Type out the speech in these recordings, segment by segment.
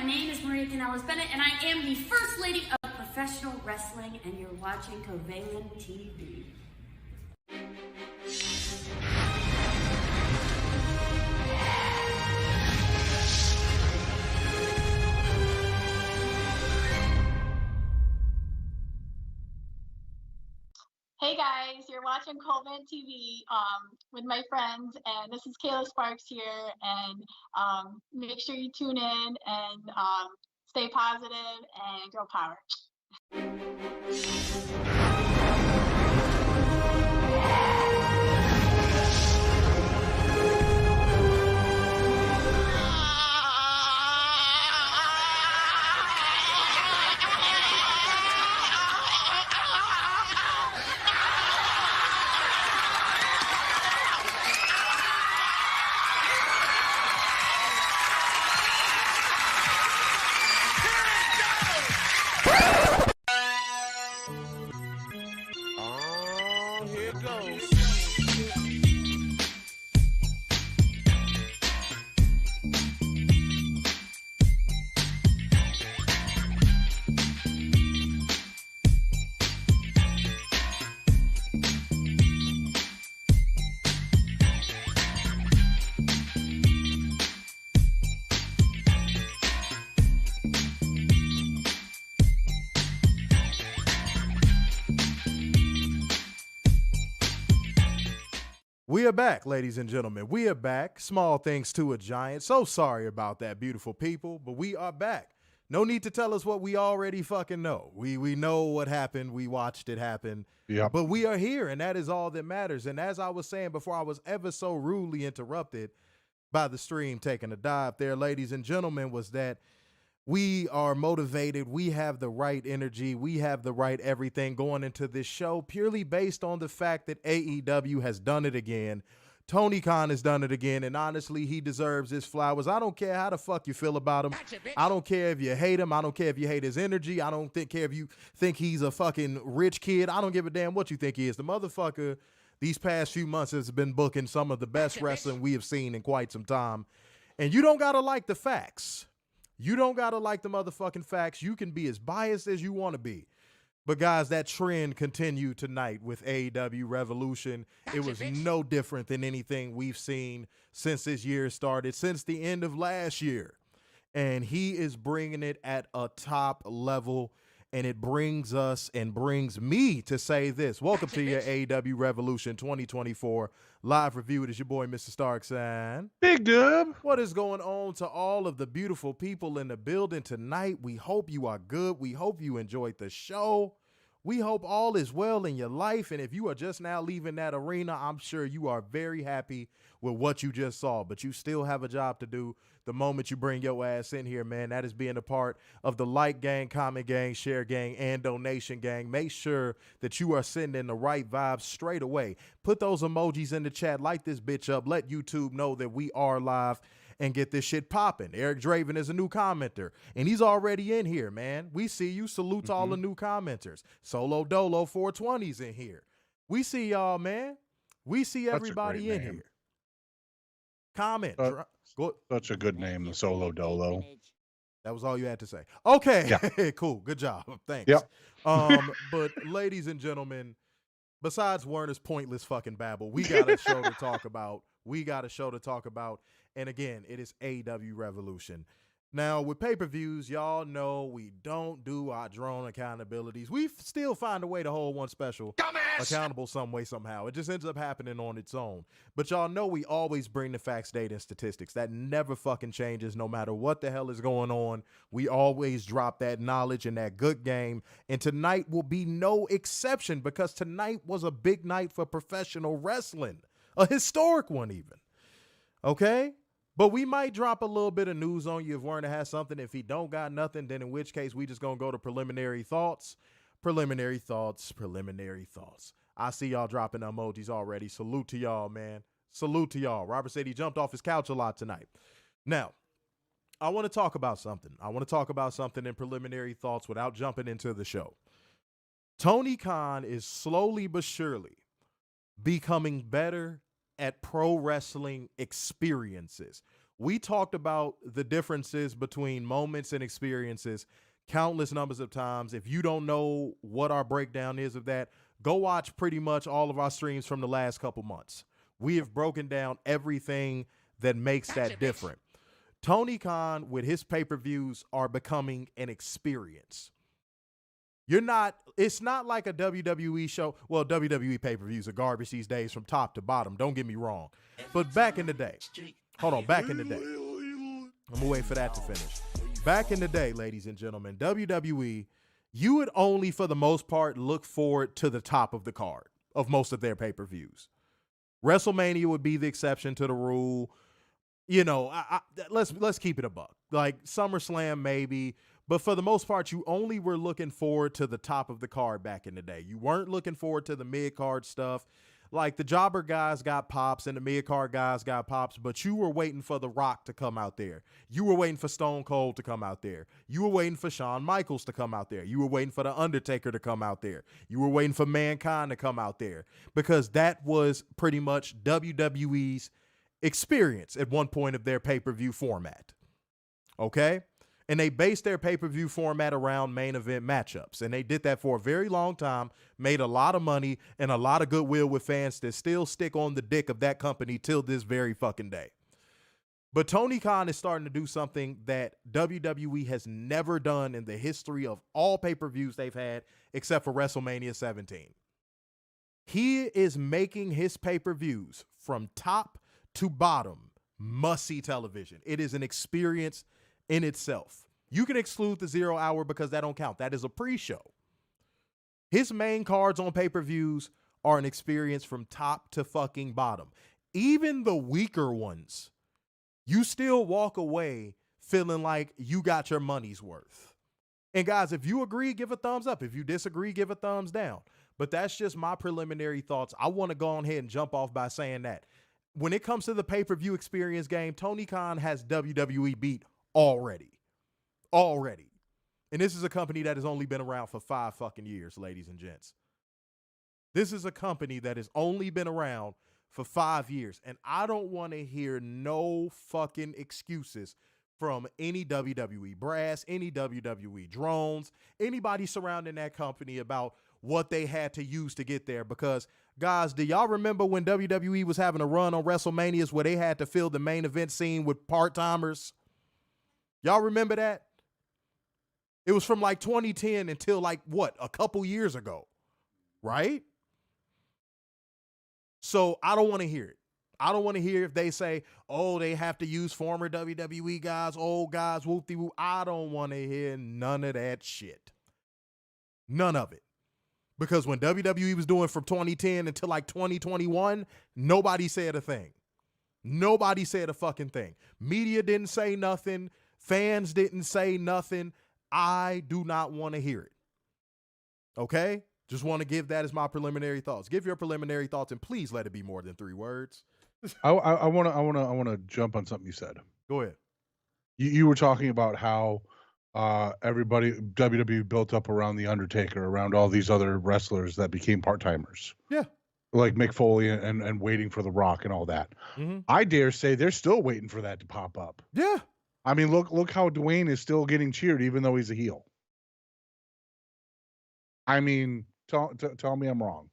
name is Maria Kanellis-Bennett, and I am the First Lady of Professional Wrestling, and you're watching Covalent TV. Hey guys, you're watching Covalent TV with my friends, and this is Kayla Sparks here, and make sure you tune in and stay positive and girl power. We are back, ladies and gentlemen. We are back. Small things to a giant. So sorry about that, beautiful people, but we are back. No need to tell us what we already fucking know. We know what happened. We watched it happen. Yep. But we are here, and that is all that matters. And as I was saying before, I was ever so rudely interrupted by the stream taking a dive there, ladies and gentlemen, was that we are motivated. We have the right energy. We have the right everything going into this show purely based on the fact that AEW has done it again. Tony Khan has done it again, and honestly, he deserves his flowers. I don't care how the fuck you feel about him. I don't care if you hate him. I don't care if you hate his energy. I don't care if you think he's a fucking rich kid. I don't give a damn what you think he is. The motherfucker these past few months has been booking some of the best wrestling we have seen in quite some time. And you don't got to like the facts. You don't got to like the motherfucking facts. You can be as biased as you want to be. But guys, that trend continued tonight with AEW Revolution. It was no different than anything we've seen since this year started, since the end of last year. And he is bringing it at a top level. And it brings us and brings me to say this. Welcome to your AEW Revolution 2024 live review. It is your boy, Mr. Starkson. Big Dub. What is going on to all of the beautiful people in the building tonight? We hope you are good. We hope you enjoyed the show. We hope all is well in your life. And if you are just now leaving that arena, I'm sure you are very happy with what you just saw. But you still have a job to do the moment you bring your ass in here, man. That is being a part of the like gang, comment gang, share gang, and donation gang. Make sure that you are sending the right vibes straight away. Put those emojis in the chat. Light this bitch up. Let YouTube know that we are live and get this shit popping. Eric Draven is a new commenter, and he's already in here, man. We see you. Salute to all the new commenters. Solo Dolo 420's in here. We see y'all, man. We see everybody in here. Comment. Such a good name, the Solo Dolo. That was all you had to say. Okay, yeah. Cool. Good job. Thanks. Yep. But ladies and gentlemen, besides Werner's pointless fucking babble, we got a show to talk about. And again, it is AEW Revolution. Now, with pay-per-views, y'all know we don't do our drone accountabilities. We still find a way to hold one special accountable some way, somehow. It just ends up happening on its own. But y'all know we always bring the facts, data, and statistics. That never fucking changes no matter what the hell is going on. We always drop that knowledge and that good game. And tonight will be no exception because tonight was a big night for professional wrestling. A historic one even. Okay? But we might drop a little bit of news on you if Werner has something. If he don't got nothing, then in which case we just going to go to preliminary thoughts. Preliminary thoughts. I see y'all dropping emojis already. Salute to y'all, man. Salute to y'all. Robert said he jumped off his couch a lot tonight. Now, I want to talk about something in preliminary thoughts without jumping into the show. Tony Khan is slowly but surely becoming better at pro wrestling experiences. We talked about the differences between moments and experiences countless numbers of times. If you don't know what our breakdown is of that, go watch pretty much all of our streams from the last couple months. We have broken down everything that makes that different. Tony Khan with his pay-per-views are becoming an experience. It's not like a WWE show. Well, WWE pay-per-views are garbage these days from top to bottom. Don't get me wrong. But back in the day, back in the day, I'm going to wait for that to finish. Back in the day, ladies and gentlemen, WWE, you would only, for the most part, look forward to the top of the card of most of their pay-per-views. WrestleMania would be the exception to the rule. You know, let's keep it a buck. Like SummerSlam maybe, but for the most part, you only were looking forward to the top of the card back in the day. You weren't looking forward to the mid-card stuff. Like the jobber guys got pops and the mid-card guys got pops, but you were waiting for The Rock to come out there. You were waiting for Stone Cold to come out there. You were waiting for Shawn Michaels to come out there. You were waiting for The Undertaker to come out there. You were waiting for Mankind to come out there because that was pretty much WWE's experience at one point of their pay-per-view format. Okay? And they based their pay-per-view format around main event matchups. And they did that for a very long time, made a lot of money and a lot of goodwill with fans that still stick on the dick of that company till this very fucking day. But Tony Khan is starting to do something that WWE has never done in the history of all pay-per-views they've had, except for WrestleMania 17. He is making his pay-per-views from top to bottom must-see television. It is an experience in itself. You can exclude the 0 hour because that don't count. That is a pre-show. His main cards on pay-per-views are an experience from top to fucking bottom. Even the weaker ones, you still walk away feeling like you got your money's worth. And guys, if you agree, give a thumbs up. If you disagree, give a thumbs down. But that's just my preliminary thoughts. I want to go on ahead and jump off by saying that when it comes to the pay-per-view experience game, Tony Khan has WWE beat already. And this is a company that has only been around for 5 fucking years, ladies and gents. This is a company that has only been around for 5 years. And I don't want to hear no fucking excuses from any WWE brass, any WWE drones, anybody surrounding that company about what they had to use to get there. Because, guys, do y'all remember when WWE was having a run on WrestleManias where they had to fill the main event scene with part-timers? Y'all remember that? It was from like 2010 until like, what, a couple years ago, right? So I don't want to hear it. I don't want to hear if they say, oh, they have to use former WWE guys, old guys, whoop-de-whoop. I don't want to hear none of that shit. None of it. Because when WWE was doing from 2010 until like 2021, nobody said a thing. Nobody said a fucking thing. Media didn't say nothing. Fans didn't say nothing. I do not want to hear it. Okay? Just want to give that as my preliminary thoughts. Give your preliminary thoughts and please let it be more than 3 words. I want to jump on something you said. Go ahead. You were talking about how everybody WWE built up around the Undertaker, around all these other wrestlers that became part-timers. Yeah. Like Mick Foley and waiting for The Rock and all that. Mm-hmm. I dare say they're still waiting for that to pop up. Yeah. I mean, look how Dwayne is still getting cheered even though he's a heel. I mean, tell me I'm wrong.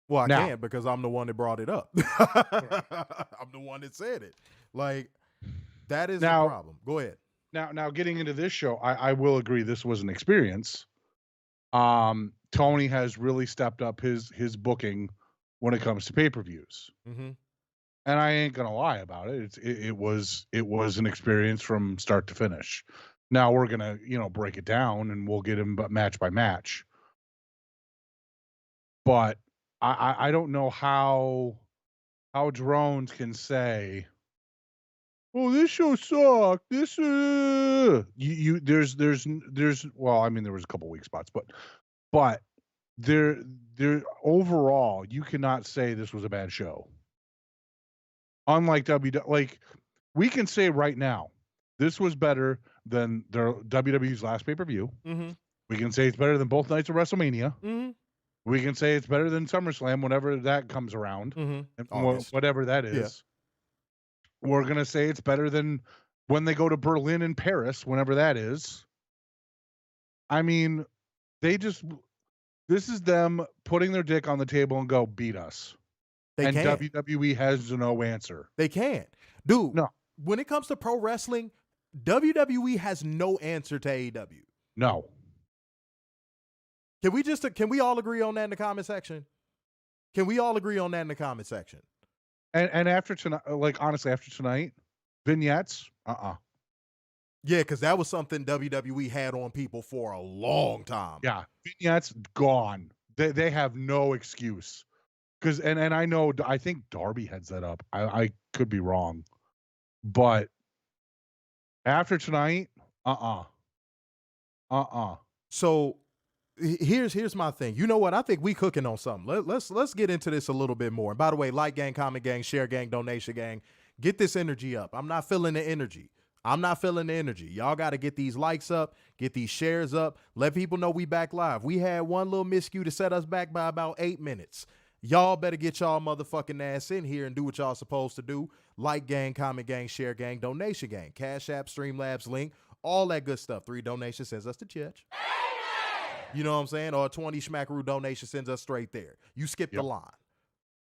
Well, I can't because I'm the one that brought it up. I'm the one that said it. Like, that is the problem. Go ahead. Now getting into this show, I will agree this was an experience. Tony has really stepped up his booking when it comes to pay-per-views. Mm-hmm. And I ain't gonna lie about it. It was an experience from start to finish. Now we're gonna break it down and we'll get him match by match. But I don't know how drones can say, oh, this show sucked. This there's well, I mean there was a couple weak spots, but there overall you cannot say this was a bad show. Unlike like we can say right now, this was better than their WWE's last pay-per-view. Mm-hmm. We can say it's better than both nights of WrestleMania. Mm-hmm. We can say it's better than SummerSlam whenever that comes around, mm-hmm. and whatever that is. we're going to say it's better than when they go to Berlin and Paris, whenever that is. I mean, this is them putting their dick on the table and go beat us. They and can't. WWE has no answer. They can't. Dude, no. When it comes to pro wrestling, WWE has no answer to AEW. No. Can we all agree on that in the comment section? Can we all agree on that in the comment section? And after tonight, like honestly, after tonight, vignettes, Yeah, because that was something WWE had on people for a long time. Yeah, vignettes gone. They have no excuse. Because and I think Darby heads that up. I could be wrong, but after tonight, So here's my thing. You know what? I think we cooking on something. Let's get into this a little bit more. And by the way, like gang, comment gang, share gang, donation gang, get this energy up. I'm not feeling the energy. Y'all got to get these likes up, get these shares up. Let people know we back live. We had one little miscue to set us back by about 8 minutes. Y'all better get y'all motherfucking ass in here and do what y'all supposed to do. Like gang, comment gang, share gang, donation gang, Cash App, Streamlabs link, all that good stuff. 3 donations sends us to church. You know what I'm saying? Or a 20 schmackaroo donation sends us straight there. You skip the line.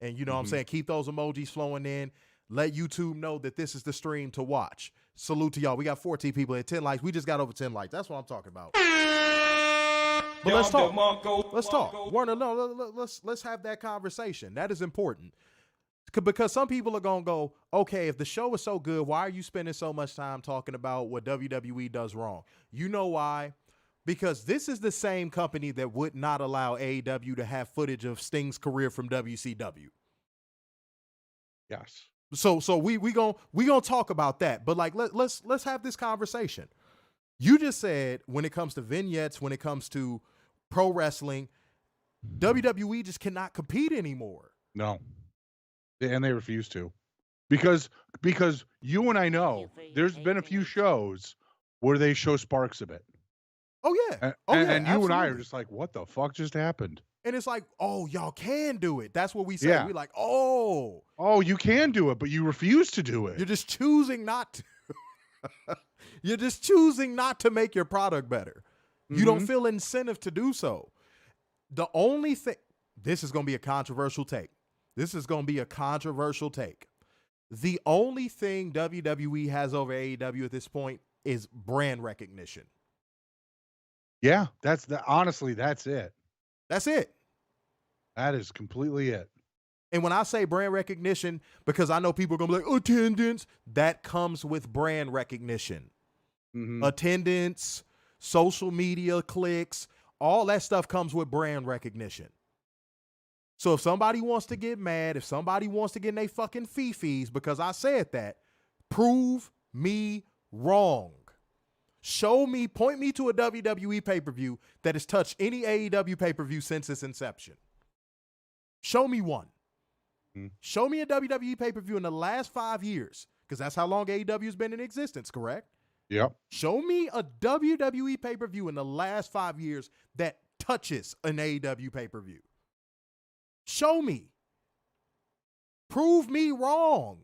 And you know what I'm saying? Keep those emojis flowing in. Let YouTube know that this is the stream to watch. Salute to y'all. We got 14 people at 10 likes. We just got over 10 likes. That's what I'm talking about. But let's talk. Warner, no, let's have that conversation. That is important. Because some people are going to go, okay, if the show is so good, why are you spending so much time talking about what WWE does wrong? You know why? Because this is the same company that would not allow AEW to have footage of Sting's career from WCW. Yes. So we gonna talk about that. But like let's have this conversation. You just said when it comes to vignettes, when it comes to pro wrestling, WWE just cannot compete anymore. No. And they refuse to. Because you and I know there's been a few shows where they show sparks of it. Oh yeah. And you and I are just like, what the fuck just happened? And it's like, oh, y'all can do it. That's what we say. Yeah. We're like, oh, you can do it, but you refuse to do it. You're just choosing not to. You're just choosing not to make your product better. You don't feel incentive to do so. The only thing, this is going to be a controversial take. The only thing WWE has over AEW at this point is brand recognition. Yeah, honestly, that's it. That's it. That is completely it. And when I say brand recognition, because I know people are going to be like, attendance, that comes with brand recognition. Attendance, social media clicks, all that stuff comes with brand recognition. So if somebody wants to get mad, if somebody wants to get in their fucking fee-fees because I said that, prove me wrong. Show me, point me to a WWE pay-per-view that has touched any AEW pay-per-view since its inception. Show me one. Show me a WWE pay-per-view in the last 5 years, because that's how long AEW has been in existence, correct? Yep. Show me a WWE pay-per-view in the last 5 years that touches an AEW pay-per-view. Show me. Prove me wrong.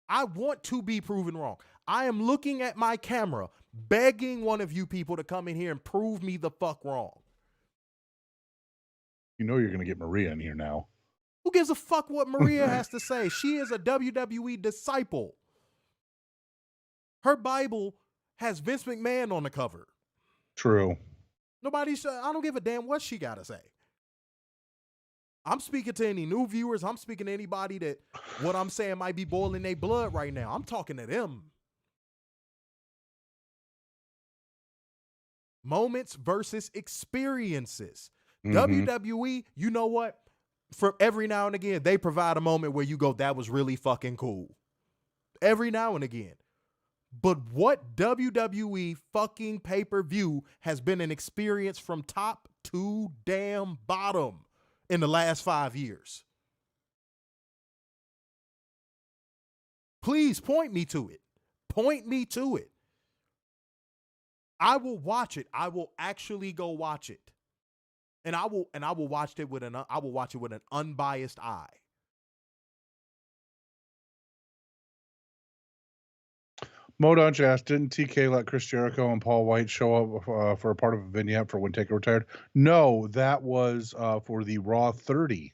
I want to be proven wrong. I am looking at my camera, begging one of you people to come in here and prove me the fuck wrong. You know you're going to get Maria in here now. Who gives a fuck what Maria has to say? She is a WWE disciple. Her Bible has Vince McMahon on the cover. True. I don't give a damn what she got to say. I'm speaking to any new viewers. I'm speaking to anybody that what I'm saying might be boiling their blood right now. I'm talking to them. Moments versus experiences. WWE, you know what? For every now and again, they provide a moment where you go, that was really fucking cool. Every now and again. But what WWE fucking pay-per-view has been an experience from top to damn bottom in the last 5 years? Please point me to it. Point me to it. I will watch it. I will actually go watch it. And I will watch it with an unbiased eye. Mo Dunch asked, didn't TK let Chris Jericho and Paul White show up for a part of a vignette for when Taker retired? No, that was for the Raw 30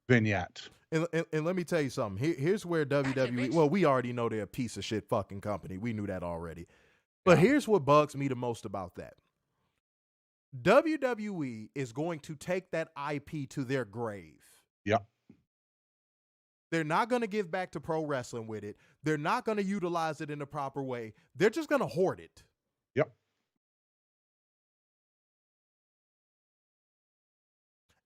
vignette. And let me tell you something. Here's where WWE, well, we already know they're a piece of shit fucking company. We knew that already. But here's what bugs me the most about that. WWE is going to take that IP to their grave. Yep. They're not going to give back to pro wrestling with it. They're not going to utilize it in the proper way. They're just going to hoard it. Yep.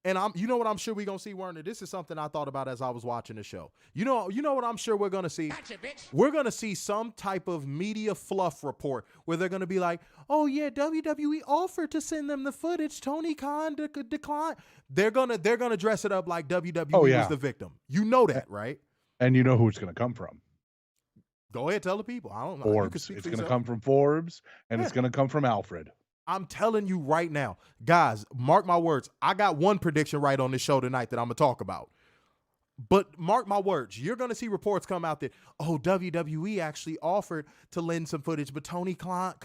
And you know what I'm sure we're going to see, Werner? This is something I thought about as I was watching the show. You know what I'm sure we're going to see? Gotcha, we're going to see some type of media fluff report where they're going to be like, oh yeah, WWE offered to send them the footage. Tony Khan declined. They're going to dress it up like WWE was the victim. You know that, right? And you know who it's going to come from. Go ahead, tell the people. I don't know. Forbes. It's going to come from Forbes, and it's going to come from Alfred. I'm telling you right now, guys, mark my words. I got one prediction right on this show tonight that I'm going to talk about. But mark my words, you're going to see reports come out that, oh, WWE actually offered to lend some footage, but Tony Khan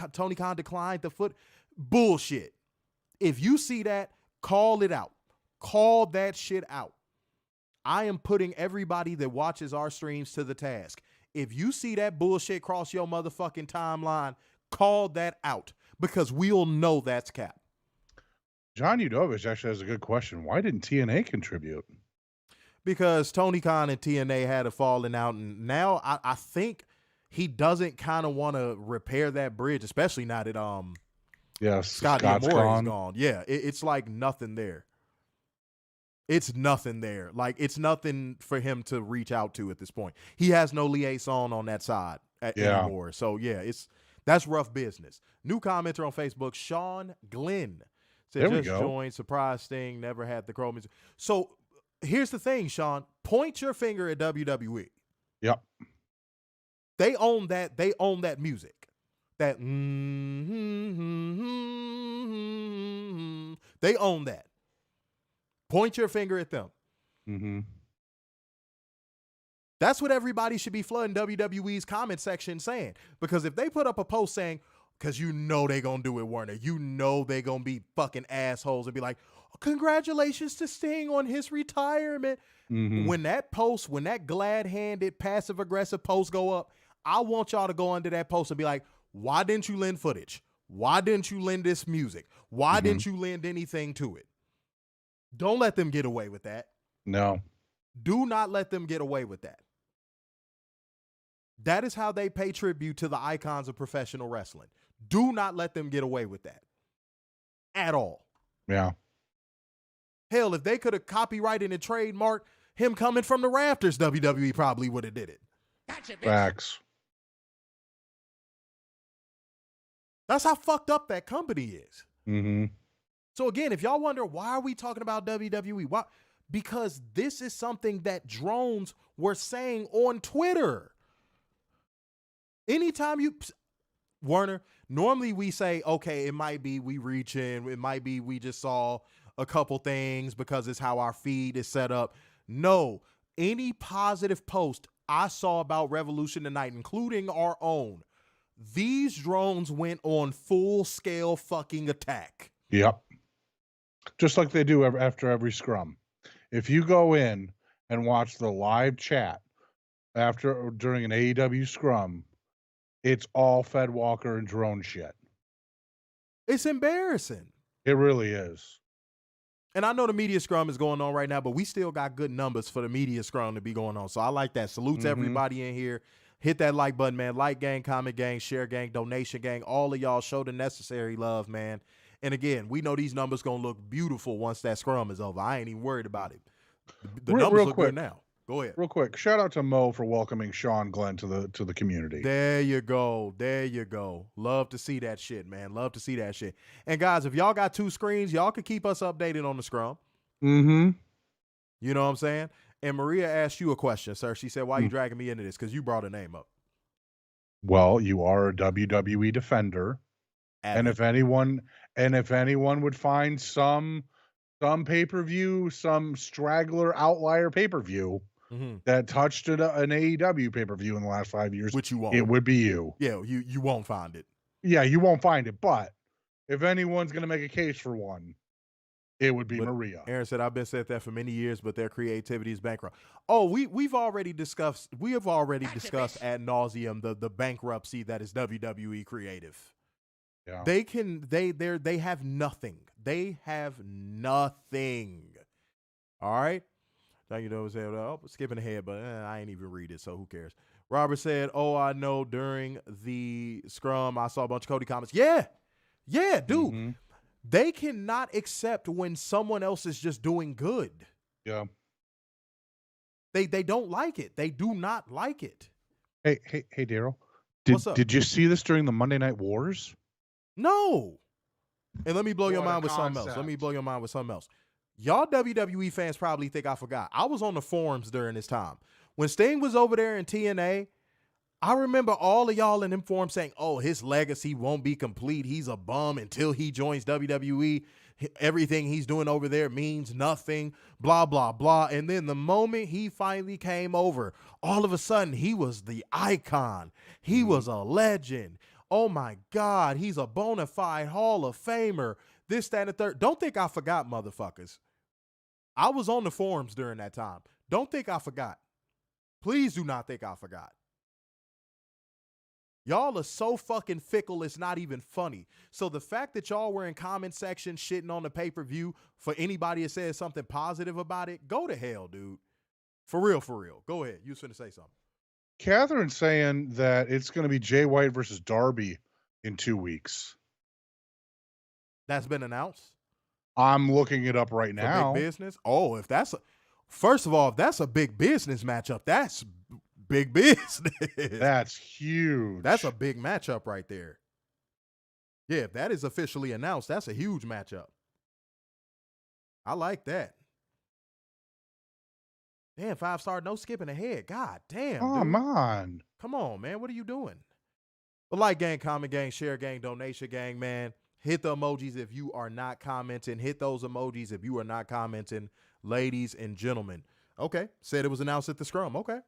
declined the foot. Bullshit. If you see that, call it out. Call that shit out. I am putting everybody that watches our streams to the task. If you see that bullshit cross your motherfucking timeline, call that out. Because we'll know that's cap. John Udovich actually has a good question. Why didn't TNA contribute? Because Tony Khan and TNA had a falling out, and now I think he doesn't kind of want to repair that bridge, especially now that Scotty Amore is gone. Yeah, it's like nothing there. It's nothing there. Like, it's nothing for him to reach out to at this point. He has no liaison on that side anymore. So yeah, that's rough business. New commenter on Facebook, Sean Glenn, said, just joined, surprise thing, never had the Chrome. So here's the thing, Sean. Point your finger at WWE. Yep. They own that. They own that music. That they own that. Point your finger at them. Mm-hmm. That's what everybody should be flooding WWE's comment section saying. Because if they put up a post saying, because you know they're going to do it, Werner. You know they're going to be fucking assholes and be like, congratulations to Sting on his retirement. Mm-hmm. When that glad-handed, passive-aggressive post go up, I want y'all to go under that post and be like, why didn't you lend footage? Why didn't you lend this music? Why didn't you lend anything to it? Don't let them get away with that. No. Do not let them get away with that. That is how they pay tribute to the icons of professional wrestling. Do not let them get away with that. At all. Yeah. Hell, if they could have copyrighted and trademarked him coming from the rafters, WWE probably would have did it. Gotcha, facts. That's how fucked up that company is. Mm-hmm. So again, if y'all wonder, why are we talking about WWE? Why? Because this is something that drones were saying on Twitter. Anytime Werner, normally we say, okay, it might be we reach in, it might be we just saw a couple things because it's how our feed is set up. No, any positive post I saw about Revolution tonight, including our own, these drones went on full-scale fucking attack. Yep. Just like they do after every scrum. If you go in and watch the live chat after or during an AEW scrum, it's all Fed Walker and drone shit. It's embarrassing. It really is. And I know the media scrum is going on right now, but we still got good numbers for the media scrum to be going on. So I like that. Salutes everybody in here. Hit that like button, man. Like gang, comment gang, share gang, donation gang. All of y'all show the necessary love, man. And again, we know these numbers going to look beautiful once that scrum is over. I ain't even worried about it. The numbers look good now. Go ahead. Real quick, shout out to Mo for welcoming Sean Glenn to the community. There you go. There you go. Love to see that shit, man. Love to see that shit. And guys, if y'all got two screens, y'all can keep us updated on the scrum. Mm-hmm. You know what I'm saying? And Maria asked you a question, sir. She said, why are you dragging me into this? Because you brought a name up. Well, you are a WWE defender. And if anyone would find some pay-per-view, some straggler outlier pay-per-view, that touched an AEW pay-per-view in the last 5 years, which you won't. It would be you. Yeah, you won't find it. Yeah, you won't find it. But if anyone's going to make a case for one, it would be Maria. Aaron said, I've been said that for many years, but their creativity is bankrupt. Oh, we have already discussed ad nauseum the bankruptcy that is WWE creative. Yeah. They have nothing. They have nothing. All right. Now you know saying, oh, skipping ahead, but I ain't even read it, so who cares? Robert said, oh, I know during the scrum I saw a bunch of Cody comments. Yeah, dude. Mm-hmm. They cannot accept when someone else is just doing good. Yeah. They don't like it. They do not like it. Hey, Daryl. What's up? Did you see this during the Monday Night Wars? No. And let me blow your mind with something else. Y'all WWE fans probably think I forgot. I was on the forums during this time. When Sting was over there in TNA, I remember all of y'all in them forums saying, oh, his legacy won't be complete. He's a bum until he joins WWE. Everything he's doing over there means nothing, blah, blah, blah. And then the moment he finally came over, all of a sudden he was the icon. He was a legend. Oh, my God. He's a bona fide Hall of Famer. This, that, and the third. Don't think I forgot, motherfuckers. I was on the forums during that time. Don't think I forgot. Please do not think I forgot. Y'all are so fucking fickle, it's not even funny. So the fact that y'all were in comment section shitting on the pay-per-view for anybody that says something positive about it, go to hell, dude. For real. Go ahead. You was finna say something. Catherine's saying that it's going to be Jay White versus Darby in 2 weeks. That's been announced? I'm looking it up right now. Big business? Oh, first of all, if that's a big business matchup, that's big business. That's huge. That's a big matchup right there. Yeah, if that is officially announced, that's a huge matchup. I like that. Damn, 5-star, no skipping ahead. God damn. Come on. Come on, man. What are you doing? But like gang, comment gang, share gang, donation gang, man. Hit the emojis if you are not commenting. Hit those emojis if you are not commenting, ladies and gentlemen. Okay. Said it was announced at the scrum. Okay.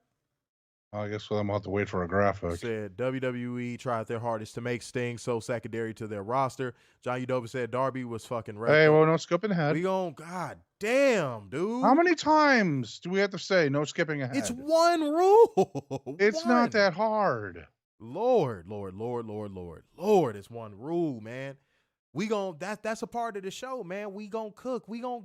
I guess we'll have to wait for a graphic. Said WWE tried their hardest to make Sting so secondary to their roster. John Udova said Darby was fucking right. Hey, well, no skipping ahead. We gon' God damn, dude. How many times do we have to say no skipping ahead? It's one rule. It's not that hard. Lord, it's one rule, man. We gon' that's a part of the show, man. We gon' cook. We gon'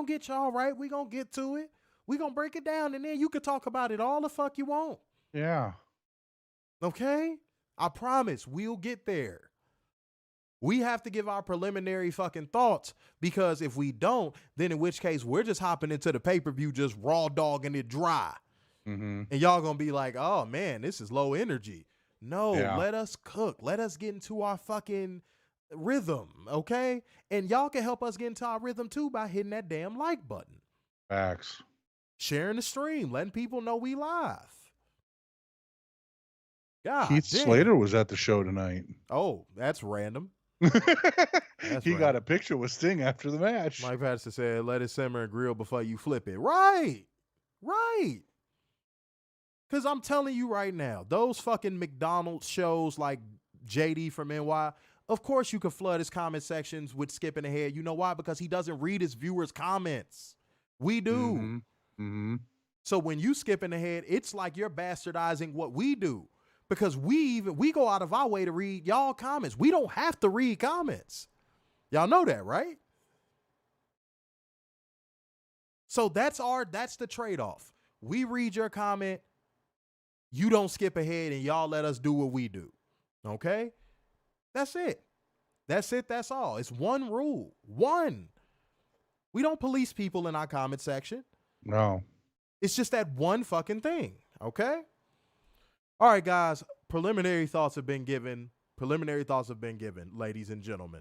get y'all right. We gon' get to it. We gon' break it down, and then you can talk about it all the fuck you want. Yeah. Okay? I promise we'll get there. We have to give our preliminary fucking thoughts, because if we don't, then in which case we're just hopping into the pay-per-view just raw dogging it dry. Mm-hmm. And y'all gonna be like, oh man, this is low energy. No, Let us cook. Let us get into our fucking rhythm, okay? And y'all can help us get into our rhythm too by hitting that damn like button. Facts. Sharing the stream, letting people know we live. God, Keith Slater was at the show tonight. Oh, that's random. He got a picture with Sting after the match. Mike Patterson said, let it simmer and grill before you flip it. Right. Because I'm telling you right now, those fucking McDonald's shows like JD from NY, of course you can flood his comment sections with skipping ahead. You know why? Because he doesn't read his viewers' comments. We do. Mm-hmm. Mm-hmm. So when you skipping ahead, it's like you're bastardizing what we do. Because we go out of our way to read y'all comments. We don't have to read comments. Y'all know that, right? So that's the trade-off. We read your comment, you don't skip ahead, and y'all let us do what we do. Okay? That's it. That's all. It's one rule. One. We don't police people in our comment section. No. It's just that one fucking thing. Okay? All right, guys. Preliminary thoughts have been given, ladies and gentlemen.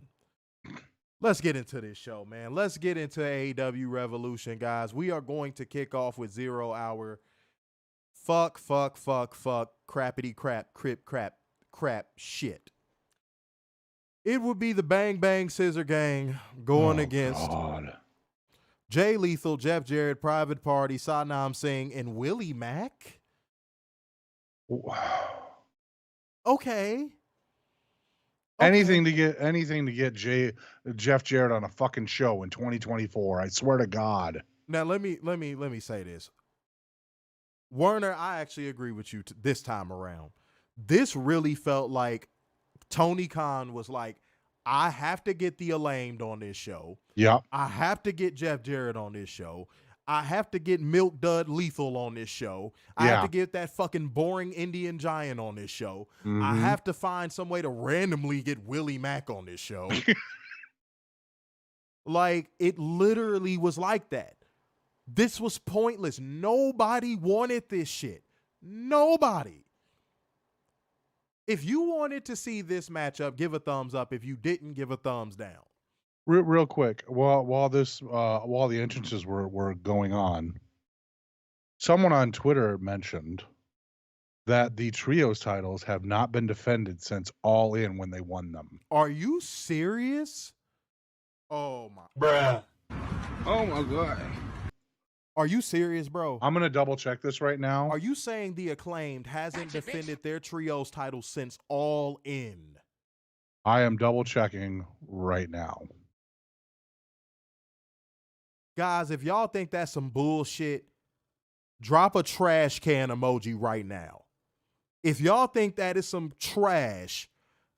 Let's get into this show, man. Let's get into AEW Revolution, guys. We are going to kick off with 0 hour fuck, crappity crap shit. It would be the Bang Bang Scissor Gang going against Jay Lethal, Jeff Jarrett, Private Party, Satnam Singh, and Willie Mack. Okay. Anything to get Jeff Jarrett on a fucking show in 2024. I swear to God. Now let me say this. Werner, I actually agree with you this time around. This really felt like Tony Khan was like, I have to get the Acclaimed on this show. Yeah. I have to get Jeff Jarrett on this show. I have to get Milk Dud Lethal on this show. I have to get that fucking boring Indian Giant on this show. Mm-hmm. I have to find some way to randomly get Willie Mack on this show. Like, it literally was like that. This was pointless. Nobody wanted this shit. Nobody. If you wanted to see this matchup, give a thumbs up. If you didn't, give a thumbs down. Real quick, while the entrances were going on, someone on Twitter mentioned that the trios titles have not been defended since All In when they won them. Are you serious? Oh my. Bruh. Oh my God. Are you serious, bro? I'm gonna double check this right now. Are you saying the Acclaimed hasn't defended their trios title since All In? I am double checking right now. Guys, if y'all think that's some bullshit, drop a trash can emoji right now. If y'all think that is some trash,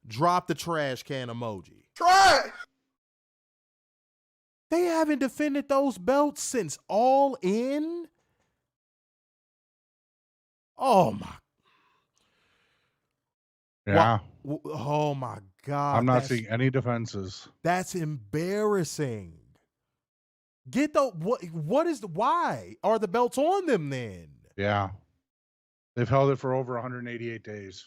drop the trash can emoji. Try. They haven't defended those belts since All In? Oh my. Yeah. Oh my God. I'm not seeing any defenses. That's embarrassing. Get the why are the belts on them then? Yeah. They've held it for over 188 days.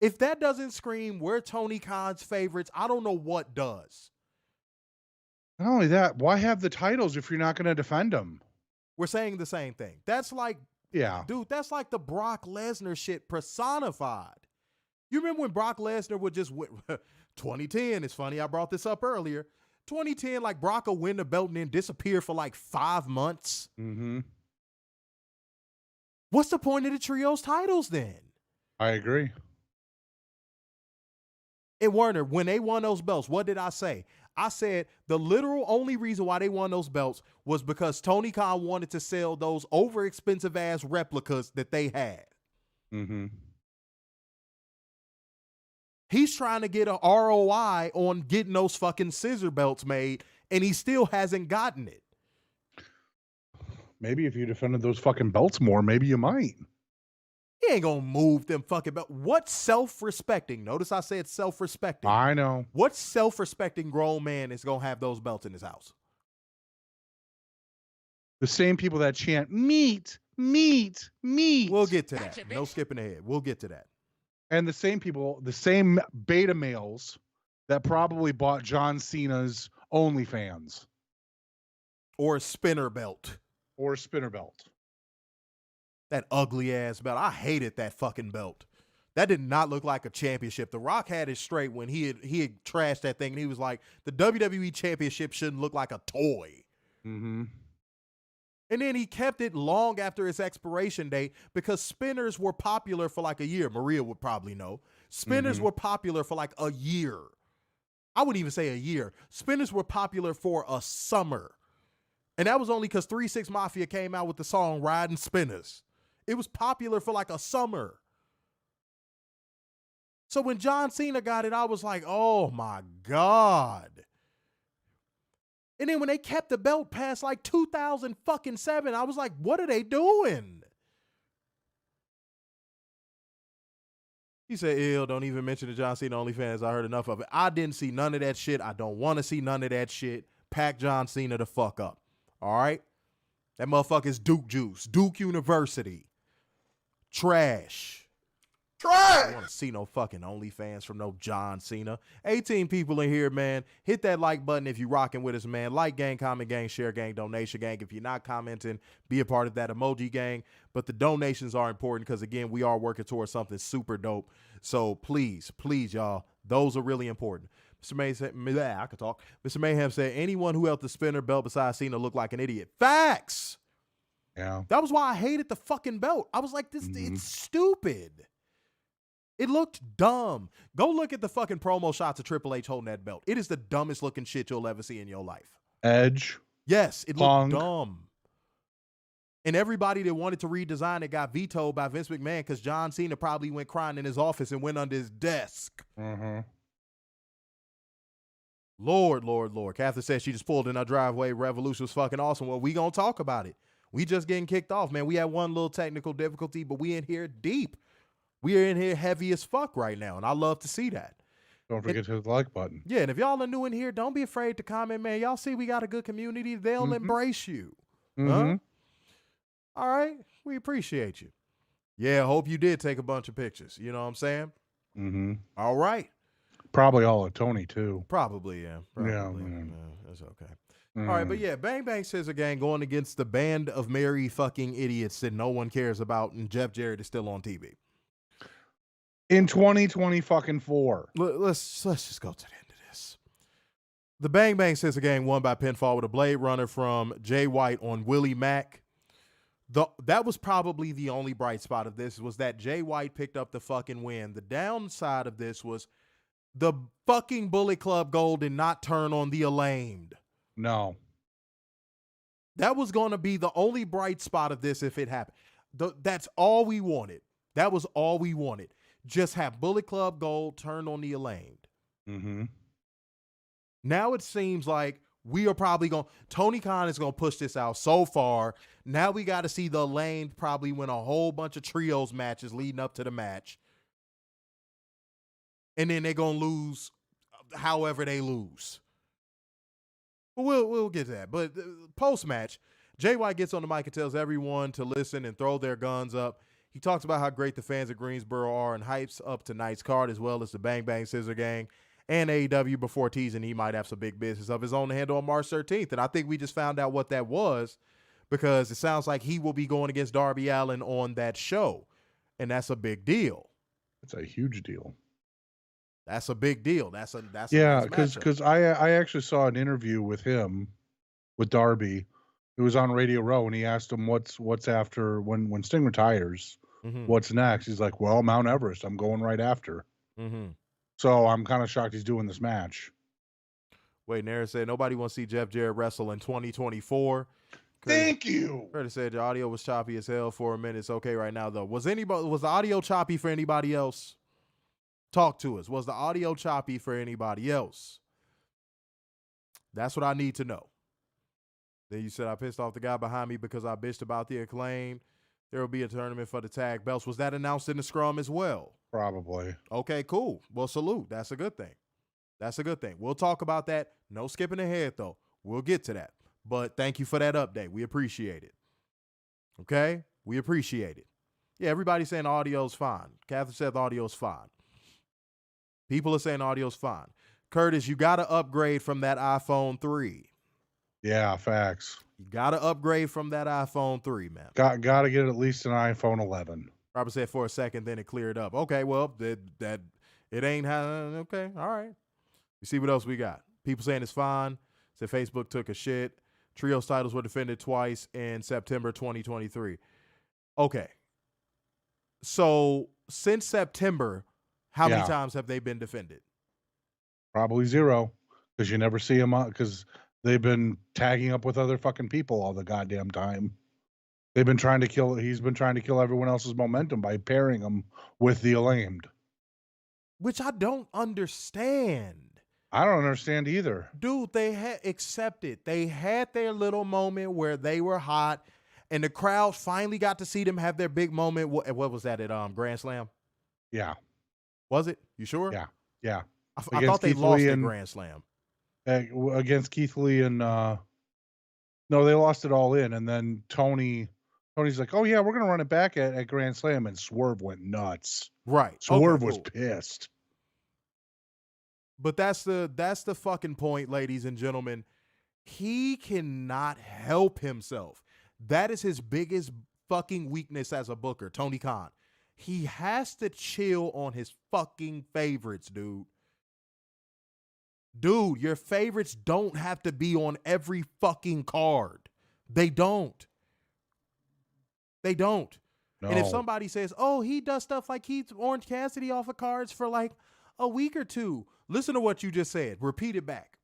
If that doesn't scream we're Tony Khan's favorites, I don't know what does. Not only that, why have the titles if you're not going to defend them? We're saying the same thing. That's like, dude, that's like the Brock Lesnar shit personified. You remember when Brock Lesnar would just 2010, it's funny, I brought this up earlier. 2010, like Brock will win the belt and then disappear for like 5 months. Mm-hmm. What's the point of the trios titles then? I agree. And Werner, when they won those belts, what did I say? I said the literal only reason why they won those belts was because Tony Khan wanted to sell those over expensive ass replicas that they had. Mm-hmm. He's trying to get an ROI on getting those fucking scissor belts made, and he still hasn't gotten it. Maybe if you defended those fucking belts more, maybe you might. He ain't gonna move them fucking belts. What self-respecting? Notice I said self-respecting. I know. What self-respecting grown man is gonna have those belts in his house? The same people that chant meat, meat, meat. We'll get to that. No skipping ahead. We'll get to that. And the same people, the same beta males that probably bought John Cena's OnlyFans. Or a spinner belt. Or a spinner belt. That ugly ass belt. I hated that fucking belt. That did not look like a championship. The Rock had it straight when he had trashed that thing, and he was like, the WWE championship shouldn't look like a toy. Mm-hmm. And then he kept it long after its expiration date because spinners were popular for like a year. Maria would probably know. Spinners were popular for like a year. I wouldn't even say a year. Spinners were popular for a summer. And that was only because 3-6 Mafia came out with the song Riding Spinners. It was popular for like a summer. So when John Cena got it, I was like, oh my God. And then when they kept the belt past like 2007, I was like, what are they doing? He said, ew, don't even mention the John Cena OnlyFans. I heard enough of it. I didn't see none of that shit. I don't want to see none of that shit. Pack John Cena the fuck up. All right? That motherfucker's Duke Juice. Duke University. Trash. I don't want to see no fucking OnlyFans from no John Cena. 18 people in here, man. Hit that like button if you rocking with us, man. Like gang, comment gang, share gang, donation gang. If you're not commenting, be a part of that emoji gang. But the donations are important because, again, we are working towards something super dope. So please, please, y'all, those are really important. Mr. Mayhem said, I could talk. Mr. Mayhem said, anyone who held the spinner belt besides Cena looked like an idiot. Facts. Yeah. That was why I hated the fucking belt. I was like, it's stupid. It looked dumb. Go look at the fucking promo shots of Triple H holding that belt. It is the dumbest looking shit you'll ever see in your life. Edge. Yes, it Punk. looked dumb. And everybody that wanted to redesign it got vetoed by Vince McMahon because John Cena probably went crying in his office and went under his desk. Mm-hmm. Lord. Catherine said she just pulled in our driveway. Revolution was fucking awesome. Well, we gonna talk about it. We just getting kicked off, man. We had one little technical difficulty, but we in here deep. We are in here heavy as fuck right now, and I love to see that. Don't forget to hit the like button. Yeah, and if y'all are new in here, don't be afraid to comment, man. Y'all see we got a good community. They'll embrace you. Huh? All right. We appreciate you. Yeah, hope you did take a bunch of pictures. You know what I'm saying? Mm-hmm. All right. Probably all of Toni, too. Probably, yeah. Probably. Yeah. That's okay. All right, but yeah, Bang Bang Scissor Gang going against the band of merry fucking idiots that no one cares about, and Jeff Jarrett is still on TV. In 2024. Let's just go to the end of this. The Bang Bang Scissor Gang won by pinfall with a Blade Runner from Jay White on Willie Mack. That was probably the only bright spot of this, was that Jay White picked up the fucking win. The downside of this was the fucking Bullet Club Gold did not turn on the Acclaimed. No. That was going to be the only bright spot of this if it happened. That's all we wanted. That was all we wanted. Just have Bullet Club Gold turn on the Acclaimed. Mm-hmm. Now it seems like we are probably going, Tony Khan is going to push this out so far. Now we got to see the Acclaimed probably win a whole bunch of trios matches leading up to the match. And then they're going to lose however they lose. But we'll get to that. But post-match, Jay White gets on the mic and tells everyone to listen and throw their guns up. He talks about how great the fans of Greensboro are and hypes up tonight's card, as well as the Bang Bang Scissor Gang and AEW, before teasing he might have some big business of his own to handle on March 13th. And I think we just found out what that was, because it sounds like he will be going against Darby Allin on that show. And that's a big deal. It's a huge deal. That's a big deal. That's yeah, because I actually saw an interview with him, with Darby. It was on Radio Row, and he asked him what's after when Sting retires. Mm-hmm. What's next? He's like, well, Mount Everest. I'm going right after. Mm-hmm. So I'm kind of shocked he's doing this match. Wait, Nara said nobody wants to see Jeff Jarrett wrestle in 2024. Thank you. Curtis said the audio was choppy as hell for a minute. It's okay right now though. Was the audio choppy for anybody else? Talk to us. Was the audio choppy for anybody else? That's what I need to know. Then you said I pissed off the guy behind me because I bitched about the Acclaim. There will be a tournament for the tag belts. Was that announced in the scrum as well? Probably. Okay, cool. Well, salute. That's a good thing. That's a good thing. We'll talk about that. No skipping ahead, though. We'll get to that. But thank you for that update. We appreciate it. Okay? We appreciate it. Yeah, everybody's saying audio's fine. Catherine said the audio's fine. People are saying audio's fine. Curtis, you got to upgrade from that iPhone 3. Yeah, facts. You got to upgrade from that iPhone 3, man. Got to get at least an iPhone 11. Robert said for a second, then it cleared up. Okay, well, that it ain't how. Okay, all right. You see what else we got? People saying it's fine. Said Facebook took a shit. Trios titles were defended twice in September 2023. Okay. So since September, how many times have they been defended? Probably 0, because you never see them because they've been tagging up with other fucking people all the goddamn time. He's been trying to kill everyone else's momentum by pairing them with the Acclaimed. Which I don't understand. I don't understand either. Dude, they had accepted. They had their little moment where they were hot, and the crowd finally got to see them have their big moment. What was that at Grand Slam? Yeah. Was it? You sure? Yeah. I thought they lost at Grand Slam. Against Keith Lee and no, they lost it all in, and then Tony's like, oh yeah, we're gonna run it back at Grand Slam, and Swerve went nuts. Right. Swerve was pissed. But that's the fucking point, ladies and gentlemen. He cannot help himself. That is his biggest fucking weakness as a booker, Tony Khan. He has to chill on his fucking favorites, dude. Dude, your favorites don't have to be on every fucking card. They don't. They don't. No. And if somebody says, oh, he does stuff like keeps Orange Cassidy off of cards for like a week or two. Listen to what you just said. Repeat it back.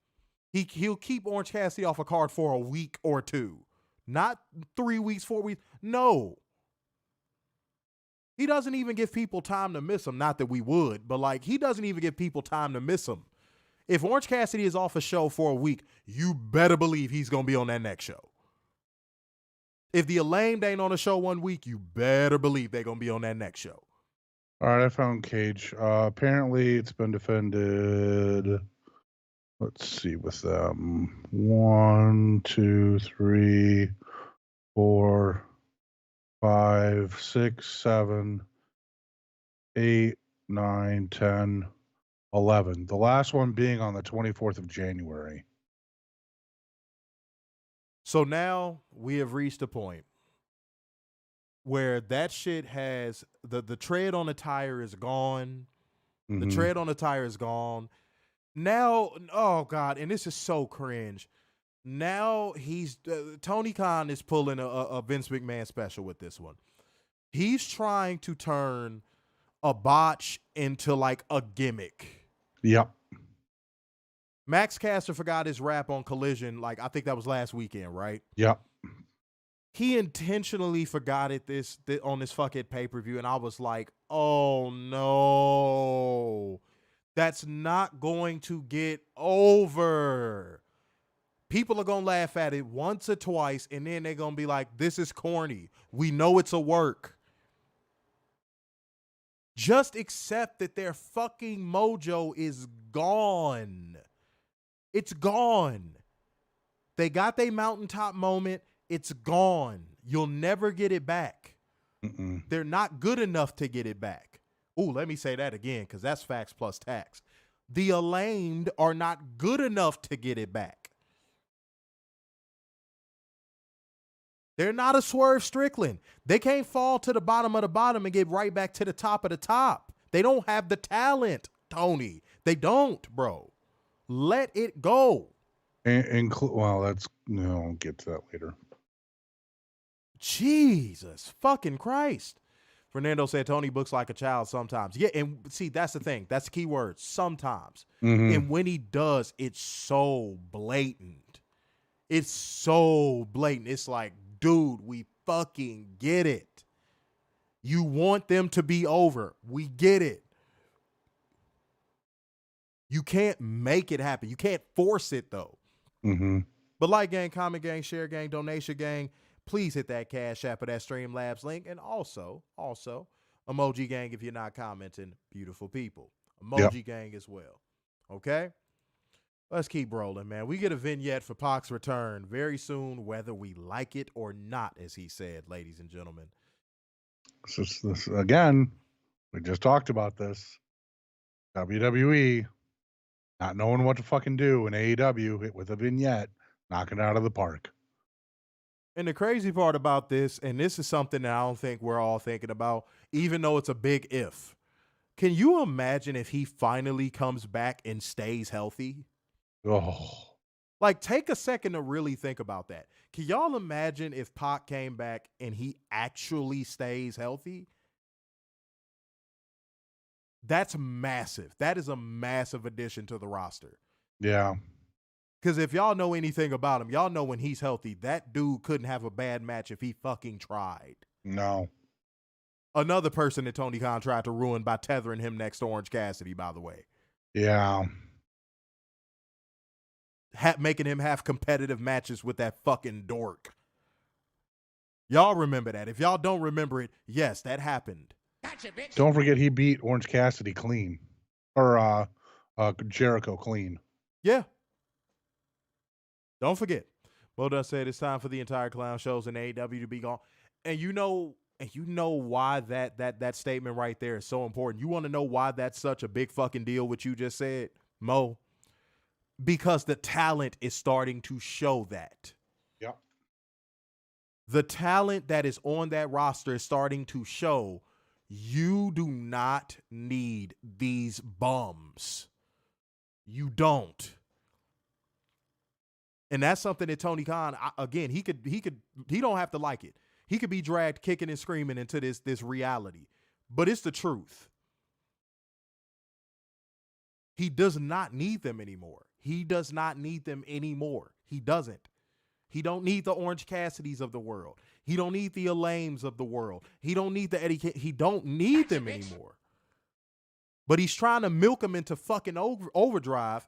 He'll keep Orange Cassidy off a card for a week or two. Not 3 weeks, 4 weeks. No. He doesn't even give people time to miss him. Not that we would, but like he doesn't even give people time to miss him. If Orange Cassidy is off a show for a week, you better believe he's going to be on that next show. If the Allin ain't on a show 1 week, you better believe they're going to be on that next show. All right, I found Cage. Apparently, it's been defended. Let's see with them. 1, 2, 3, 4, 5, 6, 7, 8, 9, 10, 11. The last one being on the 24th of January. So now we have reached a point where that shit has the tread on the tire is gone. Mm-hmm. The tread on the tire is gone. Now, oh God, and this is so cringe. Now he's Tony Khan is pulling a Vince McMahon special with this one. He's trying to turn a botch into like a gimmick. Yep. Max Caster forgot his rap on Collision, like I think that was last weekend, right? Yep. He intentionally forgot it this on this fucking pay-per-view, and I was like, oh no. That's not going to get over. People are going to laugh at it once or twice, and then they're going to be like, this is corny. We know it's a work. Just accept that their fucking mojo is gone. It's gone. They got their mountaintop moment. It's gone. You'll never get it back. Mm-mm. They're not good enough to get it back. Ooh, let me say that again, because that's facts plus tax. The Allin are not good enough to get it back. They're not a Swerve Strickland. They can't fall to the bottom of the bottom and get right back to the top of the top. They don't have the talent, Tony. They don't, bro. Let it go. Well, I'll get to that later. Jesus fucking Christ. Fernando said Tony books like a child sometimes. Yeah, and see, that's the thing. That's the key word, sometimes. Mm-hmm. And when he does, it's so blatant. It's so blatant. It's like, dude, we fucking get it. You want them to be over. We get it. You can't make it happen. You can't force it, though. Mm-hmm. But like gang, comment gang, share gang, donation gang, please hit that Cash App or that Streamlabs link. And also, emoji gang if you're not commenting, beautiful people. Emoji gang as well. Okay? Let's keep rolling, man. We get a vignette for Pac's return very soon, whether we like it or not, as he said, ladies and gentlemen. This again, we just talked about this. WWE not knowing what to fucking do in AEW with a vignette, knocking it out of the park. And the crazy part about this, and this is something that I don't think we're all thinking about, even though it's a big if. Can you imagine if he finally comes back and stays healthy? Oh. Like, take a second to really think about that. Can y'all imagine if Pac came back and he actually stays healthy? That's massive. That is a massive addition to the roster. Yeah. Because if y'all know anything about him, y'all know when he's healthy, that dude couldn't have a bad match if he fucking tried. No. Another person that Tony Khan tried to ruin by tethering him next to Orange Cassidy, by the way. Yeah. Making him have competitive matches with that fucking dork. Y'all remember that. If y'all don't remember it, yes, that happened. Gotcha, bitch. Don't forget he beat Orange Cassidy clean. Or Jericho clean. Yeah. Don't forget. Bodun said it's time for the entire clown shows in AEW to be gone. And you know why that statement right there is so important. You want to know why that's such a big fucking deal, what you just said, Mo? Because the talent is starting to show that. Yep. The talent that is on that roster is starting to show you do not need these bums. You don't. And that's something that Tony Khan, again, he don't have to like it. He could be dragged kicking and screaming into this reality. But it's the truth. He does not need them anymore. He does not need them anymore. He doesn't. He don't need the Orange Cassidys of the world. He don't need the Allains of the world. He don't need the Eddie. He don't need them anymore. But he's trying to milk them into fucking overdrive,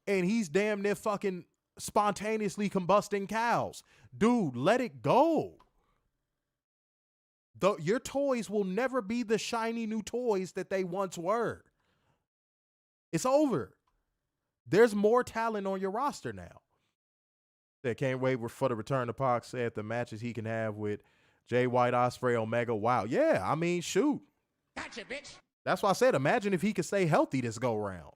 and he's damn near fucking spontaneously combusting cows. Dude, let it go. Your toys will never be the shiny new toys that they once were. It's over. There's more talent on your roster now. That can't wait for the return of Pac. Said the matches he can have with Jay White, Ospreay, Omega. Wow. Yeah, I mean, shoot. Gotcha, bitch. That's why I said, imagine if he could stay healthy this go round.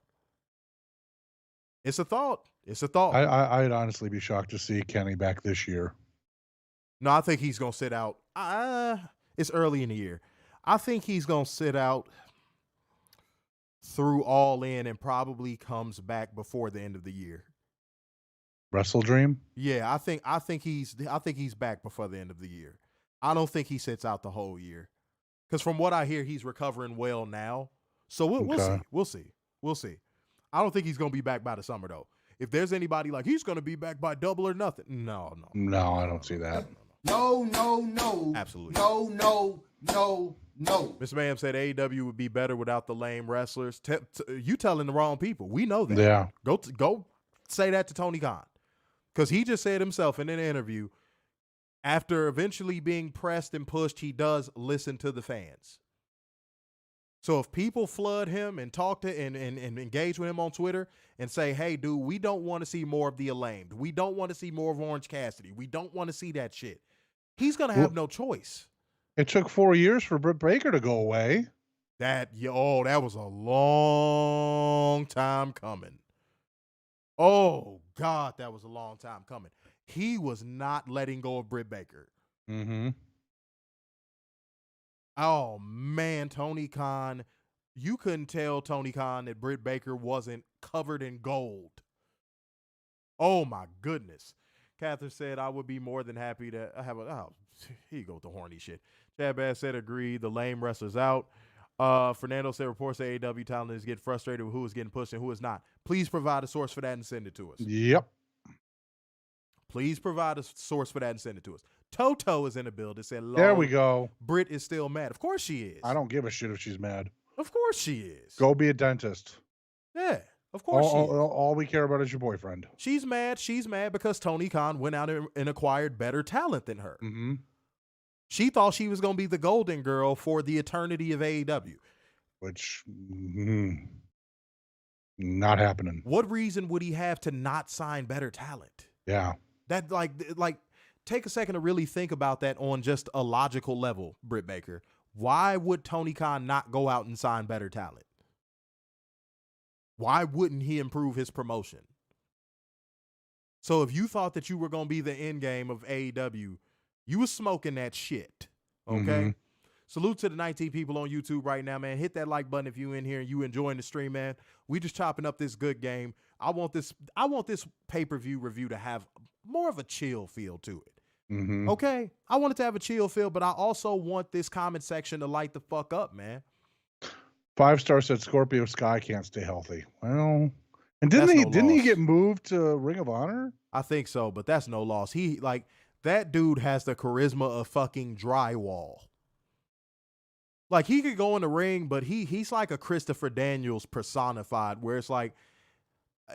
It's a thought. It's a thought. I'd honestly be shocked to see Kenny back this year. No, I think he's going to sit out. It's early in the year. I think he's going to sit out through All In and probably comes back before the end of the year. Wrestle Dream? Yeah, I think he's back before the end of the year. I don't think he sits out the whole year. Because from what I hear, he's recovering well now. So we'll see. We'll see. I don't think he's going to be back by the summer, though. If there's anybody like he's going to be back by Double or Nothing, no, I don't see that. No. Absolutely. No. Mr. Mayhem said AEW would be better without the lame wrestlers. You telling the wrong people. We know that. Yeah. Go say that to Tony Khan. Because he just said himself in an interview, after eventually being pressed and pushed, he does listen to the fans. So if people flood him and talk to and engage with him on Twitter and say, hey, dude, we don't want to see more of the Acclaimed. We don't want to see more of Orange Cassidy. We don't want to see that shit. He's going to have no choice. It took 4 years for Britt Baker to go away. That was a long time coming. Oh, God, that was a long time coming. He was not letting go of Britt Baker. Mm-hmm. Oh, man, Tony Khan. You couldn't tell Tony Khan that Britt Baker wasn't covered in gold. Oh, my goodness. Catherine said, I would be more than happy to have here you go with the horny shit. Chad Bass said, agree. The lame wrestlers out. Fernando said, reports that AEW talent is getting frustrated with who is getting pushed and who is not. Please provide a source for that and send it to us. Yep. Please provide a source for that and send it to us. Toto is in the building. Said, there we go. Britt is still mad. Of course she is. I don't give a shit if she's mad. Of course she is. Go be a dentist. Yeah, of course she is. All we care about is your boyfriend. She's mad. She's mad because Tony Khan went out and acquired better talent than her. Mm-hmm. She thought she was going to be the golden girl for the eternity of AEW. Which, not happening. What reason would he have to not sign better talent? Yeah. That like take a second to really think about that on just a logical level, Britt Baker. Why would Tony Khan not go out and sign better talent? Why wouldn't he improve his promotion? So if you thought that you were going to be the end game of AEW, you was smoking that shit. Okay? Mm-hmm. Salute to the 19 people on YouTube right now, man. Hit that like button if you in here and you enjoying the stream, man. We just chopping up this good game. I want this pay-per-view review to have more of a chill feel to it. Mm-hmm. Okay? I want it to have a chill feel, but I also want this comment section to light the fuck up, man. 5-star said Scorpio Sky can't stay healthy. Well, and didn't he get moved to Ring of Honor? I think so, but that's no loss. That dude has the charisma of fucking drywall. Like, he could go in the ring, but he's like a Christopher Daniels personified, where it's like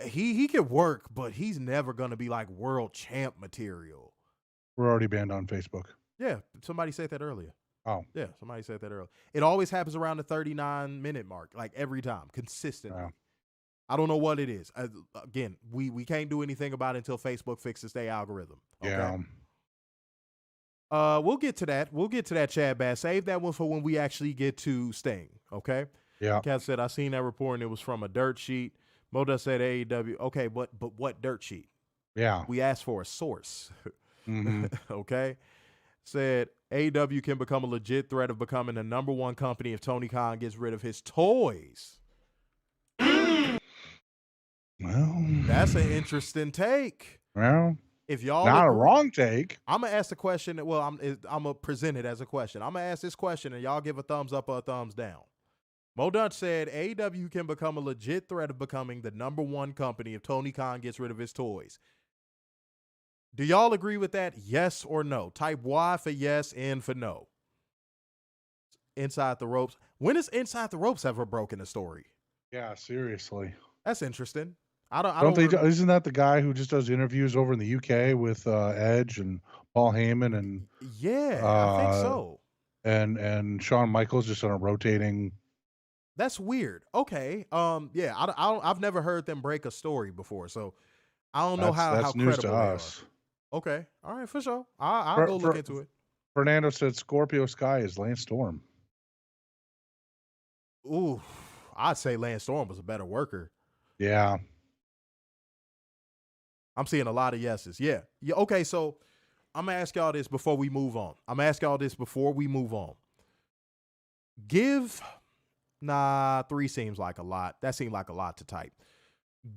he could work, but he's never going to be like world champ material. We're already banned on Facebook. Yeah, somebody said that earlier. Oh. Yeah, somebody said that earlier. It always happens around the 39-minute mark, like every time, consistently. Yeah. I don't know what it is. Again, we can't do anything about it until Facebook fixes their algorithm. Okay? Yeah. We'll get to that. We'll get to that, Chad Bass. Save that one for when we actually get to Sting, okay? Yeah. Kat said, I seen that report, and it was from a dirt sheet. Moda said AEW. Okay, but what dirt sheet? Yeah. We asked for a source. Mm-hmm. Okay? Said, AEW can become a legit threat of becoming the number one company if Tony Khan gets rid of his toys. Well. That's an interesting take. Well, If y'all not a agree, wrong take. I'm gonna ask the question. Well, I'm gonna present it as a question. I'm gonna ask this question, and y'all give a thumbs up or a thumbs down. Mo Dunch said AEW can become a legit threat of becoming the #1 company if Tony Khan gets rid of his toys. Do y'all agree with that? Yes or no? Type Y for yes, N for no. Inside the Ropes. When has Inside the Ropes ever broken a story? Yeah, seriously. That's interesting. Isn't that the guy who just does interviews over in the UK with Edge and Paul Heyman and Yeah, I think so. And Shawn Michaels just on a rotating. That's weird. Okay. Yeah, I've never heard them break a story before, so I don't know how that's news credible to they us. are. Okay. All right, for sure. I'll go look into it. Fernando said Scorpio Sky is Lance Storm. Ooh, I'd say Lance Storm was a better worker. Yeah. I'm seeing a lot of yeses. Yeah. Okay, so I'm going to ask y'all this before we move on. Three seems like a lot. That seemed like a lot to type.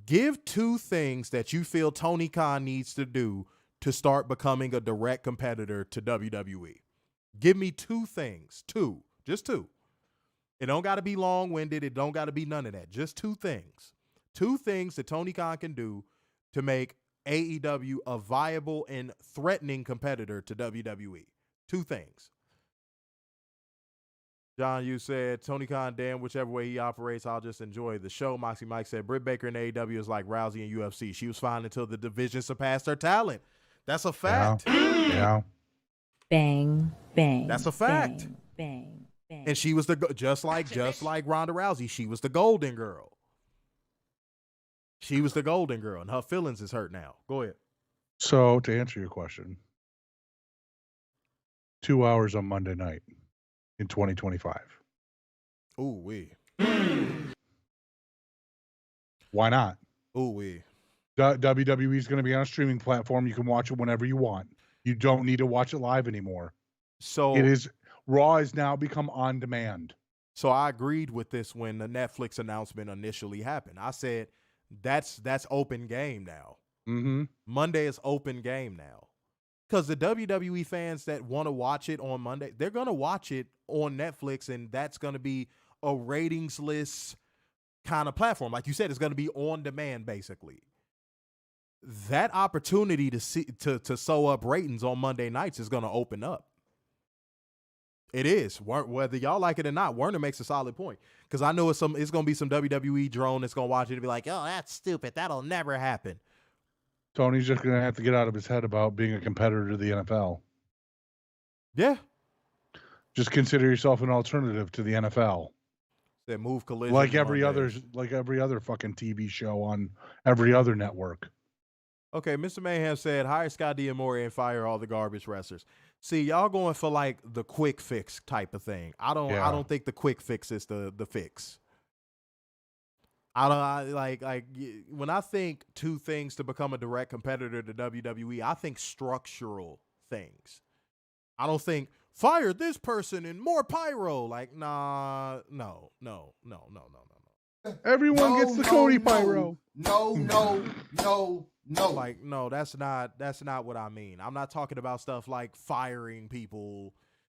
Give 2 things that you feel Tony Khan needs to do to start becoming a direct competitor to WWE. Give me 2 things. 2. Just 2. It don't got to be long-winded. It don't got to be none of that. Just 2 things. 2 things that Tony Khan can do to make AEW a viable and threatening competitor to WWE. 2 things. John, you said Tony Khan, damn, whichever way he operates, I'll just enjoy the show. Moxie Mike said Britt Baker in AEW is like Rousey in UFC. She was fine until the division surpassed her talent. That's a fact. Yeah. Bang, bang. That's a fact. Bang, bang. And she was just like Ronda Rousey, she was the golden girl. She was the golden girl, and her feelings is hurt now. Go ahead. So to answer your question, 2 hours on Monday night in 2025. Ooh wee. Why not? Ooh wee. WWE is going to be on a streaming platform. You can watch it whenever you want. You don't need to watch it live anymore. So Raw has now become on demand. So I agreed with this when the Netflix announcement initially happened. I said that's open game now. Mm-hmm. Monday is open game now. Because the WWE fans that want to watch it on Monday, they're going to watch it on Netflix, and that's going to be a ratings-less kind of platform. Like you said, it's going to be on demand, basically. That opportunity to sew up ratings on Monday nights is going to open up. It is. Whether y'all like it or not, Werner makes a solid point. Because I know it's going to be some WWE drone that's going to watch it and be like, oh, that's stupid. That'll never happen. Tony's just going to have to get out of his head about being a competitor to the NFL. Yeah. Just consider yourself an alternative to the NFL. That move collision. Like every other fucking TV show on every other network. Okay, Mr. Mayhem said, hire Scott D'Amore and fire all the garbage wrestlers. See, y'all going for like the quick fix type of thing. I don't think the quick fix is the fix. When I think 2 things to become a direct competitor to WWE, I think structural things. I don't think fire this person and more pyro. Like, nah, no. Everyone gets the Cody pyro. No. Like, no, that's not what I mean. I'm not talking about stuff like firing people.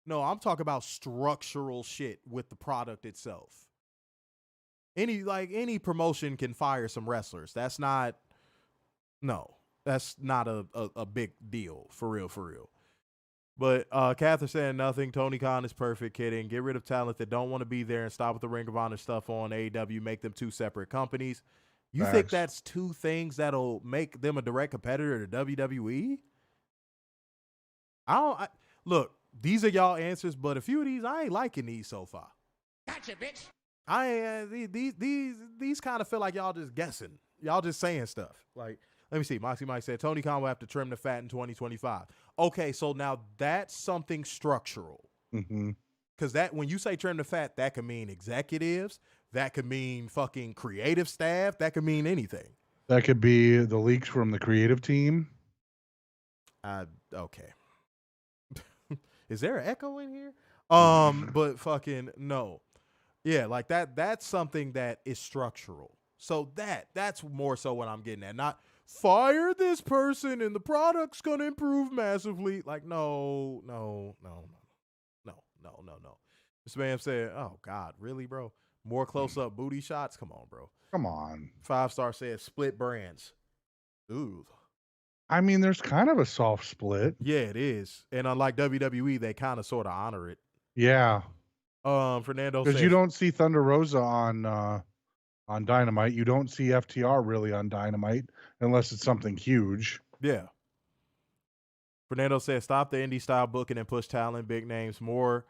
No, I'm talking about structural shit with the product itself. Any promotion can fire some wrestlers. That's not a big deal for real. But Catherine said nothing. Tony Khan is perfect. Kidding. Get rid of talent that don't want to be there and stop with the Ring of Honor stuff on AEW. Make them 2 separate companies. You think that's 2 things that'll make them a direct competitor to WWE? Look, these are y'all answers, but a few of these I ain't liking these so far. Gotcha, bitch. These kind of feel like y'all just guessing. Y'all just saying stuff. Like, let me see. Moxie Mike said Tony Khan will have to trim the fat in 2025. Okay, so now that's something structural. Mm-hmm. Because that when you say trim the fat, that could mean executives. That could mean fucking creative staff. That could mean anything. That could be the leaks from the creative team. Okay. Is there an echo in here? But fucking no. Yeah, like that's something that is structural. So that's more so what I'm getting at. Not fire this person and the product's going to improve massively. Like, no. This man said, oh, God, really, bro? More close-up booty shots? Come on, bro. Come on. 5-star said split brands. Ooh. I mean, there's kind of a soft split. Yeah, it is. And unlike WWE, they kind of sort of honor it. Yeah. Fernando Because says, you don't see Thunder Rosa on Dynamite. You don't see FTR really on Dynamite unless it's something huge. yeah. Fernando says, stop the indie style booking and push talent, big names, more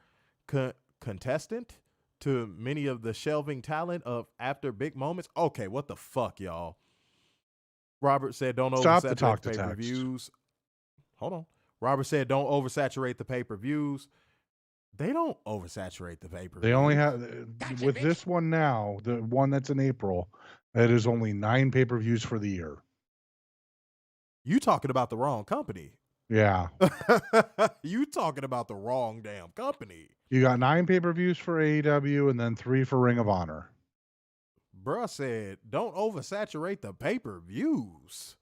contestant to many of the shelving talent of after big moments. Okay, what the fuck, y'all? Robert said, don't Stop the oversaturate talk the to pay-per-views. Hold on. Robert said, don't oversaturate the pay-per-views. They don't oversaturate the pay-per-views. They only have, with this one now, the one that's in April, it is only 9 pay-per-views for the year. You talking about the wrong company. Yeah. You talking about the wrong damn company. You got 9 pay-per-views for AEW and then 3 for Ring of Honor. Bruh said, don't oversaturate the pay-per-views.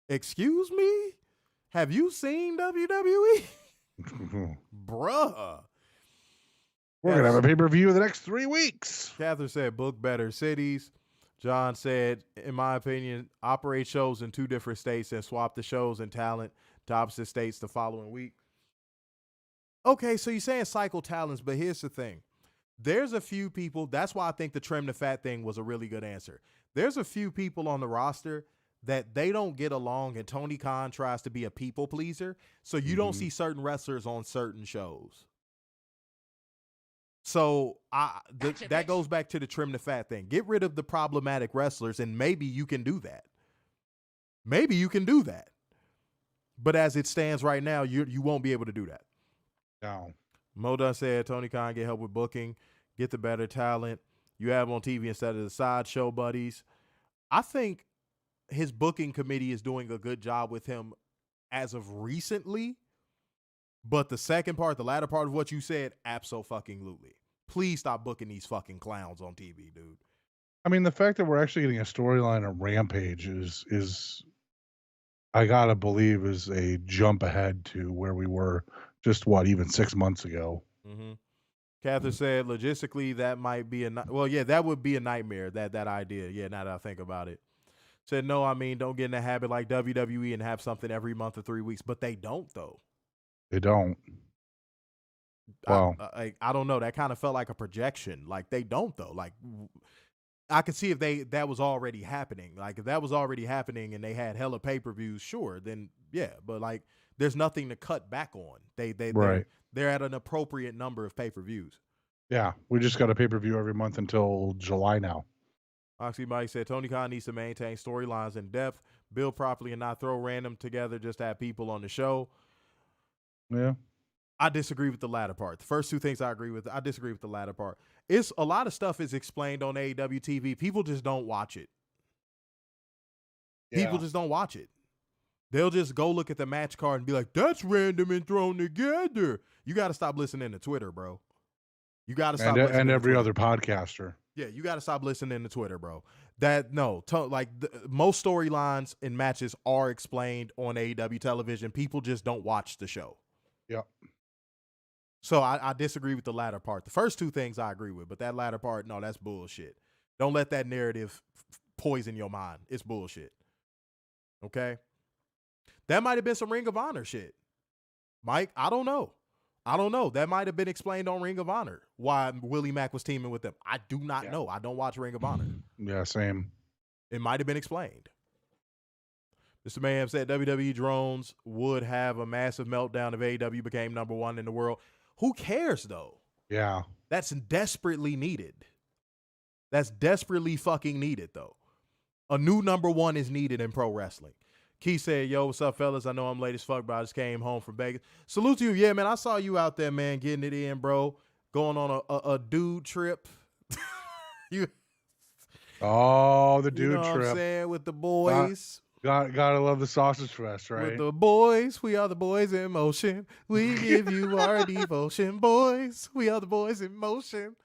Excuse me? Have you seen WWE? Bruh. We're going to have a pay-per-view in the next 3 weeks. Catherine said, book better cities. John said, in my opinion, operate shows in 2 different states and swap the shows and talent to opposite states the following week. Okay, so you're saying cycle talents, but here's the thing. There's a few people, that's why I think the trim the fat thing was a really good answer. There's a few people on the roster that they don't get along, and Tony Khan tries to be a people pleaser, so you don't see certain wrestlers on certain shows. So that goes back to the trim the fat thing. Get rid of the problematic wrestlers, and maybe you can do that. Maybe you can do that. But as it stands right now, you won't be able to do that. No. Moda said, Tony Khan, get help with booking, get the better talent. You have on TV instead of the sideshow buddies. I think his booking committee is doing a good job with him as of recently. But the second part, the latter part of what you said, abso-fucking-lutely. Please stop booking these fucking clowns on TV, dude. I mean, the fact that we're actually getting a storyline of Rampage is I gotta believe, is a jump ahead to where we were just, even 6 months ago. Mm-hmm. Catherine said, logistically, that might be that would be a nightmare, that idea. Yeah, now that I think about it. Said, no, I mean, don't get in a habit like WWE and have something every month or 3 weeks. But they don't, though. They don't. Well, I don't know. That kind of felt like a projection. Like, they don't, though. Like, I could see if that was already happening. Like, if that was already happening and they had hella pay-per-views, sure, then yeah. But, like, there's nothing to cut back on. They're at an appropriate number of pay-per-views. Yeah, we just got a pay-per-view every month until July now. Oxy Mike said, Tony Khan needs to maintain storylines in depth, build properly, and not throw random together just to have people on the show. Yeah. I disagree with the latter part. The first 2 things I agree with. I disagree with the latter part. It's a lot of stuff is explained on AEW TV. People just don't watch it. Yeah. People just don't watch it. They'll just go look at the match card and be like, that's random and thrown together. You got to stop listening to Twitter, bro. You got to stop listening and to every Twitter. other podcaster. Yeah, you got to stop listening to Twitter, bro. Most storylines and matches are explained on AEW television. People just don't watch the show. Yep. So I disagree with the latter part. The first 2 things I agree with, but that latter part, no, that's bullshit. Don't let that narrative poison your mind. It's bullshit. Okay? That might have been some Ring of Honor shit. Mike, I don't know. That might have been explained on Ring of Honor, why Willie Mack was teaming with them. I do not know. I don't watch Ring of Honor. Yeah, same. It might have been explained. Mr. Mayhem said WWE drones would have a massive meltdown if AEW became number 1 in the world. Who cares, though? Yeah. That's desperately needed. That's desperately fucking needed, though. A new number 1 is needed in pro wrestling. Key said, yo, what's up, fellas? I know I'm late as fuck, but I just came home from Vegas. Salute to you. Yeah, man, I saw you out there, man, getting it in, bro. Going on a dude trip. The dude you know trip. What I'm saying? With the boys. Gotta love the sausage fest, right? With the boys, we are the boys in motion. We give you our devotion, boys. We are the boys in motion.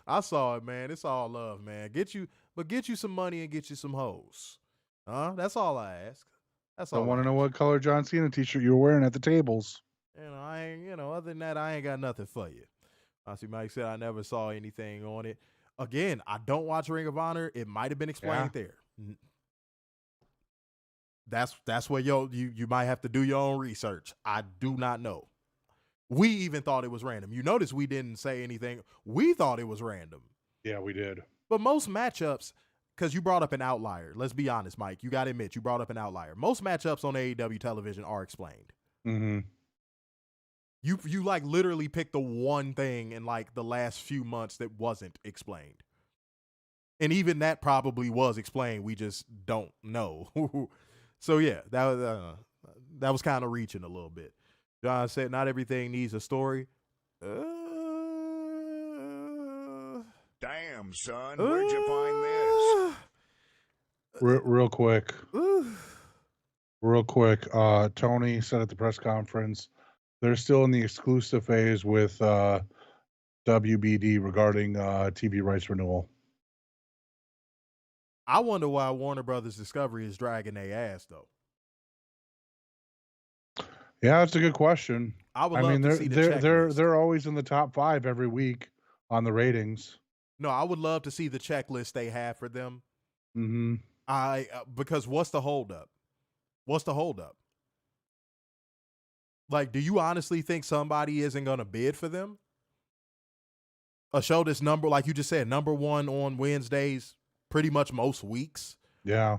I saw it, man. It's all love, man. Get you some money and get you some hoes. That's all I ask. That's I all. want to I know ask. what color John Cena t-shirt you were wearing at the tables. I ain't, other than that, I ain't got nothing for you. Honestly, Mike said I never saw anything on it. Again, I don't watch Ring of Honor. It might have been explained there. That's where you might have to do your own research. I do not know. We even thought it was random. You notice we didn't say anything. We thought it was random. Yeah, we did. But most matchups, because you brought up an outlier. Let's be honest, Mike. You got to admit, you brought up an outlier. Most matchups on AEW television are explained. Mm-hmm. You like literally picked the one thing in like the last few months that wasn't explained. And even that probably was explained. We just don't know. So yeah, that was kind of reaching a little bit. John said, not everything needs a story. Damn, son, where'd you find this? Real quick. Toni said at the press conference, they're still in the exclusive phase with WBD regarding TV rights renewal. I wonder why Warner Brothers Discovery is dragging their ass, though. Yeah, that's a good question. I mean, to see the checklist. They're always in the top 5 every week on the ratings. No, I would love to see the checklist they have for them. Mm-hmm. Because what's the holdup? What's the holdup? Like, do you honestly think somebody isn't going to bid for them? A show that's like you just said, number 1 on Wednesdays, pretty much most weeks. Yeah.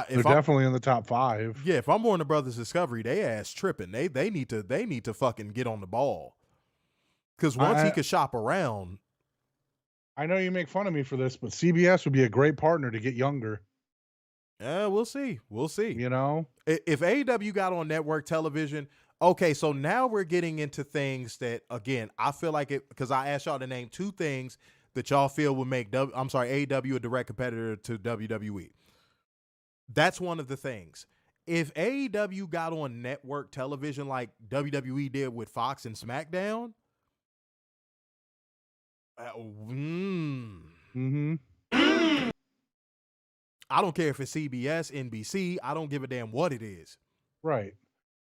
They're definitely in the top 5. Yeah, if I'm Warner Brothers Discovery, they ass tripping. They need to fucking get on the ball. Because once he could shop around. I know you make fun of me for this, but CBS would be a great partner to get younger. Yeah, we'll see. We'll see. You know? If AEW got on network television, okay, so now we're getting into things that, again, I feel like it, because I asked y'all to name 2 things that y'all feel would make AEW a direct competitor to WWE. That's one of the things. If AEW got on network television like WWE did with Fox and SmackDown, I don't care if it's CBS, NBC. I don't give a damn what it is. Right.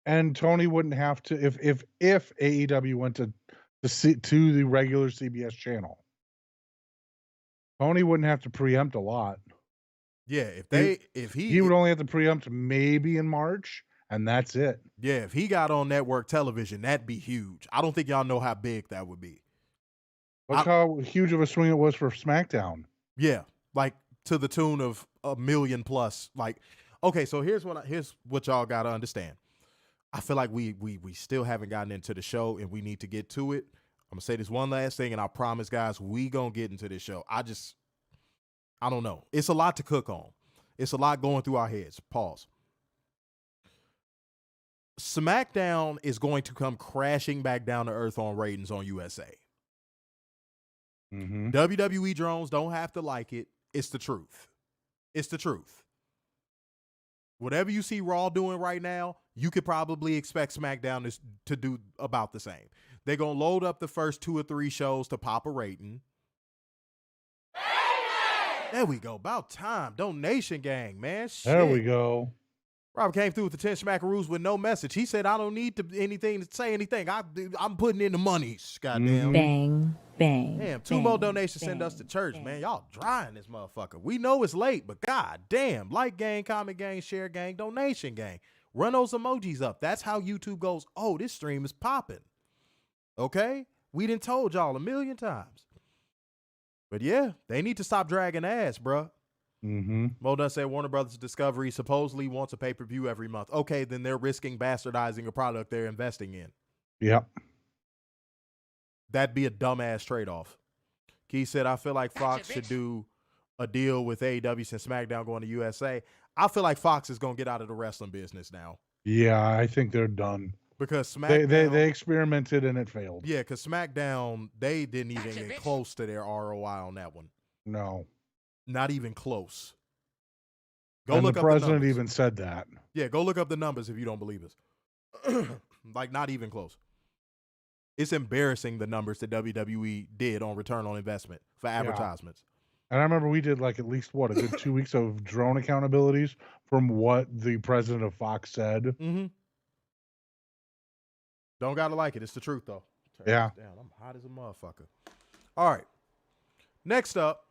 And Toni wouldn't have to if AEW went to the regular CBS channel. Toni wouldn't have to preempt a lot. Yeah, he would only have to preempt maybe in March, and that's it. Yeah, if he got on network television, that'd be huge. I don't think y'all know how big that would be. Look how huge of a swing it was for SmackDown. Yeah, like to the tune of 1 million plus. Like, okay, so here's what y'all gotta understand. I feel like we still haven't gotten into the show, and we need to get to it. I'm gonna say this one last thing, and I promise, guys, we gonna get into this show. I don't know. It's a lot to cook on. It's a lot going through our heads. Pause. SmackDown is going to come crashing back down to earth on ratings on USA. Mm-hmm. WWE drones don't have to like it. It's the truth. It's the truth. Whatever you see Raw doing right now, you could probably expect SmackDown to do about the same. They're going to load up the first 2 or 3 shows to pop a rating. There we go. About time. Donation gang, man. Shit. There we go. Robert came through with the 10 smackaroos with no message. He said, I don't need anything to say anything. I'm putting in the monies. Goddamn. Bang, bang. Damn, 2 more donations send us to church, man. Y'all drying this motherfucker. We know it's late, but god damn. Like gang, comment gang, share gang, donation gang. Run those emojis up. That's how YouTube goes, oh, this stream is popping. Okay? We done told y'all 1 million times. But yeah, they need to stop dragging ass, bruh. Mm-hmm. Mo does say Warner Brothers Discovery supposedly wants a pay-per-view every month. Okay, then they're risking bastardizing a product they're investing in. Yep. That'd be a dumbass trade-off. Key said, I feel like Fox should do a deal with AEW since SmackDown going to USA. I feel like Fox is going to get out of the wrestling business now. Yeah, I think they're done. Because SmackDown... They experimented and it failed. Yeah, because SmackDown, they didn't even get close to their ROI on that one. No. Not even close. Go look up the president even said that. Yeah, go look up the numbers if you don't believe us. Like, not even close. It's embarrassing the numbers that WWE did on return on investment for advertisements. And I remember we did like at least, a good 2 weeks of drone accountabilities from what the president of Fox said. Mm-hmm. Don't gotta like it. It's the truth, though. Yeah. Damn, I'm hot as a motherfucker. All right. Next up,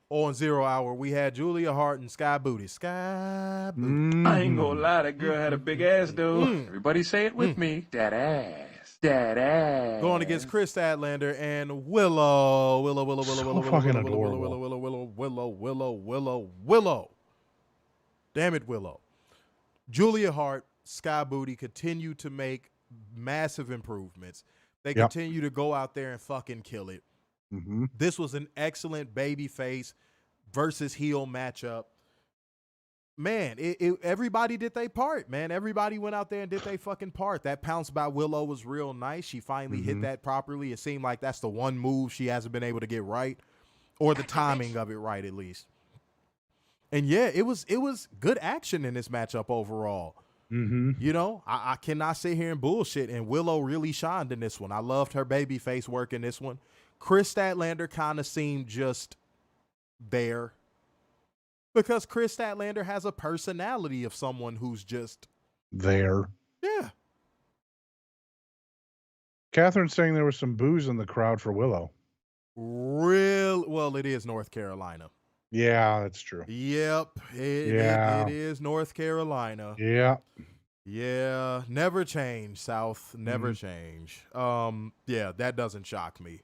on 0 Hour, we had Julia Hart and Sky Booty. Sky Booty. I ain't gonna lie, that girl had a big ass, though. Everybody say it with me. That ass. That ass. Going against Chris Statlander and Willow. Willow. So fucking adorable. Willow. Damn it, Willow. Julia Hart, Sky Booty continue to make massive improvements. They continue to go out there and fucking kill it. Mm-hmm. This was an excellent babyface versus heel matchup. Man, everybody did their part, man. Everybody went out there and did their fucking part. That pounce by Willow was real nice. She finally hit that properly. It seemed like that's the one move she hasn't been able to get right, or the timing of it right, at least. And yeah, it was good action in this matchup overall. Mm-hmm. You know, I cannot sit here and bullshit, and Willow really shined in this one. I loved her babyface work in this one. Chris Statlander kind of seemed just there because Chris Statlander has a personality of someone who's just there. Yeah. Catherine's saying there was some booze in the crowd for Willow. Well, it is North Carolina. Yeah, that's true. Yep. It is North Carolina. Yeah. Yeah. Never change, South. Never change. Yeah, that doesn't shock me.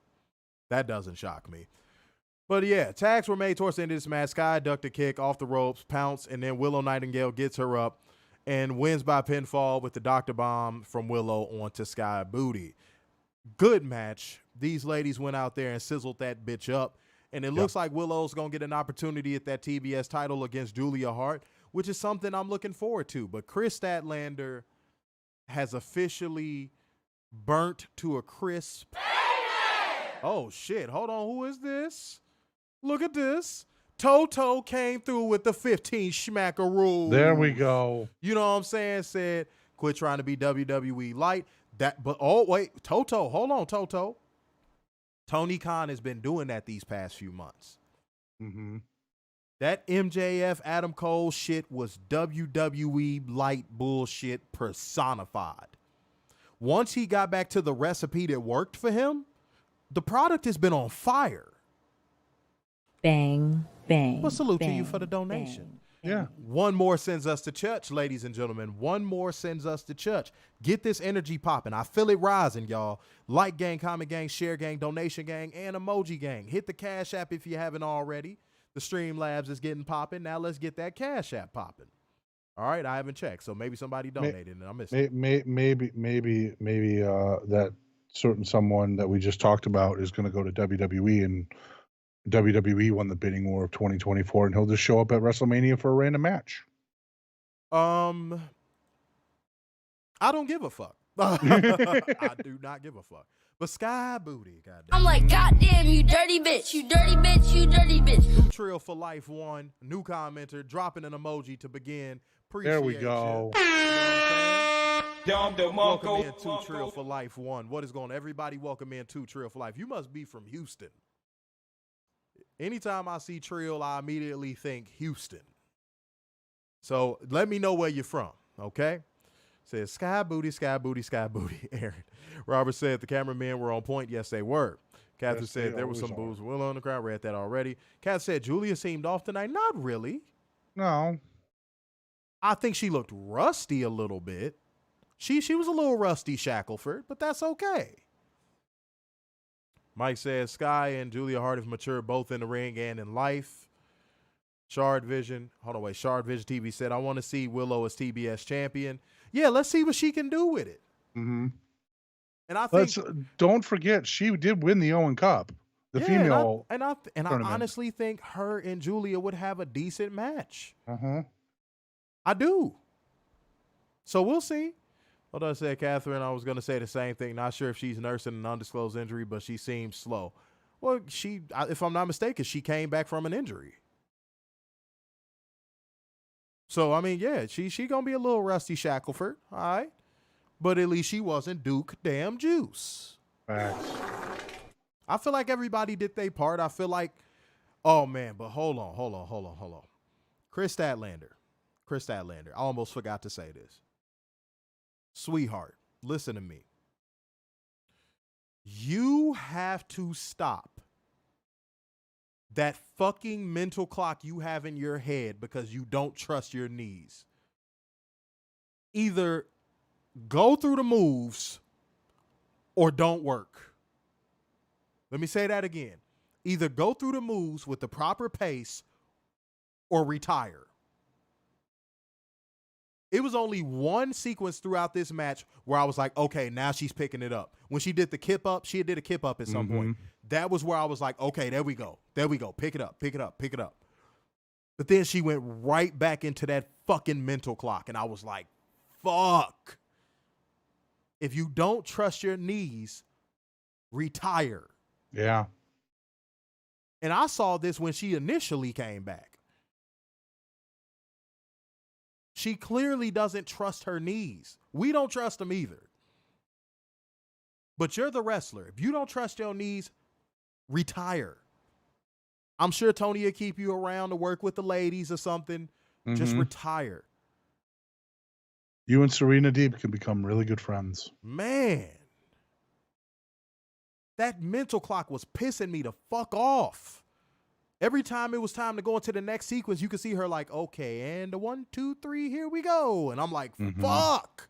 But yeah, tags were made towards the end of this match. Sky ducked a kick off the ropes, pounce, and then Willow Nightingale gets her up and wins by pinfall with the Dr. Bomb from Willow onto Sky Booty. Good match. These ladies went out there and sizzled that bitch up. And it looks like Willow's going to get an opportunity at that TBS title against Julia Hart, which is something I'm looking forward to. But Chris Statlander has officially burnt to a crisp. Oh, shit. Hold on. Who is this? Look at this. Toto came through with the 15 schmackaroos. There we go. You know what I'm saying? Said, quit trying to be WWE light. Oh, wait. Toto. Hold on, Toto. Tony Khan has been doing that these past few months. Mm-hmm. That MJF Adam Cole shit was WWE light bullshit personified. Once he got back to the recipe that worked for him, the product has been on fire. Bang, bang. But salute to bang, you for the donation. Bang, Yeah. One more sends us to church, ladies and gentlemen. One more sends us to church. Get this energy popping. I feel it rising, y'all. Like gang, comment gang, share gang, donation gang, and emoji gang. Hit the Cash App if you haven't already. The Streamlabs is getting popping. Now let's get that Cash App popping. All right, I haven't checked, so maybe somebody donated and I missed it. Maybe that certain someone that we just talked about is going to go to WWE, and WWE won the bidding war of 2024, and he'll just show up at WrestleMania for a random match. I don't give a fuck. I do not give a fuck. But Sky Booty, goddamn. I'm like, goddamn, you dirty bitch, you dirty bitch, you dirty bitch. New Trill for Life 1, new commenter, dropping an emoji to begin. Appreciate There we go. You. You know what I'm saying? Welcome in 2 Trill for Life 1. What is going on? Everybody welcome in 2 Trill for Life. You must be from Houston. Anytime I see Trill, I immediately think Houston. So let me know where you're from, okay? Says Sky Booty, Sky Booty, Sky Booty. Aaron. Robert said the cameramen were on point. Yes, they were. Catherine Yes, said they there was some always booze. Willow in the crowd. Read that already. Kat said Julia seemed off tonight. Not really. No. I think she looked rusty a little bit. She was a little rusty, Shackelford, but that's okay. Mike says Sky and Julia Hart have matured both in the ring and in life. Shard Vision. Hold on, wait. Shard Vision TV said, I want to see Willow as TBS champion. Yeah, let's see what she can do with it. Mm-hmm. And I think don't forget she did win the Owen Cup, the female. And I honestly think her and Julia would have a decent match. I do. So we'll see. Hold on, said Catherine. I was going to say the same thing. Not sure if she's nursing an undisclosed injury, but she seems slow. Well, if I'm not mistaken, she came back from an injury. So, I mean, yeah, she going to be a little rusty Shackelford, all right? But at least she wasn't Duke damn Juice. Facts. I feel like everybody did their part. I feel like, oh, man, but hold on. Chris Statlander Chris Statlander, I almost forgot to say this. Sweetheart, listen to me. You have to stop that fucking mental clock you have in your head because you don't trust your knees. Either go through the moves or don't work. Let me say that again. Either go through the moves with the proper pace or retire. It was only one sequence throughout this match where I was like, okay, now she's picking it up. When she did the kip up, she did a kip up at some point. That was where I was like, okay, there we go. There we go. Pick it up, pick it up, pick it up. But then she went right back into that fucking mental clock. And I was like, fuck. If you don't trust your knees, retire. Yeah. And I saw this when she initially came back. She clearly doesn't trust her knees. We don't trust them either. But you're the wrestler. If you don't trust your knees, retire. I'm sure Toni will keep you around to work with the ladies or something. Just retire. You and Serena Deeb can become really good friends. Man. That mental clock was pissing me the fuck off. Every time it was time to go into the next sequence, you could see her like, okay, and the 1, 2, 3, here we go. And I'm like, fuck.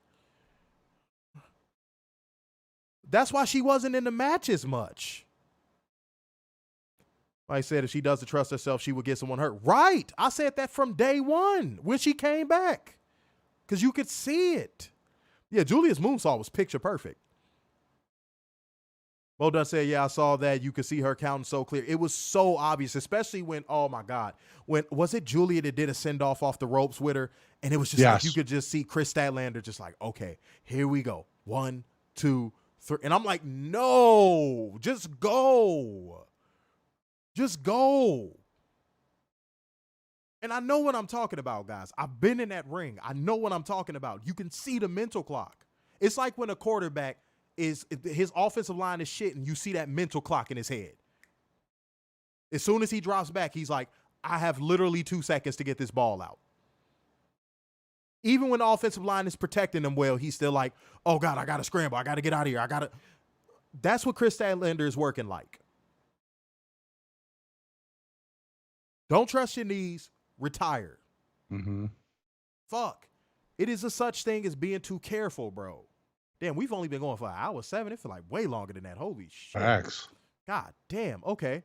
That's why she wasn't in the matches much. I said if she doesn't trust herself, she would get someone hurt. Right. I said that from day one when she came back. Because you could see it. Yeah, Julia's moonsault was picture perfect. Mo Dunn said, yeah, I saw that. You could see her counting so clear. It was so obvious, especially when, oh my God, when was it Julia that did a send-off off the ropes with her? And it was just like, you could just see Chris Statlander just like, okay, here we go. 1, 2, 3. And I'm like, no, just go. Just go. And I know what I'm talking about, guys. I've been in that ring. I know what I'm talking about. You can see the mental clock. It's like when a quarterback his offensive line is shit and you see that mental clock in his head. As soon as he drops back, he's like, I have literally 2 seconds to get this ball out. Even when the offensive line is protecting him well, he's still like, oh God, I got to scramble. I got to get out of here. That's what Chris Statlander is working like. Don't trust your knees. Retire. Fuck. It is a such thing as being too careful, bro. Damn, we've only been going for 1:07. It feels like way longer than that. Holy shit. Facts. God damn. Okay.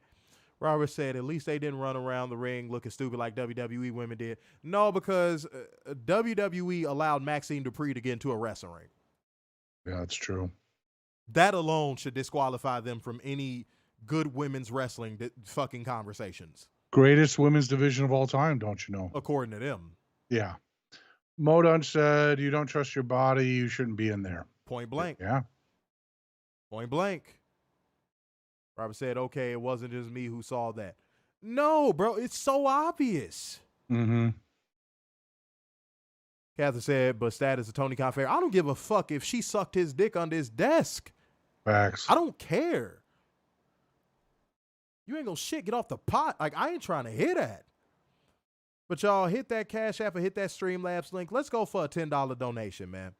Robert said, at least they didn't run around the ring looking stupid like WWE women did. No, because WWE allowed Maxine Dupree to get into a wrestling ring. Yeah, that's true. That alone should disqualify them from any good women's wrestling fucking conversations. Greatest women's division of all time, don't you know? According to them. Yeah. Modun said, you don't trust your body, you shouldn't be in there. Point blank. Yeah. Point blank. Robert said, okay, it wasn't just me who saw that. No, bro, it's so obvious. Catherine said, but status of Tony Khan fair. I don't give a fuck if she sucked his dick under his desk. Facts. I don't care. You ain't gonna shit get off the pot. Like, I ain't trying to hear that. But y'all, hit that Cash App or hit that Streamlabs link. Let's go for a $10 donation, man.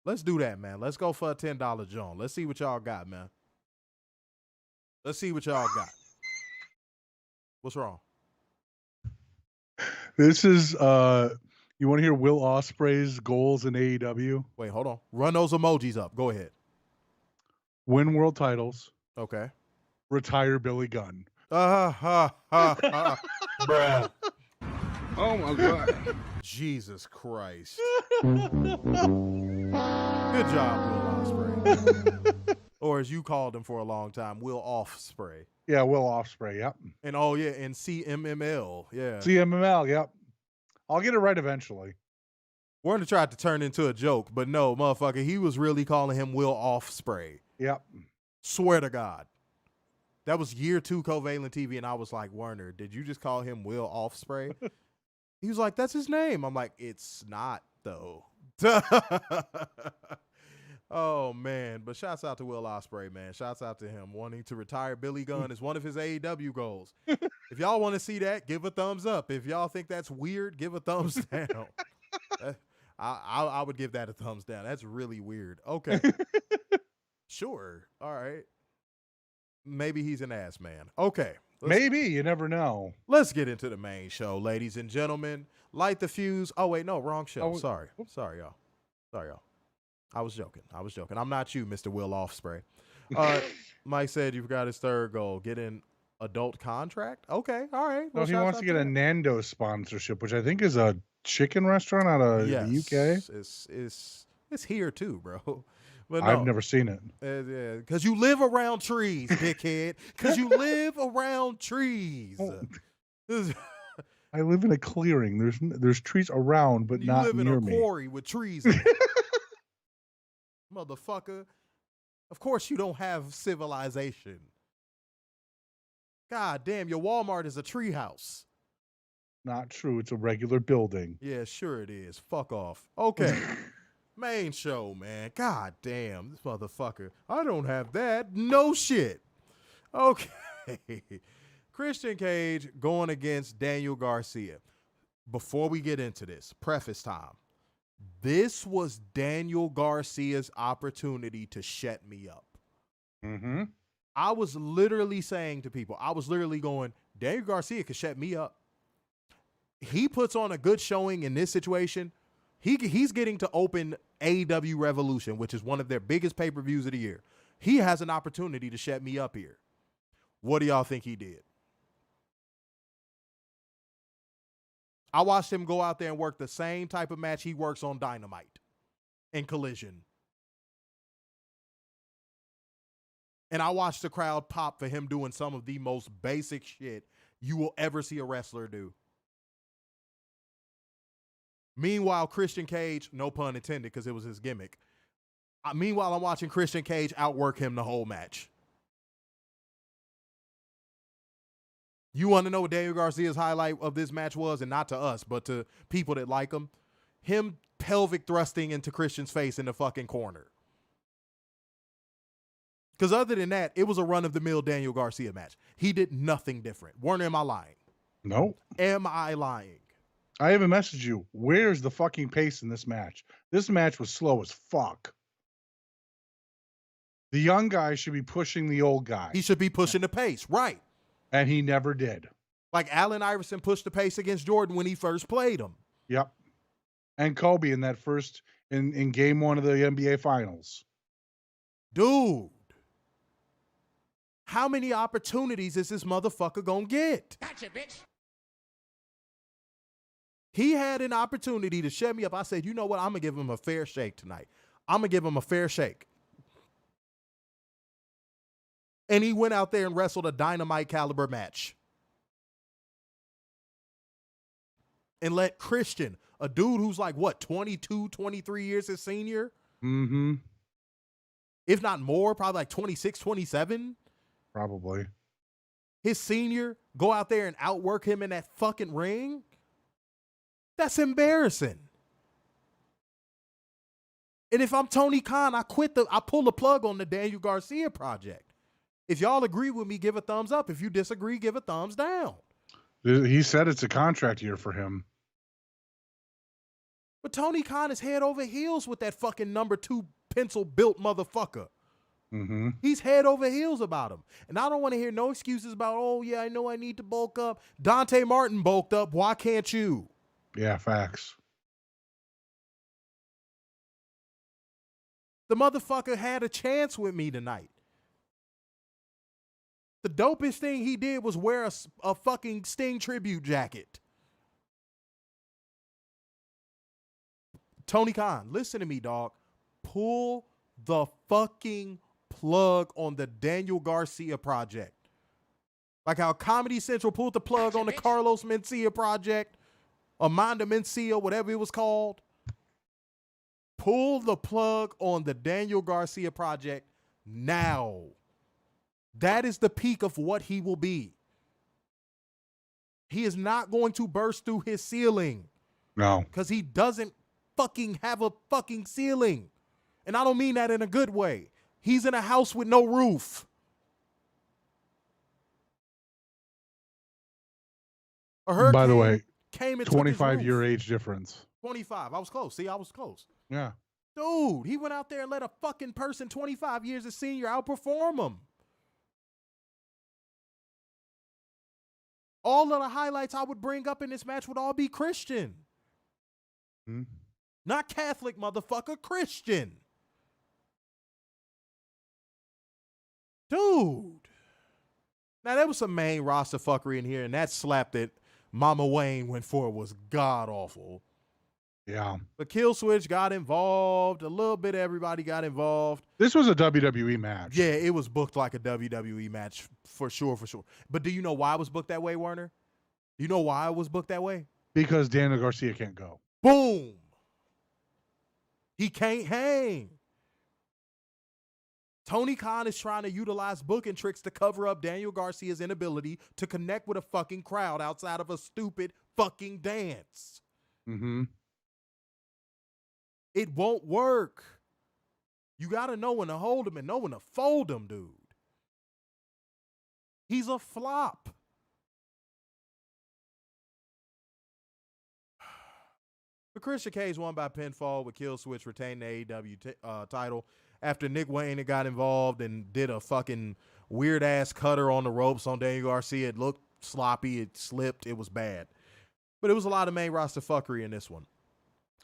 Let's do that, man. Let's go for a $10 John. Let's see what y'all got, man. Let's see what y'all got. What's wrong? This is, you want to hear Will Ospreay's goals in AEW? Wait, hold on. Run those emojis up. Go ahead. Win world titles. Okay. Retire Billy Gunn. Bruh. Oh my God. Jesus Christ. Good job, Will Ospreay. Or as you called him for a long time, Will Offspray. Yeah, Will Ospreay, yep. And oh yeah, and CMML. Yeah. CMML, yep. I'll get it right eventually. Warner tried to turn into a joke, but no, motherfucker, he was really calling him Will Offspray. Yep. Swear to God. That was year 2 Covalent TV, and I was like, Warner, did you just call him Will Offspray? He was like, that's his name. I'm like, it's not, though. Oh, man. But shouts out to Will Ospreay, man. Shouts out to him. Wanting to retire Billy Gunn is one of his AEW goals. If y'all want to see that, give a thumbs up. If y'all think that's weird, give a thumbs down. I would give that a thumbs down. That's really weird. Okay. Sure. All right. Maybe he's an ass man. Okay. Maybe. You never know. Let's get into the main show, ladies and gentlemen. Light the fuse. Oh, wait, no, wrong show. Sorry, y'all. I was joking. I'm not you, Mr. Will Ospreay. Mike said you forgot his third goal. Get an adult contract? Okay, all right. Well, he wants to get a Nando's sponsorship, which I think is a chicken restaurant out of the UK. It's here too, bro. But no, I've never seen it. Because you live around trees, dickhead. Because you live around trees. Oh. I live in a clearing. There's trees around, but not near me. You live in a quarry with trees in it. Motherfucker. Of course you don't have civilization. God damn, your Walmart is a treehouse. Not true. It's a regular building. Yeah, sure it is. Fuck off. Okay. Main show, man. God damn, this motherfucker. I don't have that. No shit. Okay. Christian Cage going against Daniel Garcia. Before we get into this, preface time. This was Daniel Garcia's opportunity to shut me up. Mm-hmm. I was literally saying to people, I was literally going, Daniel Garcia could shut me up. He puts on a good showing in this situation. He's getting to open AEW Revolution, which is one of their biggest pay-per-views of the year. He has an opportunity to shut me up here. What do y'all think he did? I watched him go out there and work the same type of match he works on Dynamite and Collision. And I watched the crowd pop for him doing some of the most basic shit you will ever see a wrestler do. Meanwhile, Christian Cage, no pun intended because it was his gimmick. Meanwhile, I'm watching Christian Cage outwork him the whole match. You want to know what Daniel Garcia's highlight of this match was? And not to us, but to people that like him. Him pelvic thrusting into Christian's face in the fucking corner. Because other than that, it was a run-of-the-mill Daniel Garcia match. He did nothing different. Warner, am I lying? No. Am I lying? I even messaged you. Where's the fucking pace in this match? This match was slow as fuck. The young guy should be pushing the old guy. He should be pushing the pace, right. And he never did. Like Allen Iverson pushed the pace against Jordan when he first played him. Yep. And Kobe in that first, in game one of the NBA Finals. Dude. How many opportunities is this motherfucker gonna get? Gotcha, bitch. He had an opportunity to shut me up. I said, you know what? I'm going to give him a fair shake tonight. I'm going to give him a fair shake. And he went out there and wrestled a Dynamite caliber match. And let Christian, a dude who's like, what, 22, 23 years his senior? Mm-hmm. If not more, probably like 26, 27. Probably. His senior, go out there and outwork him in that fucking ring? That's embarrassing. And if I'm Tony Khan, I pull the plug on the Daniel Garcia project. If y'all agree with me, give a thumbs up. If you disagree, give a thumbs down. He said it's a contract year for him. But Tony Khan is head over heels with that fucking number 2 pencil built motherfucker. Mm-hmm. He's head over heels about him. And I don't want to hear no excuses about, oh yeah, I know I need to bulk up. Dante Martin bulked up. Why can't you? Yeah, facts. The motherfucker had a chance with me tonight. The dopest thing he did was wear a fucking Sting tribute jacket. Tony Khan, listen to me, dog. Pull the fucking plug on the Daniel Garcia project. Like how Comedy Central pulled the plug on the Carlos Mencia project. Amanda Mencia, whatever it was called. Pull the plug on the Daniel Garcia project now. That is the peak of what he will be. He is not going to burst through his ceiling. No. Because he doesn't fucking have a fucking ceiling. And I don't mean that in a good way. He's in a house with no roof. By the way, came and 25-year age difference. 25. I was close. See, I was close. Yeah. Dude, he went out there and let a fucking person 25 years a senior outperform him. All of the highlights I would bring up in this match would all be Christian. Not Catholic, motherfucker, Christian. Dude. Now, there was some main roster fuckery in here, and that slap that Mama Wayne went for was god-awful. Yeah. But Killswitch got involved. A little bit of everybody got involved. This was a WWE match. Yeah, it was booked like a WWE match for sure. But do you know why it was booked that way, Werner? Do you know why it was booked that way? Because Daniel Garcia can't go. Boom. He can't hang. Tony Khan is trying to utilize booking tricks to cover up Daniel Garcia's inability to connect with a fucking crowd outside of a stupid fucking dance. Mm-hmm. It won't work. You got to know when to hold him and know when to fold him, dude. He's a flop. The Christian Cage won by pinfall with Killswitch retaining the AEW title after Nick Wayne got involved and did a fucking weird-ass cutter on the ropes on Daniel Garcia. It looked sloppy. It slipped. It was bad. But it was a lot of main roster fuckery in this one.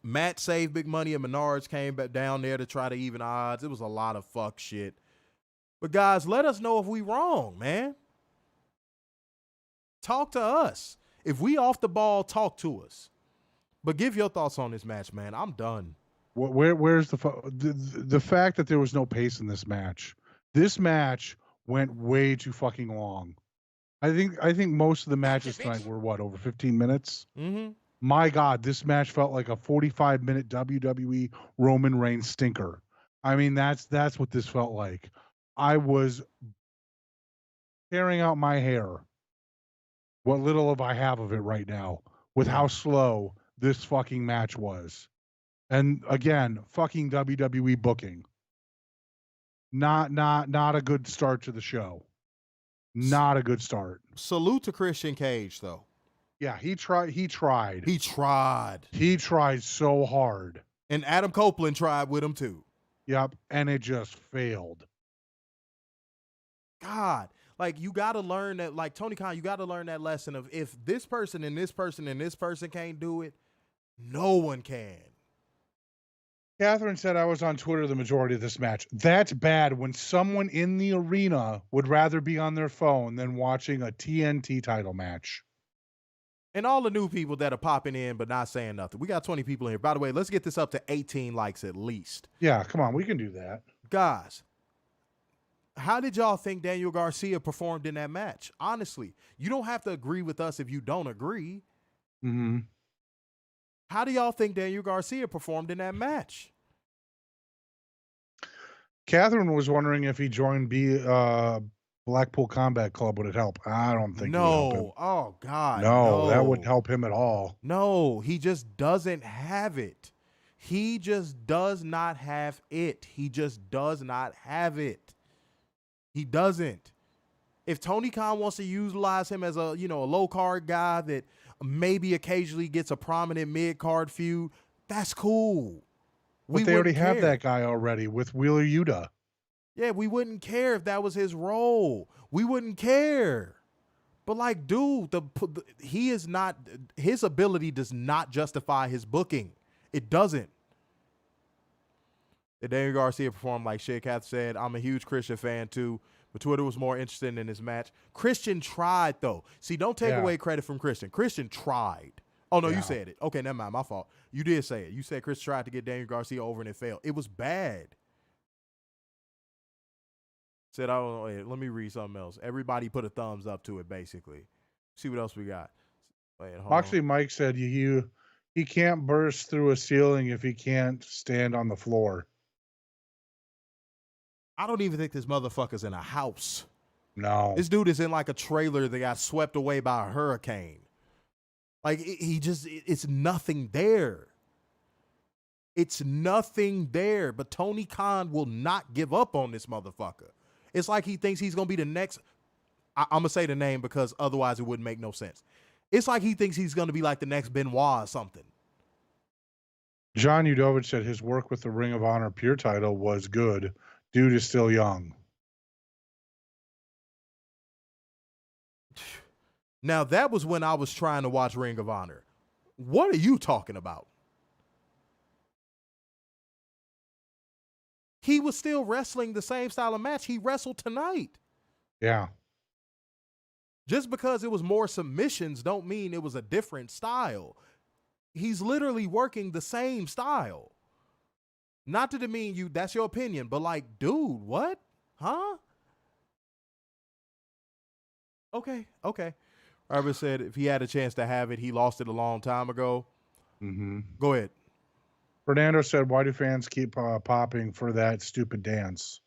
Matt saved big money and Menards came back down there to try to even odds. It was a lot of fuck shit. But guys, let us know if we wrong, man. Talk to us. If we off the ball, talk to us. But give your thoughts on this match, man. I'm done. Where's the fact that there was no pace in this match? This match went way too fucking long. I think most of the matches tonight were over 15 minutes. Mm-hmm. My God, this match felt like a 45-minute WWE Roman Reigns stinker. I mean, that's what this felt like. I was tearing out my hair. What little of I have of it right now with how slow this fucking match was. And again, fucking WWE booking. Not a good start to the show. Not a good start. Salute to Christian Cage, though. Yeah, he tried. He tried so hard. And Adam Copeland tried with him, too. Yep, and it just failed. God, like, you got to learn that, like, Tony Khan, you got to learn that lesson of if this person and this person and this person can't do it, no one can. Catherine said I was on Twitter the majority of this match. That's bad when someone in the arena would rather be on their phone than watching a TNT title match. And all the new people that are popping in but not saying nothing. We got 20 people in here. By the way, let's get this up to 18 likes at least. Yeah, come on. We can do that. Guys, how did y'all think Daniel Garcia performed in that match? Honestly, you don't have to agree with us if you don't agree. Mm-hmm. How do y'all think Daniel Garcia performed in that match? Catherine was wondering if he joined Blackpool Combat Club, would it help? I don't think. No. Oh God. No, that wouldn't help him at all. No, he just doesn't have it. He just does not have it. He just does not have it. He doesn't. If Tony Khan wants to utilize him as a low card guy that maybe occasionally gets a prominent mid card feud, that's cool. But they already have that guy already with Wheeler Yuta. Yeah, we wouldn't care if that was his role. We wouldn't care. But like, dude, he is not. His ability does not justify his booking. It doesn't. Did Daniel Garcia perform like shit? Kath said, "I'm a huge Christian fan too, but Twitter was more interested in this match." Christian tried though. See, don't take away credit from Christian. Christian tried. Oh no, you said it. Okay, never mind. My fault. You did say it. You said Chris tried to get Daniel Garcia over and it failed. It was bad. Said, "Oh, wait, let me read something else." Everybody put a thumbs up to it, basically. See what else we got. Wait, Moxley Mike said he can't burst through a ceiling if he can't stand on the floor. I don't even think this motherfucker's in a house. No. This dude is in like a trailer that got swept away by a hurricane. Like, it's nothing there. It's nothing there. But Tony Khan will not give up on this motherfucker. It's like he thinks he's going to be the next. I'm going to say the name because otherwise it wouldn't make no sense. It's like he thinks he's going to be like the next Benoit or something. John Udovich said his work with the Ring of Honor Pure title was good. Dude is still young. Now, that was when I was trying to watch Ring of Honor. What are you talking about? He was still wrestling the same style of match he wrestled tonight. Yeah. Just because it was more submissions don't mean it was a different style. He's literally working the same style. Not to demean you, that's your opinion, but like, dude, what? Huh? Okay. Robert said if he had a chance to have it, he lost it a long time ago. Mm-hmm. Go ahead. Fernando said, why do fans keep popping for that stupid dance?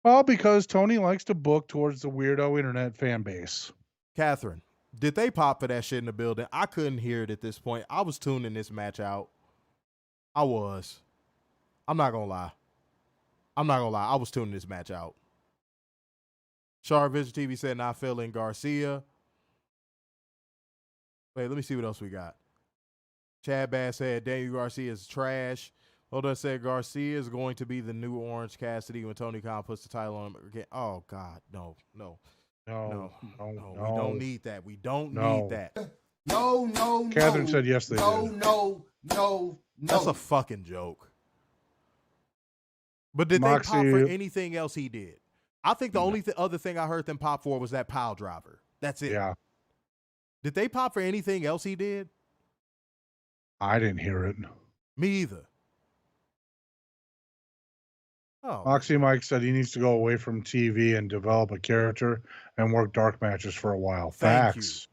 Well, because Tony likes to book towards the weirdo internet fan base. Catherine, did they pop for that shit in the building? I couldn't hear it at this point. I was tuning this match out. I was. I'm not going to lie. I was tuning this match out. Char Vision TV said not feeling Garcia. Wait, let me see what else we got. Chad Bass said Daniel Garcia is trash. Holden said Garcia is going to be the new Orange Cassidy when Tony Khan puts the title on him again. Oh, God, no. We don't need that. We don't need that. No. Catherine said yes, they do. No. That's a fucking joke. But did Moxley, they pop for anything else he did? I think the only other thing I heard them pop for was that pile driver. That's it. Yeah. Did they pop for anything else he did? I didn't hear it. Me either. Oh. Moxie Mike said he needs to go away from TV and develop a character and work dark matches for a while. Facts.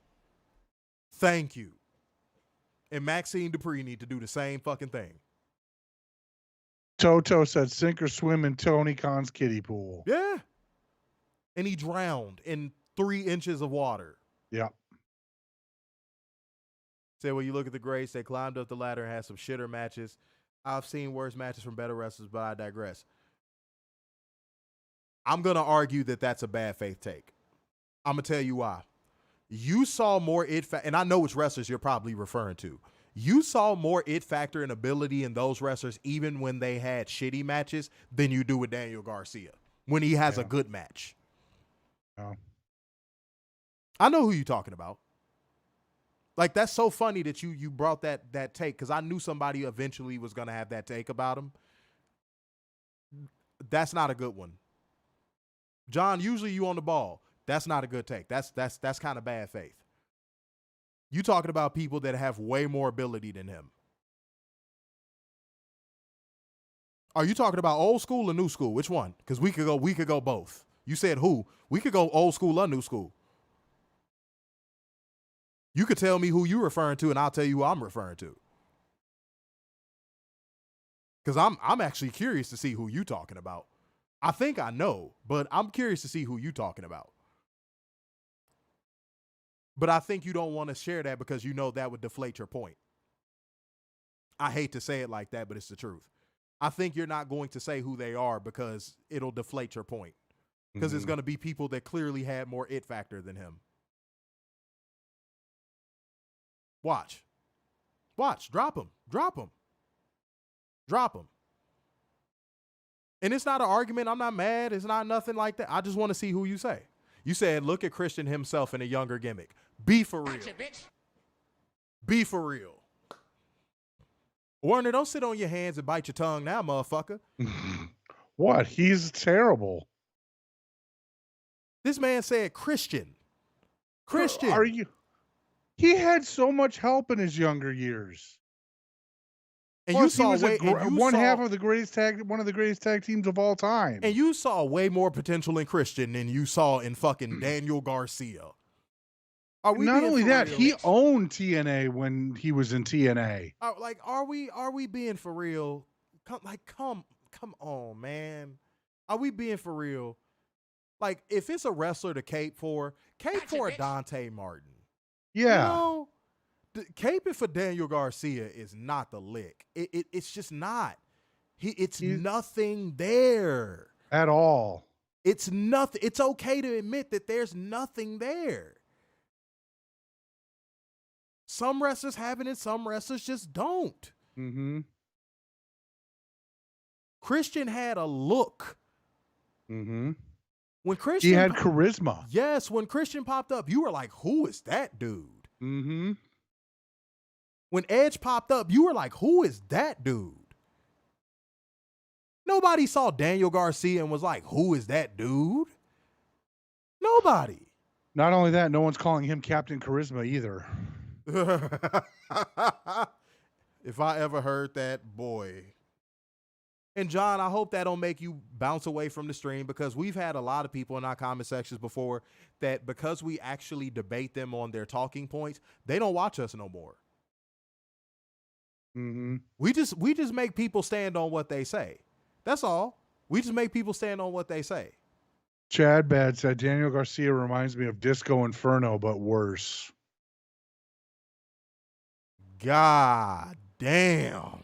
Thank you. And Maxine Dupree need to do the same fucking thing. Toto said sink or swim in Tony Khan's kiddie pool. Yeah. And he drowned in 3 inches of water. Yep. Said when you look at the greats, they climbed up the ladder and had some shitter matches. I've seen worse matches from better wrestlers, but I digress. I'm going to argue that that's a bad faith take. I'm going to tell you why. You saw more it factor, and I know which wrestlers you're probably referring to. You saw more it factor and ability in those wrestlers even when they had shitty matches than you do with Daniel Garcia when he has a good match. Oh. I know who you're talking about. Like, that's so funny that you brought that take, because I knew somebody eventually was going to have that take about him. That's not a good one. John, usually you on the ball. That's not a good take. That's kind of bad faith. You talking about people that have way more ability than him. Are you talking about old school or new school? Which one? Because we could go both. You said who? We could go old school or new school. You could tell me who you're referring to, and I'll tell you who I'm referring to. Because I'm actually curious to see who you're talking about. I think I know, but I'm curious to see who you're talking about. But I think you don't want to share that because you know that would deflate your point. I hate to say it like that, but it's the truth. I think you're not going to say who they are because it'll deflate your point. Because it's going to be people that clearly had more it factor than him. Watch. Drop him. And it's not an argument. I'm not mad. It's not nothing like that. I just want to see who you say. You said, look at Christian himself in a younger gimmick. Be for real. Gotcha, bitch. Be for real. Warner, don't sit on your hands and bite your tongue now, motherfucker. What? He's terrible. This man said Christian. Are you? He had so much help in his younger years. And Plus, you saw he was half of the one of the greatest tag teams of all time. And you saw way more potential in Christian than you saw in fucking Daniel Garcia. Not only that, he owned TNA when he was in TNA. Are we being for real? Come on, man. Are we being for real? Like, if it's a wrestler to cape for Dante Martin. Yeah. You know, caping for Daniel Garcia is not the lick. It's just not. It's nothing there. At all. It's nothing. It's okay to admit that there's nothing there. Some wrestlers have it and some wrestlers just don't. Mm-hmm. Christian had a look. Mm-hmm. When Christian, He had charisma. Yes, when Christian popped up, you were like, who is that dude? Mm-hmm. When Edge popped up, you were like, who is that dude? Nobody saw Daniel Garcia and was like, who is that dude? Nobody. Not only that, no one's calling him Captain Charisma either. If I ever heard that, boy. And John, I hope that don't make you bounce away from the stream, because we've had a lot of people in our comment sections before that because we actually debate them on their talking points, they don't watch us no more. Mm-hmm. We just make people stand on what they say. That's all. We just make people stand on what they say. Chad Bad said Daniel Garcia reminds me of Disco Inferno, but worse. God damn.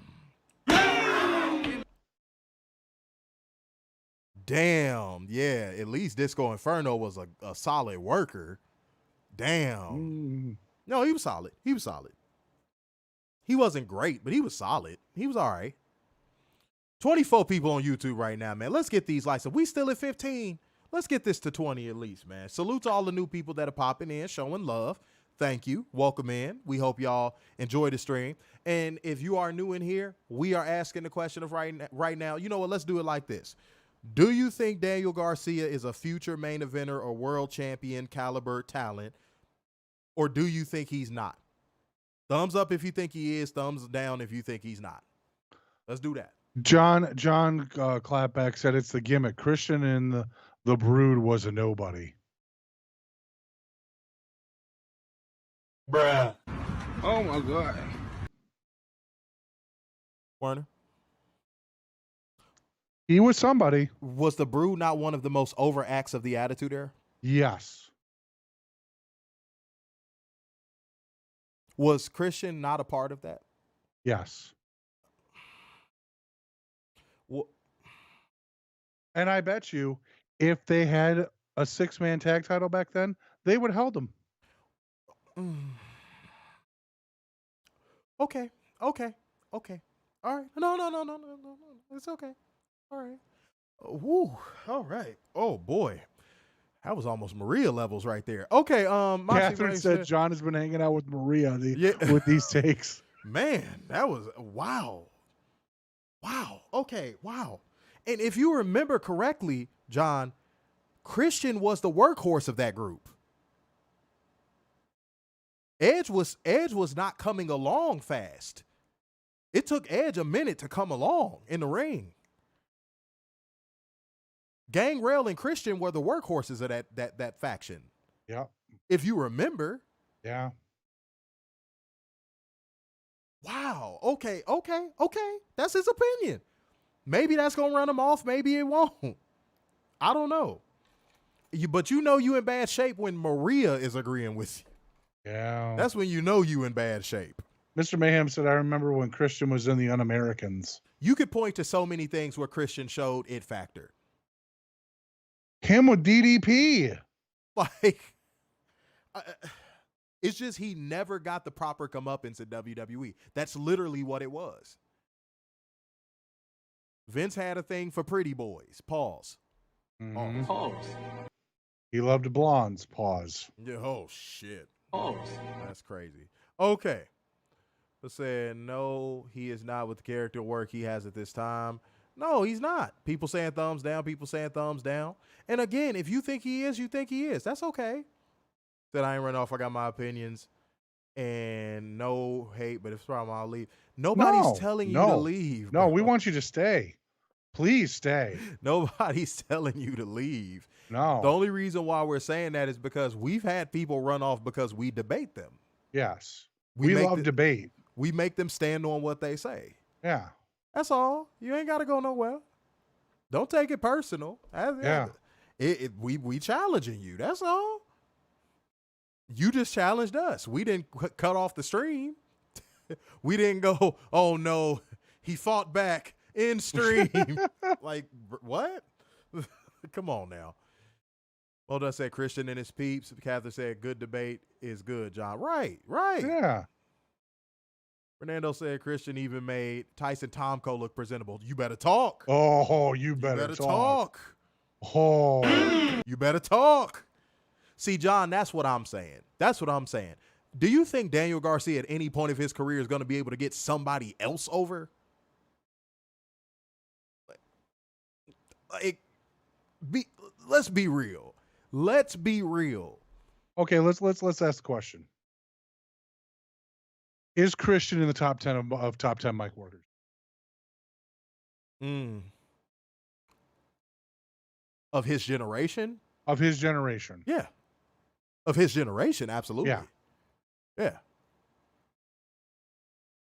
Damn. Yeah, at least Disco Inferno was a solid worker. Damn. No, he was solid. He was solid. He wasn't great, but he was solid. He was all right. 24 people on YouTube right now, man. Let's get these likes. If we still at 15, let's get this to 20 at least, man. Salute to all the new people that are popping in, showing love. Thank you. Welcome in. We hope y'all enjoy the stream. And if you are new in here, we are asking the question of right now. You know what? Let's do it like this. Do you think Daniel Garcia is a future main eventer or world champion caliber talent, or do you think he's not? Thumbs up if you think he is. Thumbs down if you think he's not. Let's do that. John Clapback said it's the gimmick. Christian in the Brood was a nobody. Bruh. Oh my God. Warner? He was somebody. Was the Brood not one of the most over acts of the Attitude Era? Yes. Was Christian not a part of that? Yes. Well, and I bet you if they had a 6-man tag title back then, they would have held them. Okay. All right. No. It's okay. All right. Woo. All right. Oh boy. That was almost Maria levels right there. Okay. Catherine said John has been hanging out with Maria with these takes. Man, that was wow. Okay. Wow. And if you remember correctly, John, Christian was the workhorse of that group. Edge was not coming along fast. It took Edge a minute to come along in the ring. Gangrel and Christian were the workhorses of that faction. Yeah. If you remember. Yeah. Wow. Okay. That's his opinion. Maybe that's going to run him off. Maybe it won't. I don't know. But you know you in bad shape when Maria is agreeing with you. Yeah. That's when you know you in bad shape. Mr. Mayhem said, I remember when Christian was in the Un-Americans. You could point to so many things where Christian showed it factor. Him with DDP. Like, it's just he never got the proper comeuppance at WWE. That's literally what it was. Vince had a thing for pretty boys. Pause. Mm-hmm. Pause. He loved blondes. Pause. Yeah, oh, shit. Pause. That's crazy. Okay. Let's say, no, he is not with the character work he has at this time. No, he's not. People saying thumbs down. People saying thumbs down. And again, if you think he is, you think he is. That's okay. That I ain't run off. I got my opinions. And no hate, but if it's problem, I'll leave. Nobody's telling you to leave. No, bro. we want you to stay. Please stay. Nobody's telling you to leave. No. The only reason why we're saying that is because we've had people run off because we debate them. Yes. We love debate. We make them stand on what they say. Yeah. That's all. You ain't got to go nowhere. Don't take it personal. Yeah. We challenging you. That's all. You just challenged us. We didn't cut off the stream. We didn't go, oh no, he fought back in stream. Like, what? Come on now. Well, I said Christian and his peeps. Catherine said good debate is good, John. Right. Yeah. Fernando said Christian even made Tyson Tomko look presentable. You better talk. Oh, you better talk. Oh, You better talk. See, John, that's what I'm saying. That's what I'm saying. Do you think Daniel Garcia at any point of his career is going to be able to get somebody else over? Let's be real. Let's be real. okay. Let's ask the question. Is Christian in the top 10 of top 10 mic workers? Of his generation? Of his generation. Yeah. Of his generation, absolutely. Yeah.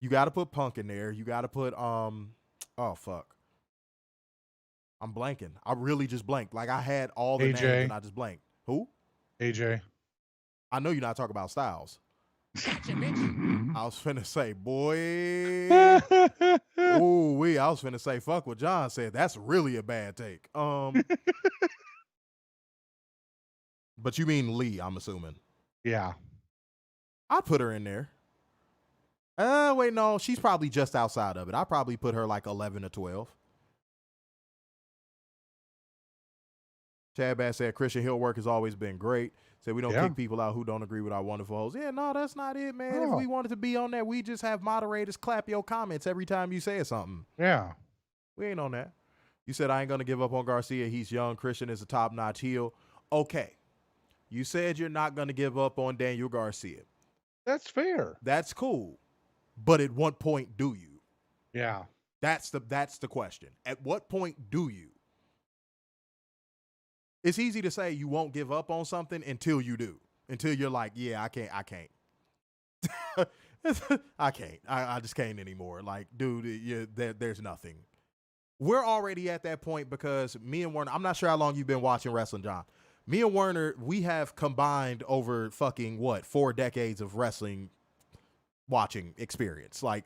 You got to put Punk in there. You got to put oh fuck. I'm blanking. I really just blanked. Like I had all the AJ. names and I just blanked. Who? AJ. I know you're not talking about Styles. Gotcha, bitch. I was finna say, boy. Ooh, I was finna say, fuck what John said. That's really a bad take. But you mean Lee, I'm assuming. Yeah. I'd put her in there. Wait, no, she's probably just outside of it. I'd probably put her like 11 or 12. Chad Bass said Christian Hill work has always been great. Said we don't kick people out who don't agree with our wonderful hosts. Yeah, no, that's not it, man. Oh. If we wanted to be on that, we just have moderators clap your comments every time you say something. Yeah. We ain't on that. You said I ain't going to give up on Garcia. He's young. Christian is a top-notch heel. Okay. You said you're not going to give up on Daniel Garcia. That's fair. That's cool. But at what point do you? Yeah. That's the question. At what point do you? It's easy to say you won't give up on something until you do. Until you're like, yeah, I can't. I can't. I just can't anymore. Like, dude, there's nothing. We're already at that point because me and Werner, I'm not sure how long you've been watching wrestling, John. Me and Werner, we have combined over 4 decades of wrestling watching experience. Like,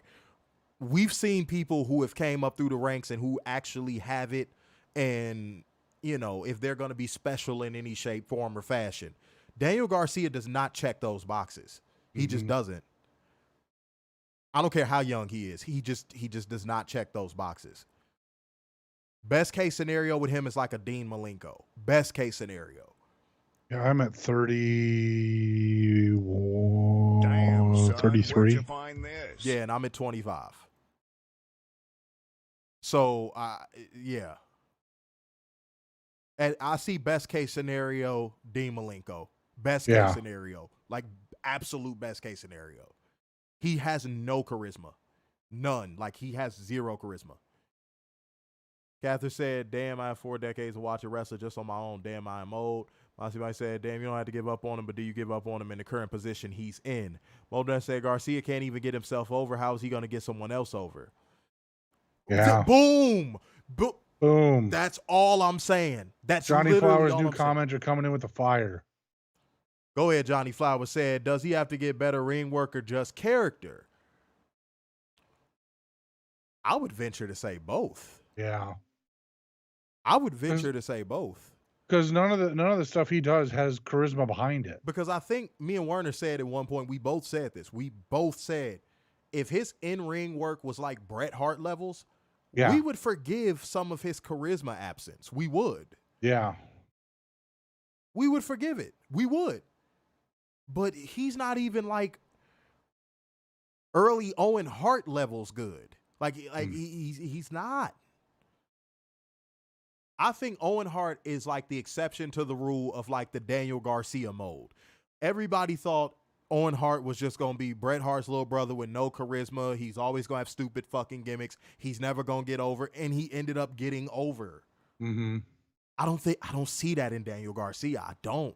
we've seen people who have came up through the ranks and who actually have it, and you know, if they're going to be special in any shape, form, or fashion. Daniel Garcia does not check those boxes. He just doesn't. I don't care how young he is. He just does not check those boxes. Best case scenario with him is like a Dean Malenko. Best case scenario. Yeah, I'm at 31, Damn, son, 33. where'd you find this? Yeah, and I'm at 25. So, yeah. And I see best case scenario, Dean Malenko. Best case scenario. Like, absolute best case scenario. He has no charisma. None. Like, he has zero charisma. Catherine said, damn, I have 4 decades of watching wrestler just on my own. Damn, I am old. Somebody said, damn, you don't have to give up on him, but do you give up on him in the current position he's in? Mulder said, Garcia can't even get himself over. How is he going to get someone else over? Yeah. Boom. Boom. That's all I'm saying. That's Johnny literally Flowers' all new I'm comments are coming in with the fire. Go ahead, Johnny Flowers said, does he have to get better ring work or just character? I would venture to say both. Yeah. I would venture to say both. Because none of the stuff he does has charisma behind it. Because I think me and Werner said at one point, we both said this. We both said if his in-ring work was like Bret Hart levels, we would forgive some of his charisma absence. We would. Yeah. We would forgive it. We would. But he's not even like early Owen Hart levels good. He's not. I think Owen Hart is like the exception to the rule of like the Daniel Garcia mold. Everybody thought Owen Hart was just going to be Bret Hart's little brother with no charisma. He's always going to have stupid fucking gimmicks. He's never going to get over. And he ended up getting over. Mm-hmm. I don't see that in Daniel Garcia. I don't.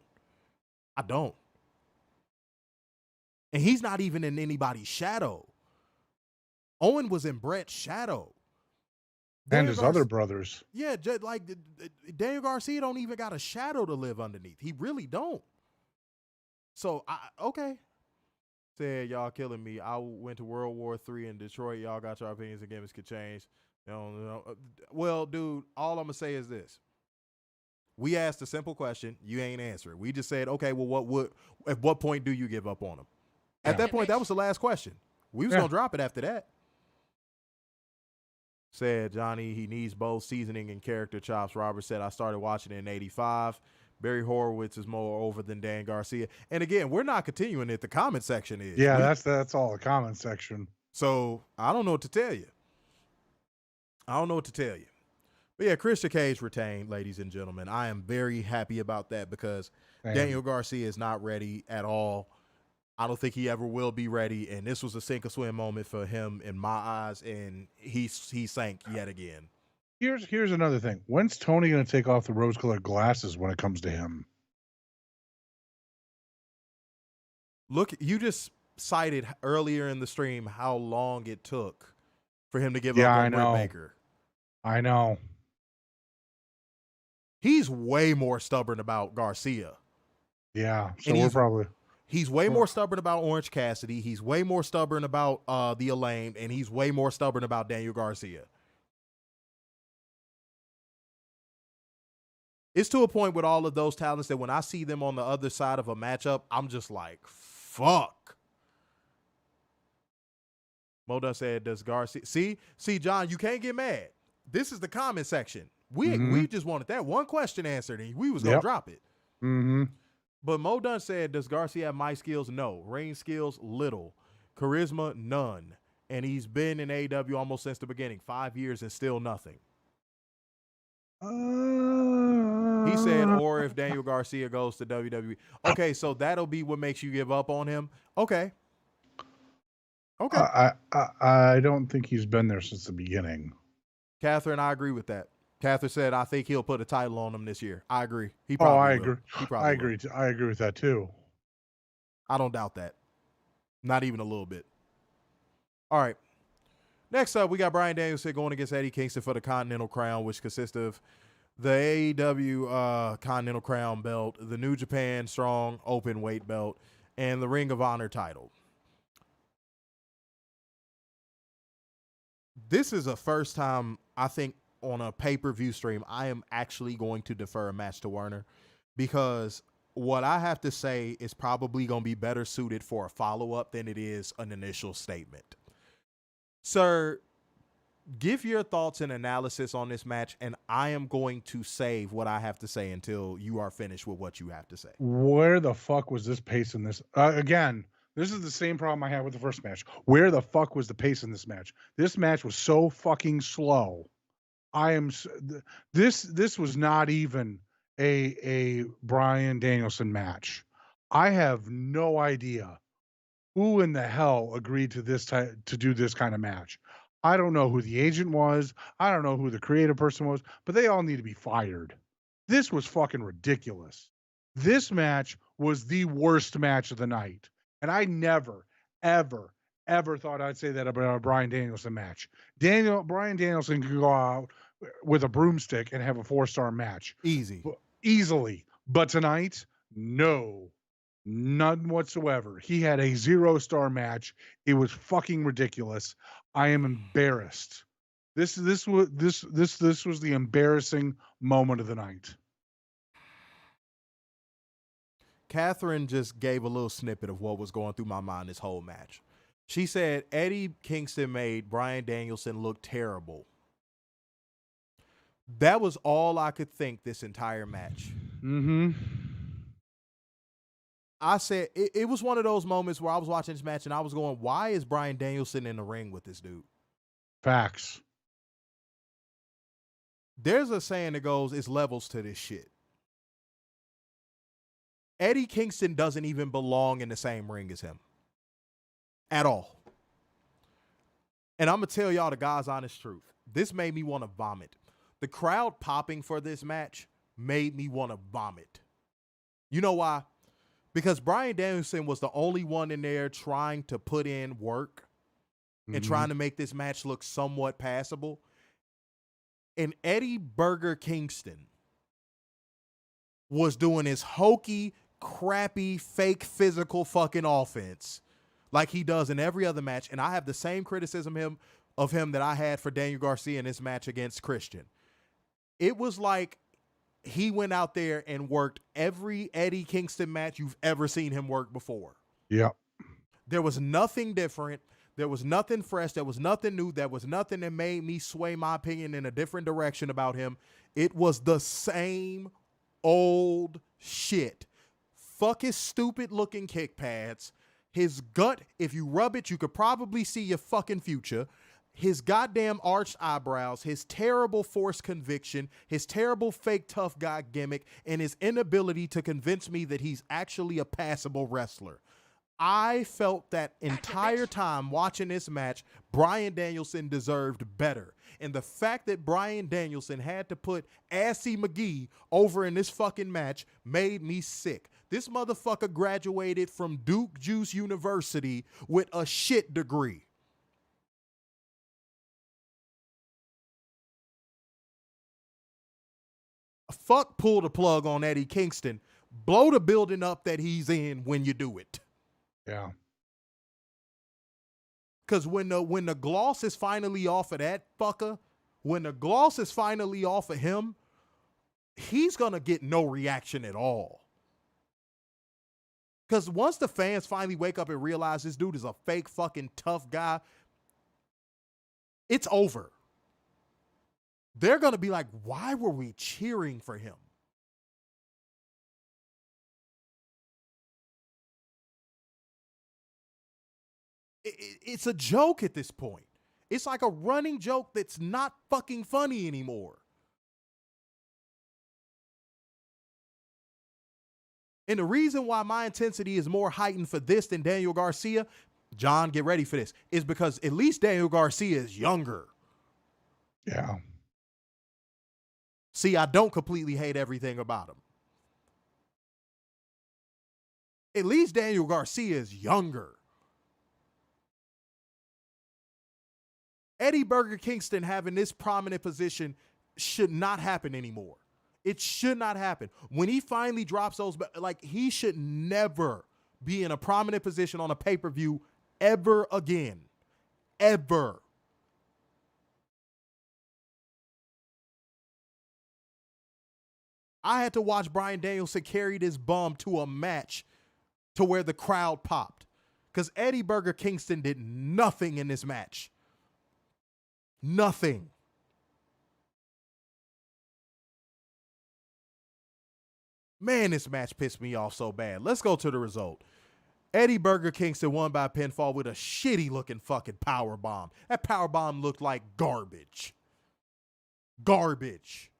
And he's not even in anybody's shadow. Owen was in Bret's shadow. And his other brothers. Yeah, just like Daniel Garcia don't even got a shadow to live underneath. He really don't. So, okay. Said, y'all killing me. I went to World War III in Detroit. Y'all got your opinions and gimmicks could change. Well, dude, all I'm going to say is this. We asked a simple question. You ain't answering. We just said, okay, well, at what point do you give up on him? At that point, that was the last question. We was going to drop it after that. Said Johnny, he needs both seasoning and character chops. Robert said, I started watching it in 85. Barry Horowitz is more over than Dan Garcia. And again, we're not continuing it. The comment section is. Yeah, that's all the comment section. So I don't know what to tell you. But yeah, Christian Cage retained, ladies and gentlemen. I am very happy about that because Daniel Garcia is not ready at all. I don't think he ever will be ready, and this was a sink or swim moment for him in my eyes, and he sank yet again. Here's another thing. When's Toni going to take off the rose-colored glasses when it comes to him? Look, you just cited earlier in the stream how long it took for him to give up on Britt Baker. I know. He's way more stubborn about Garcia. Yeah, so He's way more stubborn about Orange Cassidy. He's way more stubborn about the Allin, and he's way more stubborn about Daniel Garcia. It's to a point with all of those talents that when I see them on the other side of a matchup, I'm just like, fuck. Moda said, does Garcia... See, John, you can't get mad. This is the comment section. We just wanted that one question answered, and we was going to drop it. Mm-hmm. But Mo Dunn said, does Garcia have mic skills? No. Ring skills? Little. Charisma? None. And he's been in AEW almost since the beginning. 5 years and still nothing. He said, or if Daniel Garcia goes to WWE. Okay, so that'll be what makes you give up on him? Okay. I don't think he's been there since the beginning. Catherine, I agree with that. Catherine said, I think he'll put a title on him this year. I agree. He probably will. I agree. I agree with that too. I don't doubt that. Not even a little bit. All right. Next up, we got Bryan Danielson going against Eddie Kingston for the Continental Crown, which consists of the AEW Continental Crown belt, the New Japan Strong Open Weight belt, and the Ring of Honor title. This is a first time, I think, on a pay-per-view stream, I am actually going to defer a match to Werner because what I have to say is probably going to be better suited for a follow-up than it is an initial statement. Sir, give your thoughts and analysis on this match, and I am going to save what I have to say until you are finished with what you have to say. Where the fuck was this pace in this? Again, this is the same problem I had with the first match. Where the fuck was the pace in this match? This match was so fucking slow. This was not even a Bryan Danielson match. I have no idea who in the hell agreed to to do this kind of match. I don't know who the agent was. I don't know who the creative person was, but they all need to be fired. This was fucking ridiculous. This match was the worst match of the night. And I never, ever, ever thought I'd say that about a Bryan Danielson match. Bryan Danielson could go out with a broomstick and have a 4-star match. Easily. But tonight, no. None whatsoever. He had a 0-star match. It was fucking ridiculous. I am embarrassed. This was the embarrassing moment of the night. Catherine just gave a little snippet of what was going through my mind this whole match. She said Eddie Kingston made Bryan Danielson look terrible. That was all I could think this entire match. Mm-hmm. I said it was one of those moments where I was watching this match and I was going, why is Bryan Danielson in the ring with this dude? Facts. There's a saying that goes, it's levels to this shit. Eddie Kingston doesn't even belong in the same ring as him. At all. And I'm going to tell y'all the God's honest truth. This made me want to vomit. The crowd popping for this match made me want to vomit. You know why? Because Bryan Danielson was the only one in there trying to put in work and trying to make this match look somewhat passable. And Eddie Burger Kingston was doing his hokey, crappy, fake physical fucking offense like he does in every other match. And I have the same criticism of him that I had for Daniel Garcia in this match against Christian. It was like he went out there and worked every Eddie Kingston match you've ever seen him work before. Yep. There was nothing different. There was nothing fresh. There was nothing new. There was nothing that made me sway my opinion in a different direction about him. It was the same old shit. Fuck his stupid looking kick pads. His gut, if you rub it, you could probably see your fucking future. His goddamn arched eyebrows, his terrible forced conviction, his terrible fake tough guy gimmick, and his inability to convince me that he's actually a passable wrestler. I felt that entire time watching this match, Bryan Danielson deserved better. And the fact that Bryan Danielson had to put Assy McGee over in this fucking match made me sick. This motherfucker graduated from Duke Juice University with a shit degree. Fuck pull the plug on Eddie Kingston. Blow the building up that he's in when you do it. Yeah. Because when the gloss is finally off of that fucker, when the gloss is finally off of him, he's going to get no reaction at all. Because once the fans finally wake up and realize this dude is a fake fucking tough guy, it's over. They're going to be like, why were we cheering for him? It's a joke at this point. It's like a running joke that's not fucking funny anymore. And the reason why my intensity is more heightened for this than Daniel Garcia, John, get ready for this, is because at least Daniel Garcia is younger. Yeah. See, I don't completely hate everything about him. At least Daniel Garcia is younger. Eddie Burger Kingston having this prominent position should not happen anymore. It should not happen. When he finally drops those, like, he should never be in a prominent position on a pay-per-view ever again. Ever. I had to watch Bryan Danielson carry this bum to a match to where the crowd popped. Because Eddie Burger Kingston did nothing in this match. Nothing. Man, this match pissed me off so bad. Let's go to the result. Eddie Burger Kingston won by pinfall with a shitty looking fucking power bomb. That power bomb looked like garbage. Garbage.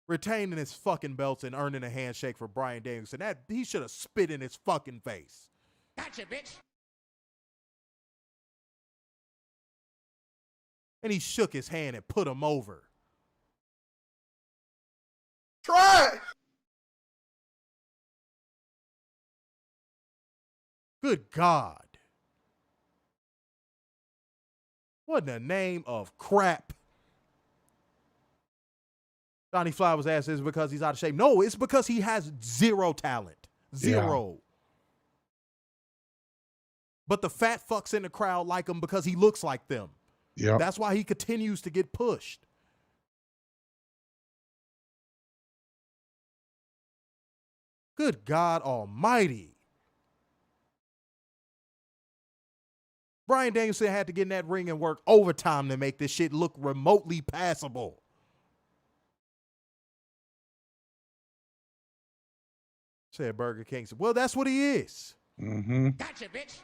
Retaining his fucking belts and earning a handshake for Bryan Danielson. That he should have spit in his fucking face. Gotcha, bitch. And he shook his hand and put him over. Try it. Good God. What in the name of crap? Johnny Fly was asked, is it because he's out of shape? No, it's because he has zero talent. Zero. Yeah. But the fat fucks in the crowd like him because he looks like them. Yeah. That's why he continues to get pushed. Good God Almighty. Bryan Danielson had to get in that ring and work overtime to make this shit look remotely passable. Said Burger King. Well, that's what he is. Mm-hmm. Gotcha, bitch.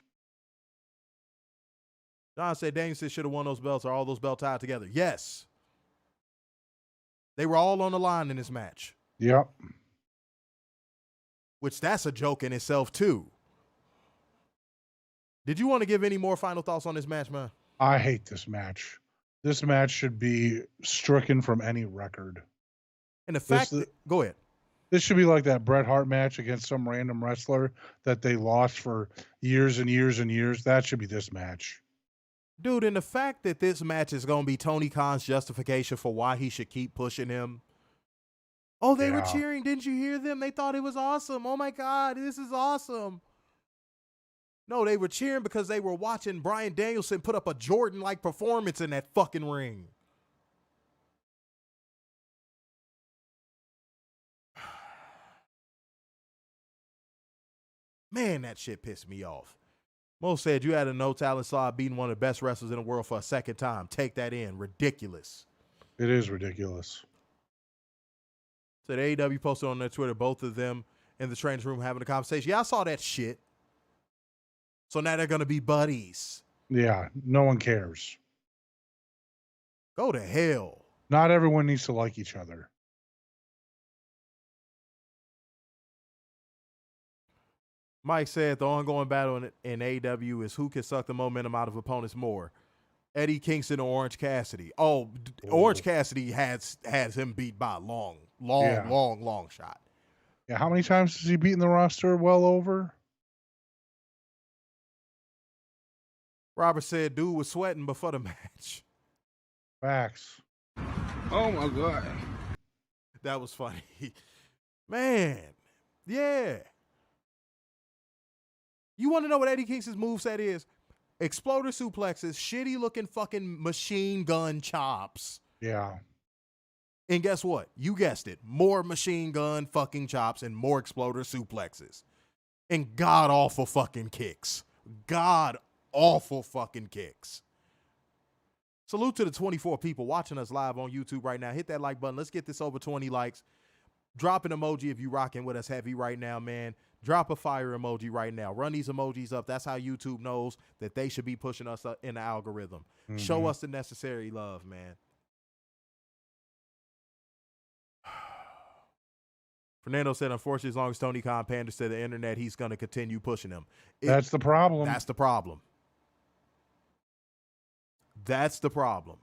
John said Danielson should have won those belts. Are all those belts tied together? Yes. They were all on the line in this match. Yep. Which that's a joke in itself, too. Did you want to give any more final thoughts on this match, man? I hate this match. This match should be stricken from any record. And the fact go ahead. This should be like that Bret Hart match against some random wrestler that they lost for years and years and years. That should be this match. Dude, and the fact that this match is going to be Tony Khan's justification for why he should keep pushing him. Oh, they were cheering. Didn't you hear them? They thought it was awesome. Oh, my God, this is awesome. No, they were cheering because they were watching Bryan Danielson put up a Jordan-like performance in that fucking ring. Man, that shit pissed me off. Mo said you had a no talent slot beating one of the best wrestlers in the world for a second time. Take that in. Ridiculous. It is ridiculous. So the AEW posted on their Twitter, both of them in the trainer's room having a conversation. Yeah, I saw that shit. So now they're going to be buddies. Yeah, no one cares. Go to hell. Not everyone needs to like each other. Mike said the ongoing battle in AEW is who can suck the momentum out of opponents more, Eddie Kingston or Orange Cassidy. Oh, Orange Cassidy has him beat by a long shot. Yeah, how many times has he beaten the roster? Well over. Robert said dude was sweating before the match. Facts. Oh my God. That was funny. Man, yeah. You want to know what Eddie Kingston's moveset is? Exploder suplexes, shitty looking fucking machine gun chops. Yeah. And guess what? You guessed it. More machine gun fucking chops and more exploder suplexes. And god awful fucking kicks. God awful fucking kicks. Salute to the 24 people watching us live on YouTube right now. Hit that like button. Let's get this over 20 likes. Drop an emoji if you rocking with us heavy right now, man. Drop a fire emoji right now. Run these emojis up. That's how YouTube knows that they should be pushing us up in the algorithm. Mm-hmm. Show us the necessary love, man. Fernando said, unfortunately, as long as Tony Khan panders to the internet, he's going to continue pushing him. That's the problem. That's the problem. That's the problem.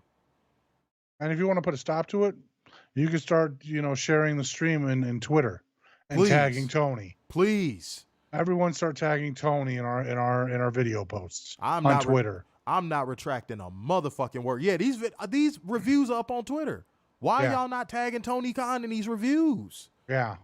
And if you want to put a stop to it, you can start, sharing the stream in Twitter and tagging Tony. Please. Everyone start tagging Tony in our video posts on Twitter. I'm not retracting a motherfucking word. Yeah, these reviews are up on Twitter. Why y'all not tagging Tony Khan in these reviews? Yeah.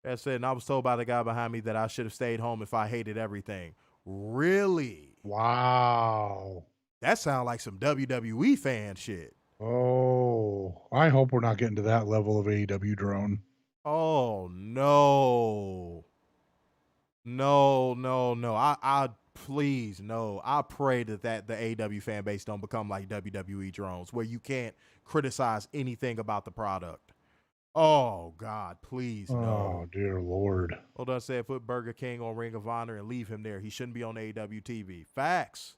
That said, and I was told by the guy behind me that I should have stayed home if I hated everything. Really? Wow. That sounds like some WWE fan shit. Oh, I hope we're not getting to that level of AEW drone. Oh, no. No. I please, no. I pray that the AEW fan base don't become like WWE drones where you can't criticize anything about the product. Oh, God, please, no. Oh, dear Lord. Hold on, said put Burger King on Ring of Honor and leave him there. He shouldn't be on AEW TV. Facts.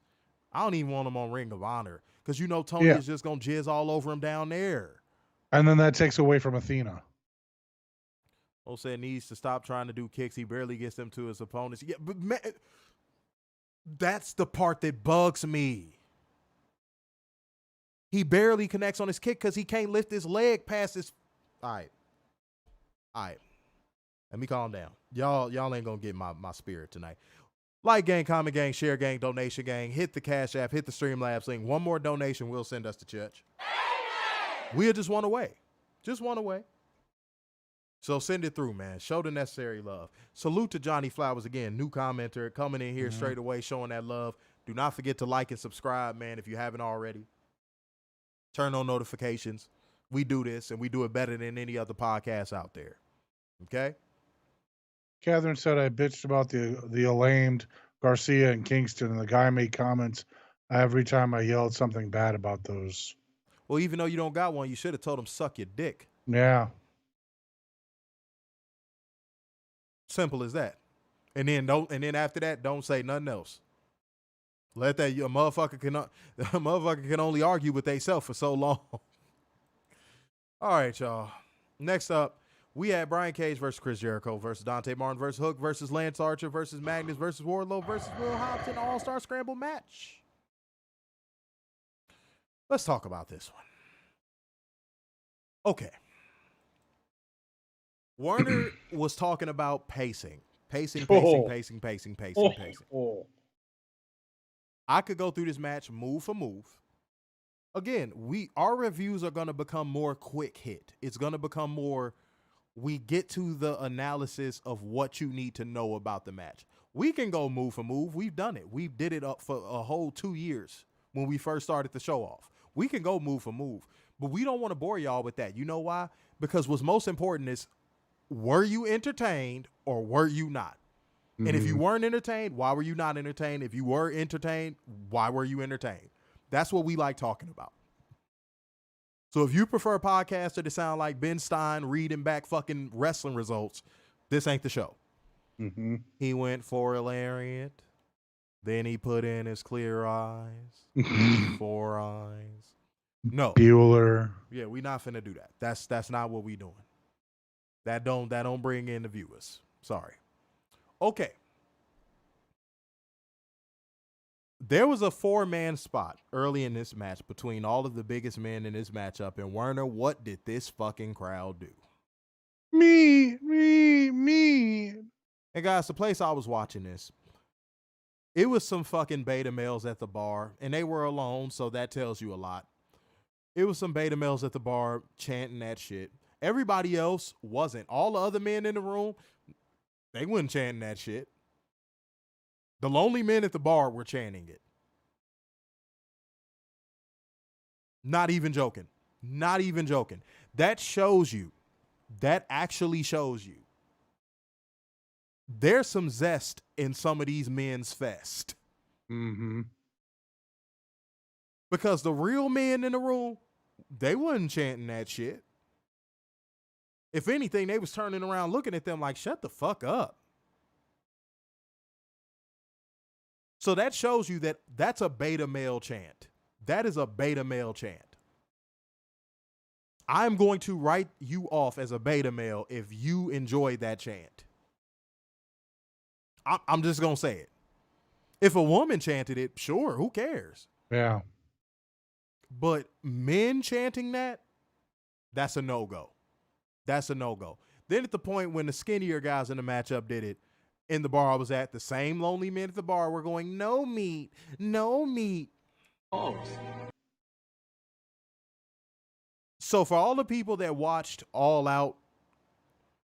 I don't even want him on Ring of Honor because Tony is just going to jizz all over him down there. And then that takes away from Athena. Said needs to stop trying to do kicks. He barely gets them to his opponents. Yeah, but man, that's the part that bugs me. He barely connects on his kick because he can't lift his leg past his... All right. Let me calm down. Y'all ain't going to get my spirit tonight. Like gang, comment gang, share gang, donation gang. Hit the Cash App, hit the Streamlabs link. One more donation will send us to church. We're just one away. Just one away. So send it through, man. Show the necessary love. Salute to Johnny Flowers again, new commenter, coming in here straight away, showing that love. Do not forget to like and subscribe, man, if you haven't already. Turn on notifications. We do this, and we do it better than any other podcast out there. Okay? Catherine said I bitched about the acclaimed Garcia and Kingston, and the guy made comments every time I yelled something bad about those. Well, even though you don't got one, you should have told him suck your dick. Yeah. Simple as that. And then after that, don't say nothing else. Let that a motherfucker can only argue with theyself for so long. All right, y'all. Next up, we had Brian Cage versus Chris Jericho versus Dante Martin versus Hook versus Lance Archer versus Magnus versus Wardlow versus Will Hobbs in an all-star scramble match. Let's talk about this one. Okay. Werner was talking about pacing. Pacing. I could go through this match move for move. Again, our reviews are going to become more quick hit. It's going to become more, we get to the analysis of what you need to know about the match. We can go move for move. We've done it. We did it up for a whole 2 years when we first started the show off. We can go move for move, but we don't want to bore y'all with that. You know why? Because what's most important is were you entertained or were you not? And if you Mhm. weren't entertained, why were you not entertained? If you were entertained, why were you entertained? That's what we like talking about. So if you prefer a podcaster to sound like Ben Stein reading back fucking wrestling results, this ain't the show. Mhm. He went for a lariat. Then he put in his clear eyes. 4 eyes. No. Bueller. Yeah, we not finna do that. That's not what we doing. That don't bring in the viewers. Sorry. Okay. There was a 4-man spot early in this match between all of the biggest men in this matchup. And Werner, what did this fucking crowd do? Me. And guys, the place I was watching this, it was some fucking beta males at the bar, and they were alone, so that tells you a lot. It was some beta males at the bar chanting that shit. Everybody else wasn't. All the other men in the room, they weren't chanting that shit. The lonely men at the bar were chanting it. Not even joking. Not even joking. That shows you. That actually shows you. There's some zest in some of these men's fest. Mm-hmm. Because the real men in the room, they wasn't chanting that shit. If anything, they was turning around looking at them like, shut the fuck up. So that shows you that that's a beta male chant. That is a beta male chant. I'm going to write you off as a beta male if you enjoy that chant. I'm just going to say it. If a woman chanted it, sure, who cares? Yeah. But men chanting that, that's a no-go. That's a no-go. Then at the point when the skinnier guys in the matchup did it, in the bar I was at, the same lonely men at the bar were going, no meat, no meat. Oh. So for all the people that watched All Out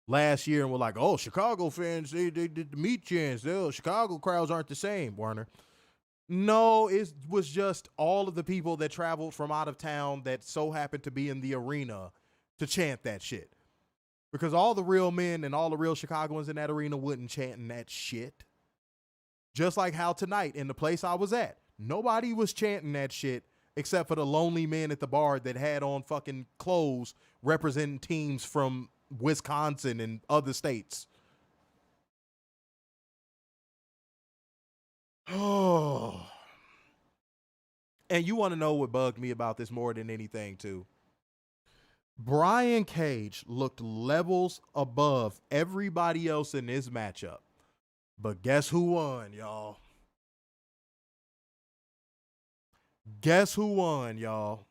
last year and were like, oh, Chicago fans, they did the meat chants. Oh, Chicago crowds aren't the same, Warner. No, it was just all of the people that traveled from out of town that so happened to be in the arena to chant that shit. Because all the real men and all the real Chicagoans in that arena wouldn't chanting that shit. Just like how tonight in the place I was at, nobody was chanting that shit except for the lonely men at the bar that had on fucking clothes representing teams from Wisconsin and other states. Oh. And you want to know what bugged me about this more than anything, too? Brian Cage looked levels above everybody else in this matchup. But guess who won, y'all? Guess who won, y'all?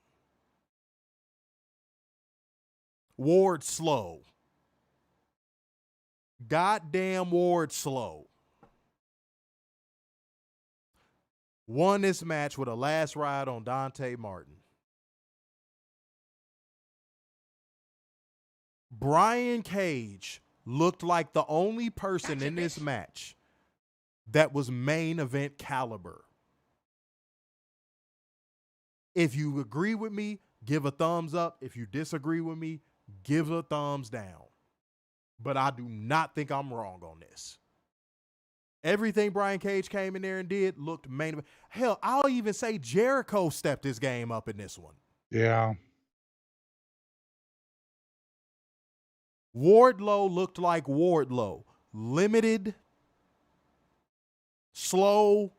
Ward Slow. Goddamn Ward Slow. Won this match with a last ride on Dante Martin. Brian Cage looked like the only person in this match that was main event caliber. If you agree with me, give a thumbs up. If you disagree with me, give a thumbs down. But I do not think I'm wrong on this. Everything Brian Cage came in there and did looked main event. Hell, I'll even say Jericho stepped his game up in this one. Yeah. Wardlow looked like Wardlow. Limited, slow,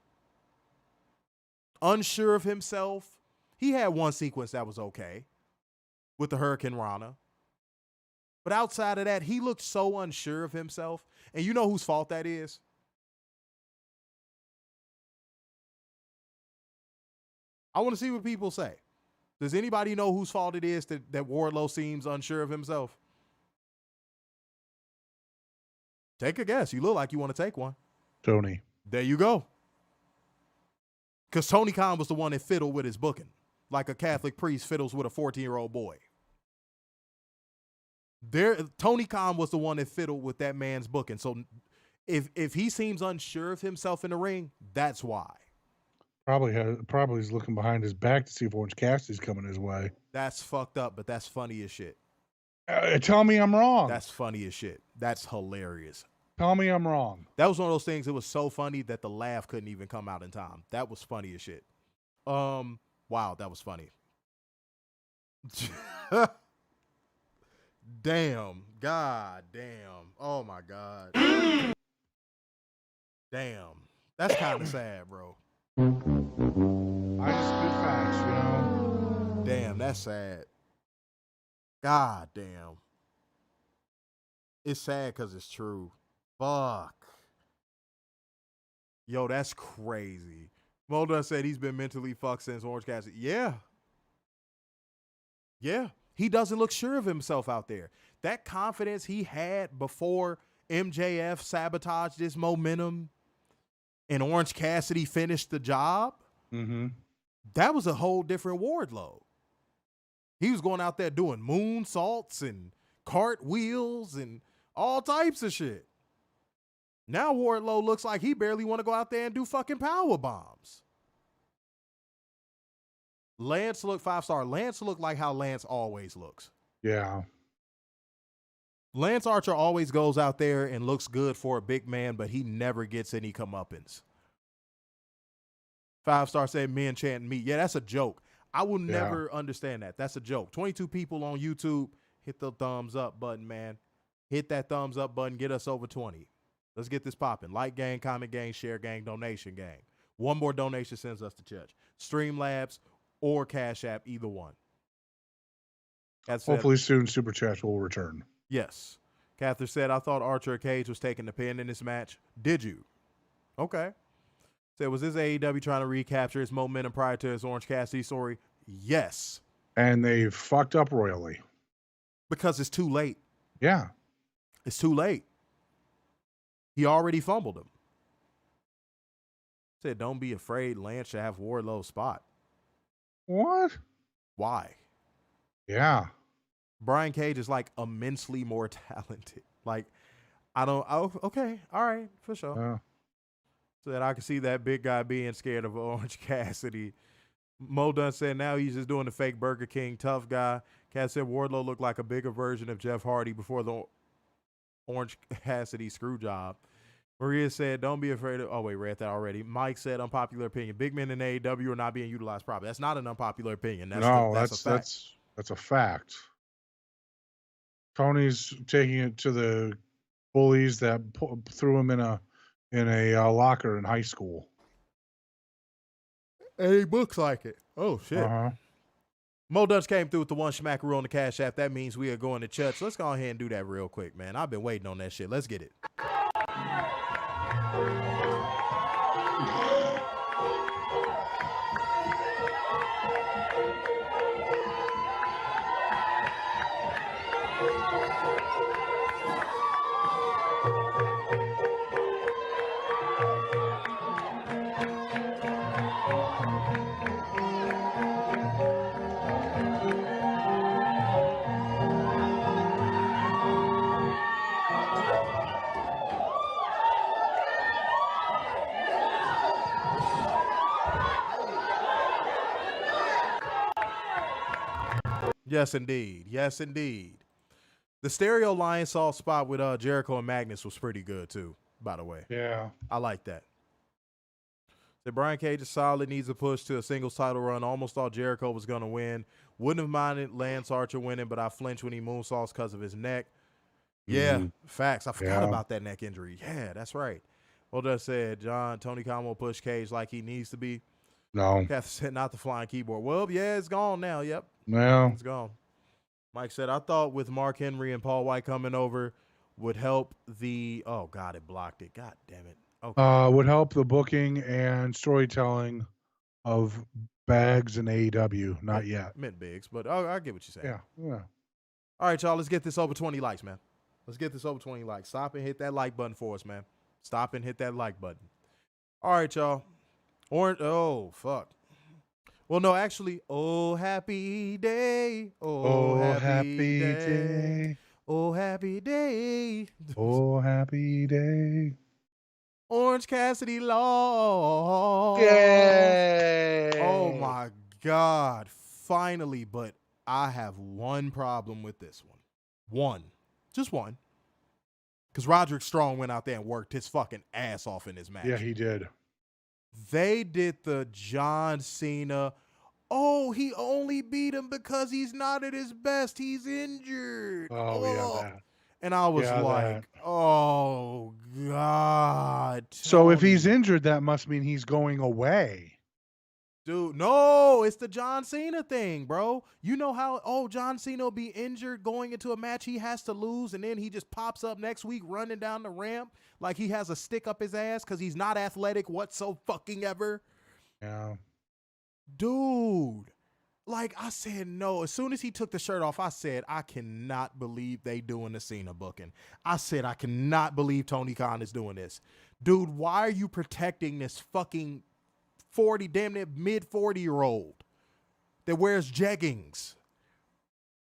unsure of himself. He had one sequence that was okay with the Hurricane Rana. But outside of that, he looked so unsure of himself. And you know whose fault that is? I want to see what people say. Does anybody know whose fault it is that Wardlow seems unsure of himself? Take a guess. You look like you want to take one. Toni. There you go. Because Tony Khan was the one that fiddled with his booking, like a Catholic priest fiddles with a 14-year-old boy. Tony Khan was the one that fiddled with that man's booking. So if he seems unsure of himself in the ring, that's why. Probably is looking behind his back to see if Orange Cassidy's coming his way. That's fucked up, but that's funny as shit. Tell me I'm wrong. That's funny as shit. That's hilarious. Tell me I'm wrong. That was one of those things. It was so funny that the laugh couldn't even come out in time. That was funny as shit. Wow, that was funny. Damn. God damn. Oh my God. Damn. That's kind of sad, bro. I just spit facts, you know. Damn, that's sad. God damn. It's sad because it's true. Fuck. Yo, that's crazy. Mulder said he's been mentally fucked since Orange Cassidy. Yeah. Yeah. He doesn't look sure of himself out there. That confidence he had before MJF sabotaged his momentum and Orange Cassidy finished the job, that was a whole different Wardlow. He was going out there doing moonsaults and cartwheels and all types of shit. Now Wardlow looks like he barely want to go out there and do fucking power bombs. Lance looked 5-star. Lance looked like how Lance always looks. Yeah. Lance Archer always goes out there and looks good for a big man, but he never gets any comeuppance. 5-star said men chanting meat. Yeah, that's a joke. I will never understand that. That's a joke. 22 people on YouTube. Hit the thumbs up button, man. Hit that thumbs up button. Get us over 20. Let's get this popping. Like gang, comment gang, share gang, donation gang. One more donation sends us to church. Streamlabs or Cash App, either one. Hopefully soon Super Chats will return. Yes. Catherine said, I thought Archer Cage was taking the pin in this match. Did you? Okay. Said, was this AEW trying to recapture its momentum prior to his Orange Cassidy story? Yes. And they fucked up royally. Because it's too late. Yeah. It's too late. He already fumbled him. Said, don't be afraid Lance should have Wardlow's spot. What? Why? Yeah. Brian Cage is like immensely more talented. Like, okay. All right. For sure. Yeah. Said, I can see that big guy being scared of Orange Cassidy. Mo Dunn said, now he's just doing the fake Burger King tough guy. Cass said, Wardlow looked like a bigger version of Jeff Hardy before the Orange Cassidy screw job. Maria said, don't be afraid of... Oh, wait, read that already. Mike said, unpopular opinion. Big men in AEW are not being utilized properly. That's not an unpopular opinion. That's a fact. Tony's taking it to the bullies that threw him in a locker in high school. And he looks like it. Oh, shit. Uh-huh. Mo Dutch came through with the one smackaroo on the Cash App. That means we are going to church. Let's go ahead and do that real quick, man. I've been waiting on that shit. Let's get it. Yes, indeed. Yes, indeed. The Stereo Lion Salt spot with Jericho and Magnus was pretty good, too, by the way. Yeah. I like that. The Brian Cage is solid, needs a push to a singles title run. Almost thought Jericho was going to win. Wouldn't have minded Lance Archer winning, but I flinched when he moonsaults because of his neck. Yeah, facts. I forgot about that neck injury. Yeah, that's right. Well, just said, Tony Khan will push Cage like he needs to be. No. Catherine said, not the flying keyboard. Well, yeah, it's gone now. Yep. Well, it's gone. Mike said, I thought with Mark Henry and Paul White coming over would help the... Oh, God, it blocked it. God damn it. Okay. Would help the booking and storytelling of Bags and AEW. Not yet. Meant Biggs, but I get what you're saying. Yeah. All right, y'all, let's get this over 20 likes, man. Let's get this over 20 likes. Stop and hit that like button for us, man. Stop and hit that like button. All right, y'all. Oh, fuck. Well, no, actually, oh, happy day. Oh, happy day. Oh, happy day. Oh, happy day. Orange Cassidy lost. Yay. Oh, my God. Finally, but I have one problem with this one. One. Just one. Because Roderick Strong went out there and worked his fucking ass off in this match. Yeah, he did. They did the John Cena, oh, he only beat him because he's not at his best. He's injured. Oh, yeah, that. And I was oh, God. So if Tony. he's injured, that must mean he's going away. Dude, no, it's the John Cena thing, bro. You know how, John Cena will be injured going into a match he has to lose, and then he just pops up next week running down the ramp like he has a stick up his ass because he's not athletic whatsoever. Yeah. Dude, like I said, no. As soon as he took the shirt off, I said, I cannot believe they doing the Cena booking. I said, I cannot believe Tony Khan is doing this. Dude, why are you protecting this fucking 40, damn near mid 40-year-old that wears jeggings?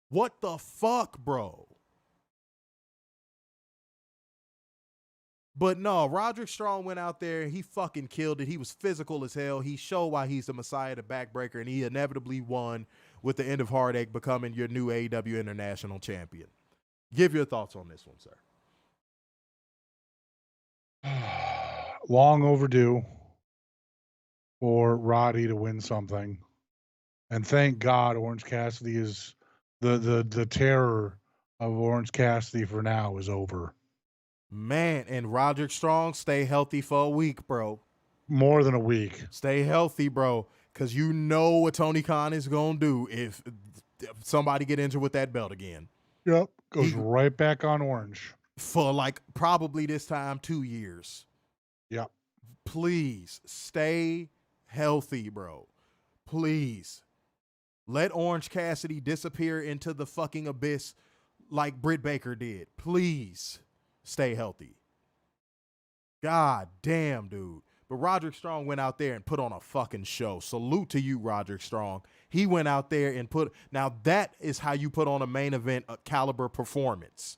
What the fuck, bro? But no, Roderick Strong went out there. He fucking killed it. He was physical as hell. He showed why he's the Messiah, the backbreaker, and he inevitably won with the end of Heartache becoming your new AEW International Champion. Give your thoughts on this one, sir. Long overdue for Roddy to win something. And thank God Orange Cassidy is the terror of Orange Cassidy for now is over. Man, and Roderick Strong, stay healthy for a week, bro. More than a week. Stay healthy, bro, because you know what Tony Khan is going to do if somebody get injured with that belt again. Yep. Goes right back on Orange. For like probably this time 2 years. Yep. Please stay healthy, bro. Please. Let Orange Cassidy disappear into the fucking abyss like Britt Baker did. Please. Stay healthy. God damn, dude. But Roderick Strong went out there and put on a fucking show. Salute to you, Roderick Strong. He went out there and now that is how you put on a main event caliber performance.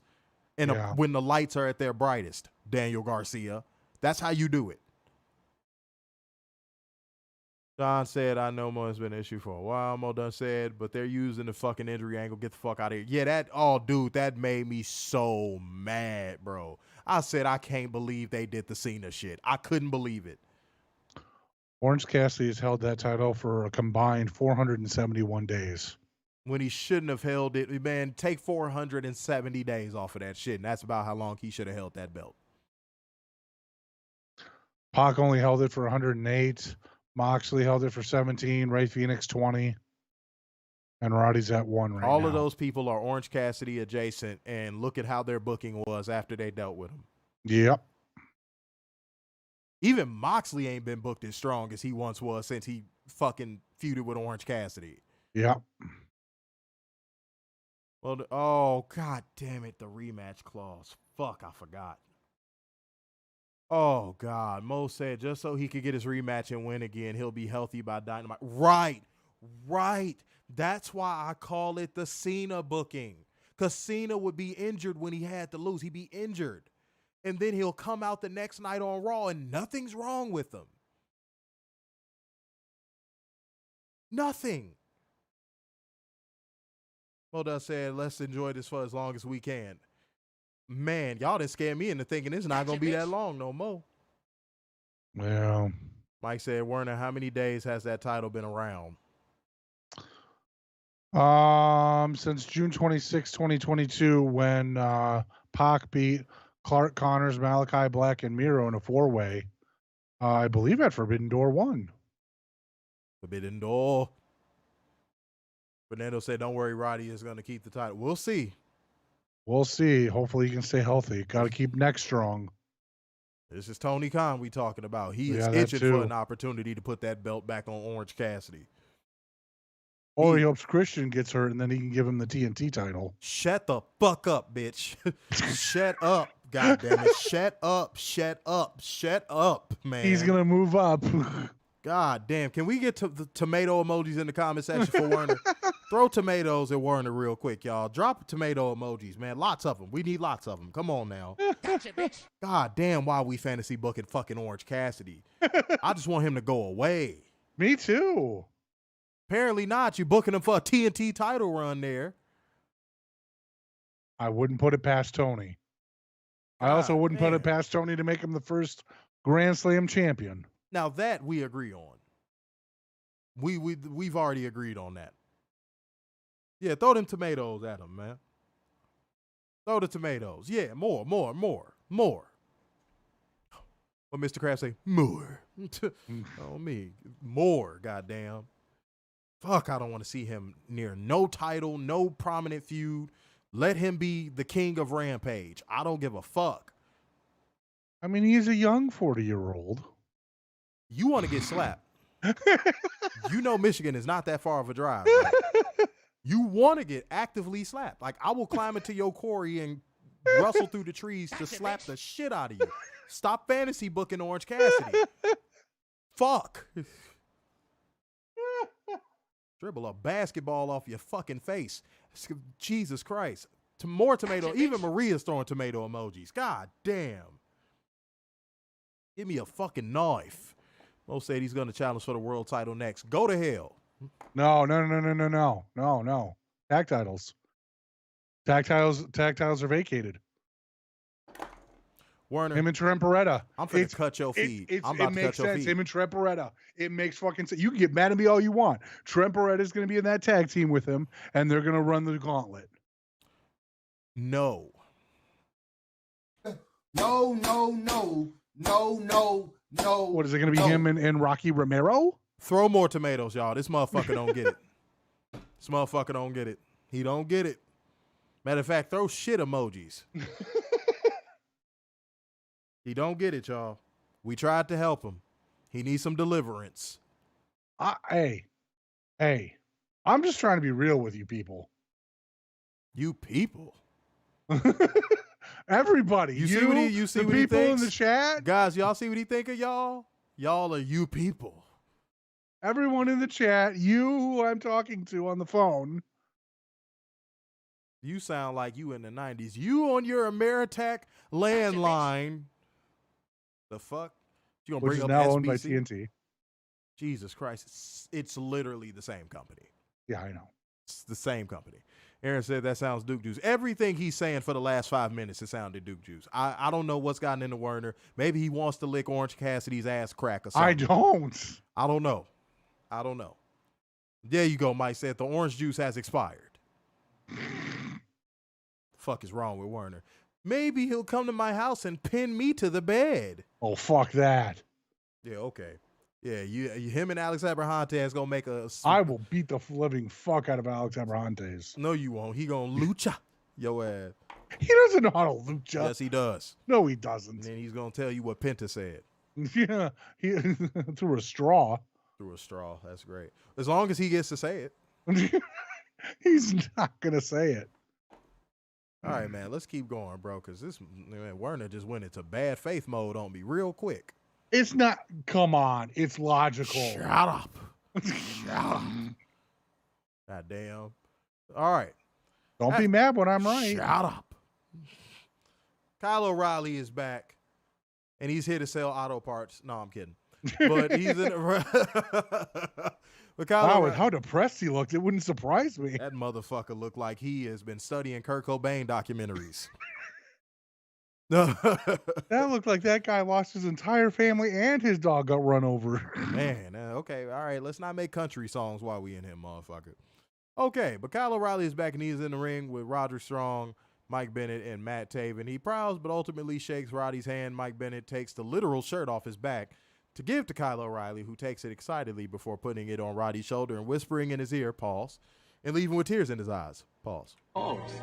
And when the lights are at their brightest, Daniel Garcia. That's how you do it. John said, I know Mo has been an issue for a while. Mo done said, but they're using the fucking injury angle. Get the fuck out of here. Yeah, dude, that made me so mad, bro. I said, I can't believe they did the Cena shit. I couldn't believe it. Orange Cassidy has held that title for a combined 471 days. When he shouldn't have held it. Man, take 470 days off of that shit, and that's about how long he should have held that belt. Pac only held it for 108. Moxley held it for 17, Ray Phoenix 20, and Roddy's at 1 right now. All of those people are Orange Cassidy adjacent, and look at how their booking was after they dealt with him. Yep. Even Moxley ain't been booked as strong as he once was since he fucking feuded with Orange Cassidy. Yep. Well, God damn it, the rematch clause. Fuck, I forgot. Oh, God. Mo said just so he could get his rematch and win again, he'll be healthy by Dynamite. Right. That's why I call it the Cena booking. Because Cena would be injured when he had to lose. He'd be injured. And then he'll come out the next night on Raw and nothing's wrong with him. Nothing. Mo done said, let's enjoy this for as long as we can. Man, y'all done scared me into thinking it's not going to be that long no more. Yeah. Mike said, Werner, how many days has that title been around? Since June 26, 2022, when Pac beat Clark Connors, Malachi Black, and Miro in a 4-way. I believe at Forbidden Door 1. Forbidden Door. Fernando said, don't worry, Roddy is going to keep the title. We'll see. We'll see. Hopefully he can stay healthy. Got to keep neck strong. This is Tony Khan we talking about. He is itching for an opportunity to put that belt back on Orange Cassidy. Or he hopes Christian gets hurt and then he can give him the TNT title. Shut the fuck up, bitch. Shut up, goddammit. Shut up, man. He's going to move up. God damn. Can we get to the tomato emojis in the comment section for Werner? Throw tomatoes at Werner real quick, y'all. Drop tomato emojis, man. Lots of them. We need lots of them. Come on now. Gotcha, bitch. God damn, why we fantasy booking fucking Orange Cassidy? I just want him to go away. Me too. Apparently not. You booking him for a TNT title run there. I wouldn't put it past Toni. I also wouldn't put it past Toni to make him the first Grand Slam champion. Now that we agree on. We've already agreed on that. Yeah, throw them tomatoes at him, man. Throw the tomatoes. Yeah, more. What Mr. Kraft say? More. Oh, me. More, goddamn. Fuck, I don't want to see him near no title, no prominent feud. Let him be the king of Rampage. I don't give a fuck. I mean, he's a young 40-year-old. You want to get slapped. You know Michigan is not that far of a drive. Right? You want to get actively slapped. Like, I will climb into your quarry and rustle through the trees to slap the shit out of you. Stop fantasy booking Orange Cassidy. Fuck. Dribble a basketball off your fucking face. Jesus Christ. More tomato. Even Maria's throwing tomato emojis. God damn. Give me a fucking knife. Mo said he's going to challenge for the world title next. Go to hell. No. Tag titles. Tag titles are vacated. Werner. Him and Trent Beretta. I'm going to cut your feed. I'm about to cut your feed. Him and Trent Beretta. It makes fucking sense. You can get mad at me all you want. Trent Beretta is going to be in that tag team with him, and they're going to run the gauntlet. No. No. What is it going to be? Him and Rocky Romero? Throw more tomatoes, y'all. This motherfucker don't get it. This motherfucker don't get it. He don't get it. Matter of fact, throw shit emojis. He don't get it, y'all. We tried to help him. He needs some deliverance. Hey. I'm just trying to be real with you people. You people? Everybody. You see what he people thinks? In the chat? Guys, y'all see what he think of y'all? Y'all are you people. Everyone in the chat, you who I'm talking to on the phone. You sound like you in the 90s. You on your Ameritech landline. The fuck? You gonna Which bring is up now SBC? owned by TNT. Jesus Christ. It's literally the same company. Yeah, I know. It's the same company. Aaron said that sounds Duke Juice. Everything he's saying for the last 5 minutes, it sounded Duke Juice. I don't know what's gotten into Werner. Maybe he wants to lick Orange Cassidy's ass crack or something. I don't. I don't know. There you go, Mike said the orange juice has expired. Fuck is wrong with Werner? Maybe he'll come to my house and pin me to the bed. Oh, fuck that. Yeah, okay. Yeah, him and Alex Abrahantes gonna make a... I will beat the living fuck out of Alex Abrahantes. No, you won't. He gonna lucha your ass. He doesn't know how to lucha. Yes, he does. No, he doesn't. And then he's gonna tell you what Penta said. Yeah, he through a straw. Through a straw. That's great. As long as he gets to say it. He's not gonna say it. All right, man. Let's keep going, bro, because Werner just went into bad faith mode on me real quick. It's not. Come on. It's logical. Shut up. Shut up. God damn. All right. Don't be mad when I'm right. Shut up. Kyle O'Reilly is back, and he's here to sell auto parts. No, I'm kidding. But he's in but Kyle wow, how depressed he looked. It wouldn't surprise me. That motherfucker looked like he has been studying Kurt Cobain documentaries. That looked like that guy lost his entire family and his dog got run over. Man, okay, all right. Let's not make country songs while we in here, motherfucker. Okay, but Kyle O'Reilly is back and he's in the ring with Roderick Strong, Mike Bennett, and Matt Taven. He prowls but ultimately shakes Roddy's hand. Mike Bennett takes the literal shirt off his back to give to Kyle O'Reilly, who takes it excitedly before putting it on Roddy's shoulder and whispering in his ear, pause, and leaving with tears in his eyes, pause. Pause.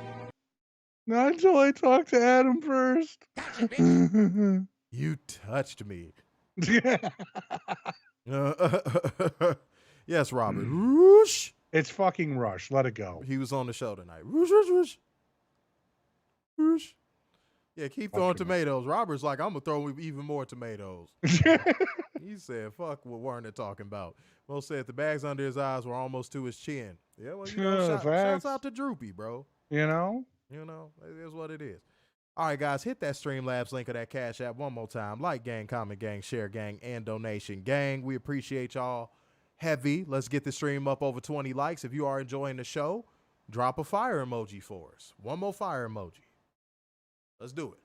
Not until I talk to Adam first. You touched me. Yes, Robert. Whoosh. It's fucking Rush. Let it go. He was on the show tonight. Whoosh, whoosh, whoosh. Whoosh. Yeah, keep throwing tomatoes. Robert's like, I'm going to throw even more tomatoes. He said, fuck what Werner talking about. Mo said the bags under his eyes were almost to his chin. Yeah, well, you know, shouts out to Droopy, bro. You know, it is what it is. All right, guys, hit that Streamlabs link of that Cash App one more time. Like gang, comment gang, share gang, and donation gang. We appreciate y'all heavy. Let's get the stream up over 20 likes. If you are enjoying the show, Drop a fire emoji for us. One more fire emoji. Let's do it.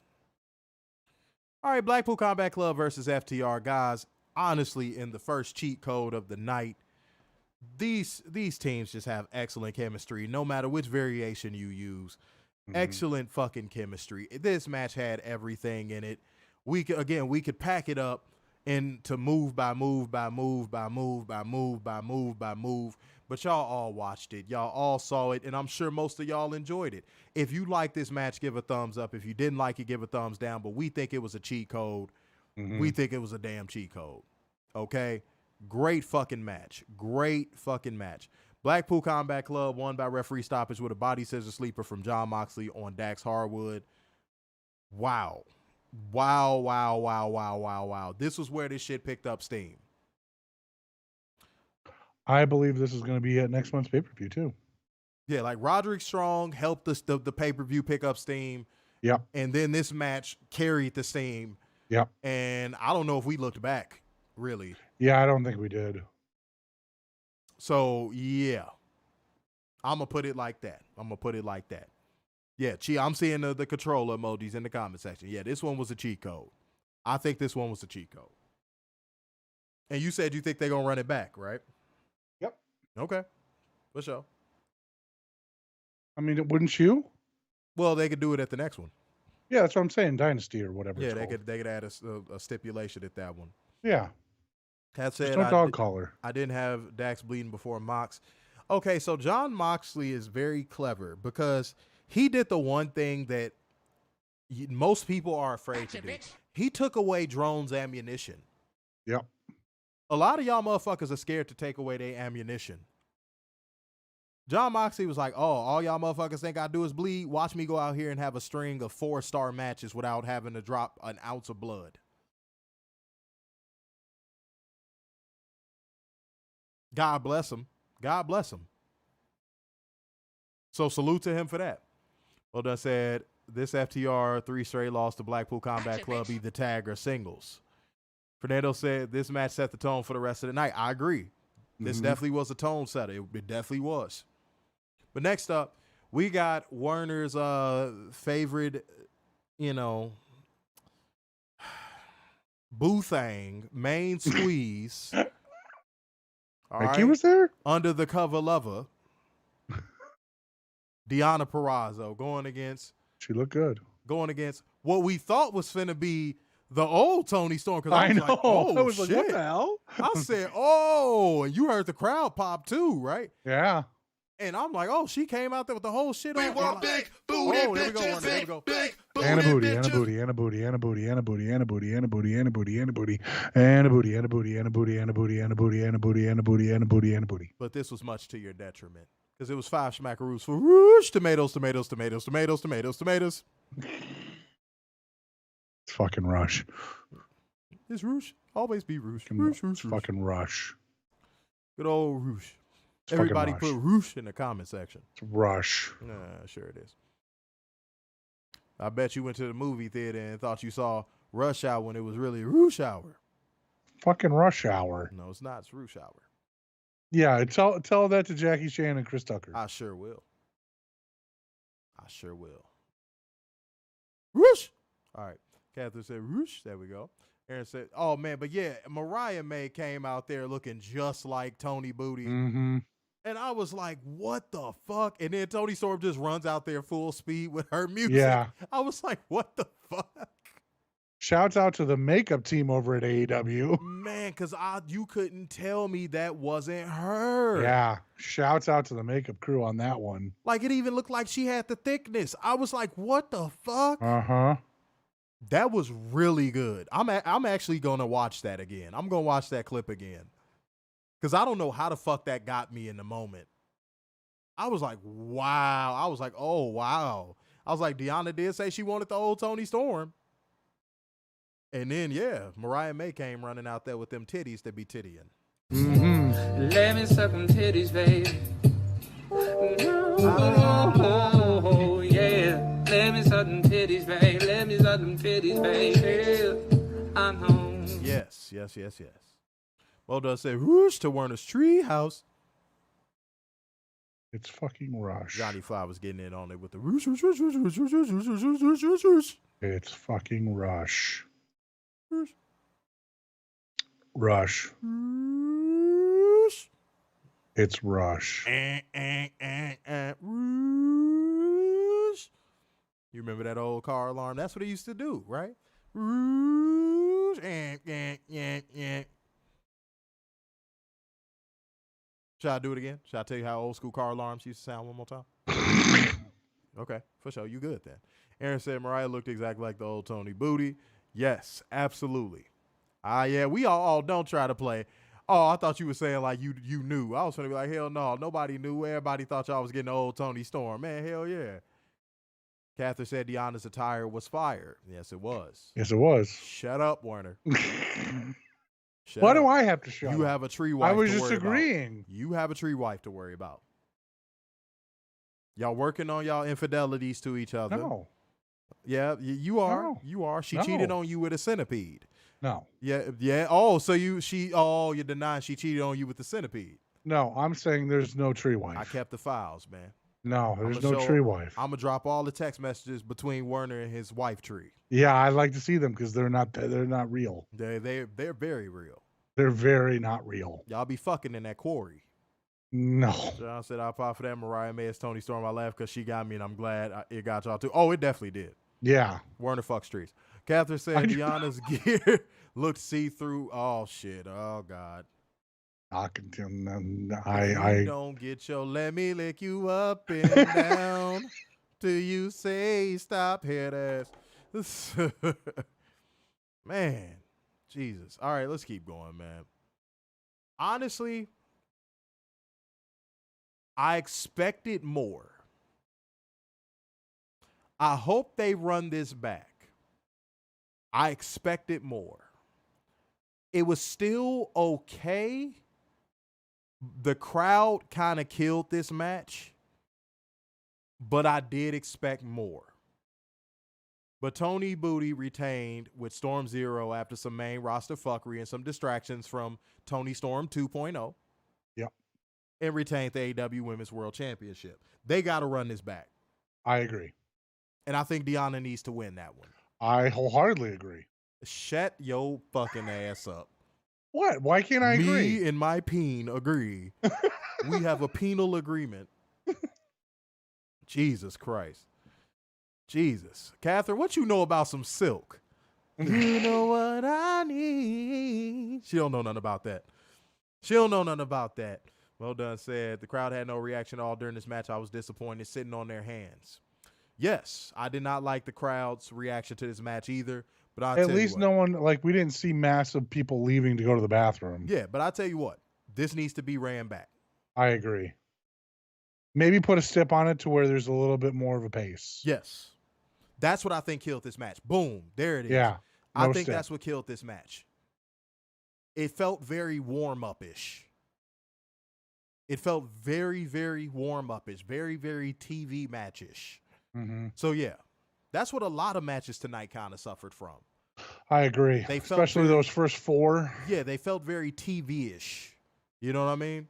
All right, Blackpool Combat Club versus FTR. Guys, honestly, in the first cheat code of the night, these teams just have excellent chemistry, no matter which variation you use. Excellent fucking chemistry. This match had everything in it. We could pack it up into move by move by move by move by move by move by move. But y'all all watched it. Y'all all saw it, and I'm sure most of y'all enjoyed it. If you like this match, give a thumbs up. If you didn't like it, give a thumbs down. But we think it was a cheat code. We think it was a damn cheat code. Okay? Great fucking match. Great fucking match. Blackpool Combat Club won by referee stoppage with a body scissor sleeper from Jon Moxley on Dax Harwood. Wow. Wow, wow, wow, wow, wow, wow. This was where this shit picked up steam. I believe this is going to be at next month's pay-per-view too. Yeah, like Roderick Strong helped the pay-per-view pick up steam. Yep. And then this match carried the steam. Yep. And I don't know if we looked back, really. Yeah, I don't think we did. So, yeah. I'm going to put it like that. Yeah, I'm seeing the controller emojis in the comment section. Yeah, this one was a cheat code. I think this one was a cheat code. And you said you think they're going to run it back, right? Yep. Okay. For sure. I mean, wouldn't you? Well, they could do it at the next one. Yeah, that's what I'm saying. Dynasty or whatever. Yeah, it's they called. could add a stipulation at that one. Yeah. That said, There's no dog collar. I didn't have Dax bleeding before Mox. Okay, so Jon Moxley is very clever because he did the one thing that most people are afraid to do. He took away Drone's ammunition. Yep. A lot of y'all motherfuckers are scared to take away their ammunition. Jon Moxley was like, oh, all y'all motherfuckers think I do is bleed? Watch me go out here and have a string of 4-star matches without having to drop an ounce of blood. God bless him. God bless him. So salute to him for that. Well done said, this FTR 3 straight loss to Blackpool Combat Club, either tag or singles. Fernando said this match set the tone for the rest of the night. I agree. This definitely was a tone setter. It definitely was. But next up, we got Werner's favorite, Boothang, main squeeze. All Like right. he was there? Under the cover lover. Deonna Purrazzo going against what we thought was finna be the old Toni Storm. I know. Like, oh, I was shit. like, what the hell? I said, oh, and you heard the crowd pop too, right? Yeah. And I'm like, oh, she came out there with the whole shit on. We want big booty Oh, there we go, bitches, Werner, there we go. big And a booty, and a bitches. booty, and a booty, and a booty, and a booty, and a booty, and a booty, and a booty, and a booty, and a booty, and a booty, and a booty, and a booty, and a booty, and a booty, and a booty, and a booty, and a booty. But this was much to your detriment because it was 5 schmackaroos for Rouge, tomatoes. It's fucking Rush. It's Rouge. Always be Rouge. It's fucking Rush. Good old Rouge. It's Everybody fucking put Rush. Rouge in the comment section. It's Rush. Sure it is. I bet you went to the movie theater and thought you saw Rush Hour when it was really Rouge Hour. Fucking Rush Hour. No, it's not. It's Rouge Hour. Yeah, tell that to Jackie Chan and Chris Tucker. I sure will. Rouge. All right. Catherine said Rouge. There we go. Aaron said, oh, man. But, yeah, Mariah May came out there looking just like Tony Booty. Mm-hmm. And I was like, what the fuck? And then Toni Storm just runs out there full speed with her music. Yeah. I was like, what the fuck? Shouts out to the makeup team over at AEW. Man, because you couldn't tell me that wasn't her. Yeah. Shouts out to the makeup crew on that one. Like, it even looked like she had the thickness. I was like, what the fuck? Uh-huh. That was really good. I'm actually going to watch that again. I'm going to watch that clip again. Because I don't know how the fuck that got me in the moment. I was like, wow. I was like, oh, wow. I was like, Deonna did say she wanted the old Toni Storm. And then, yeah, Mariah May came running out there with them titties to be tittying. Mm-hmm. Let me suck them titties, baby. Oh, yeah. Let me suck them titties, baby. Let me suck them titties, baby. I'm home. Yes. Well done said, Rouge to Werner's Treehouse. It's fucking Rush. Johnny Fly was getting in on it with the. It's fucking Rush. Rush. It's Rush. You remember that old car alarm? That's what it used to do, right? Should I do it again? Should I tell you how old school car alarms used to sound one more time? Okay, for sure. You good then. Aaron said Mariah looked exactly like the old Toni Booty. Yes, absolutely. Yeah, we all don't try to play. Oh, I thought you were saying like you knew. I was going to be like, hell no, nobody knew. Everybody thought y'all was getting the old Tony Storm. Man, hell yeah. Catherine said Deonna's attire was fire. Yes, it was. Yes, it was. Shut up, Warner. Why do I have to shut up? You have a tree wife. I was to just worry agreeing. About. You have a tree wife to worry about. Y'all working on y'all infidelities to each other. No. Yeah, you are. No. You are. She No. cheated on you with a centipede. No. Yeah. Oh, so you're denying she cheated on you with the centipede. No, I'm saying there's no tree wife. I kept the files, man. No, there's no tree wife. I'm gonna drop all the text messages between Werner and his wife tree. Yeah, I like to see them because they're not real. They're very real. They're very not real. Y'all be fucking in that quarry. No. John said, I'll pop for that. Mariah May as Toni Storm. I laughed because she got me, and I'm glad it got y'all too. Oh, it definitely did. Yeah. Werner fuck streets. Catherine said Deonna's gear looked see-through. Oh, shit. Oh, God. I don't get your let me lick you up and down till you say stop head ass. Man, Jesus. All right, let's keep going, man. Honestly, I expected more. I hope they run this back. I expected more. It was still okay. The crowd kind of killed this match, but I did expect more. But Toni Booty retained with Storm Zero after some main roster fuckery and some distractions from Toni Storm 2.0. Yep. And retained the AEW Women's World Championship. They got to run this back. I agree. And I think Deonna needs to win that one. I wholeheartedly agree. Shut your fucking ass up. What? Why can't I agree? Me and my peen agree. We have a penal agreement. Jesus Christ. Jesus. Catherine, what you know about some silk? You know what I need. She don't know nothing about that. Well done said, the crowd had no reaction at all during this match. I was disappointed, sitting on their hands. Yes, I did not like the crowd's reaction to this match either. But at least no one, like, we didn't see massive people leaving to go to the bathroom. Yeah, but I'll tell you what, this needs to be ran back. I agree. Maybe put a step on it to where there's a little bit more of a pace. Yes. That's what I think killed this match. Boom. There it is. Yeah. I think that's what killed this match. It felt very warm-up-ish. It felt very, very warm-up-ish. Very, very TV match-ish. Mm-hmm. So, yeah. That's what a lot of matches tonight kind of suffered from. I agree. Especially those first four. Yeah, they felt very TV-ish. You know what I mean?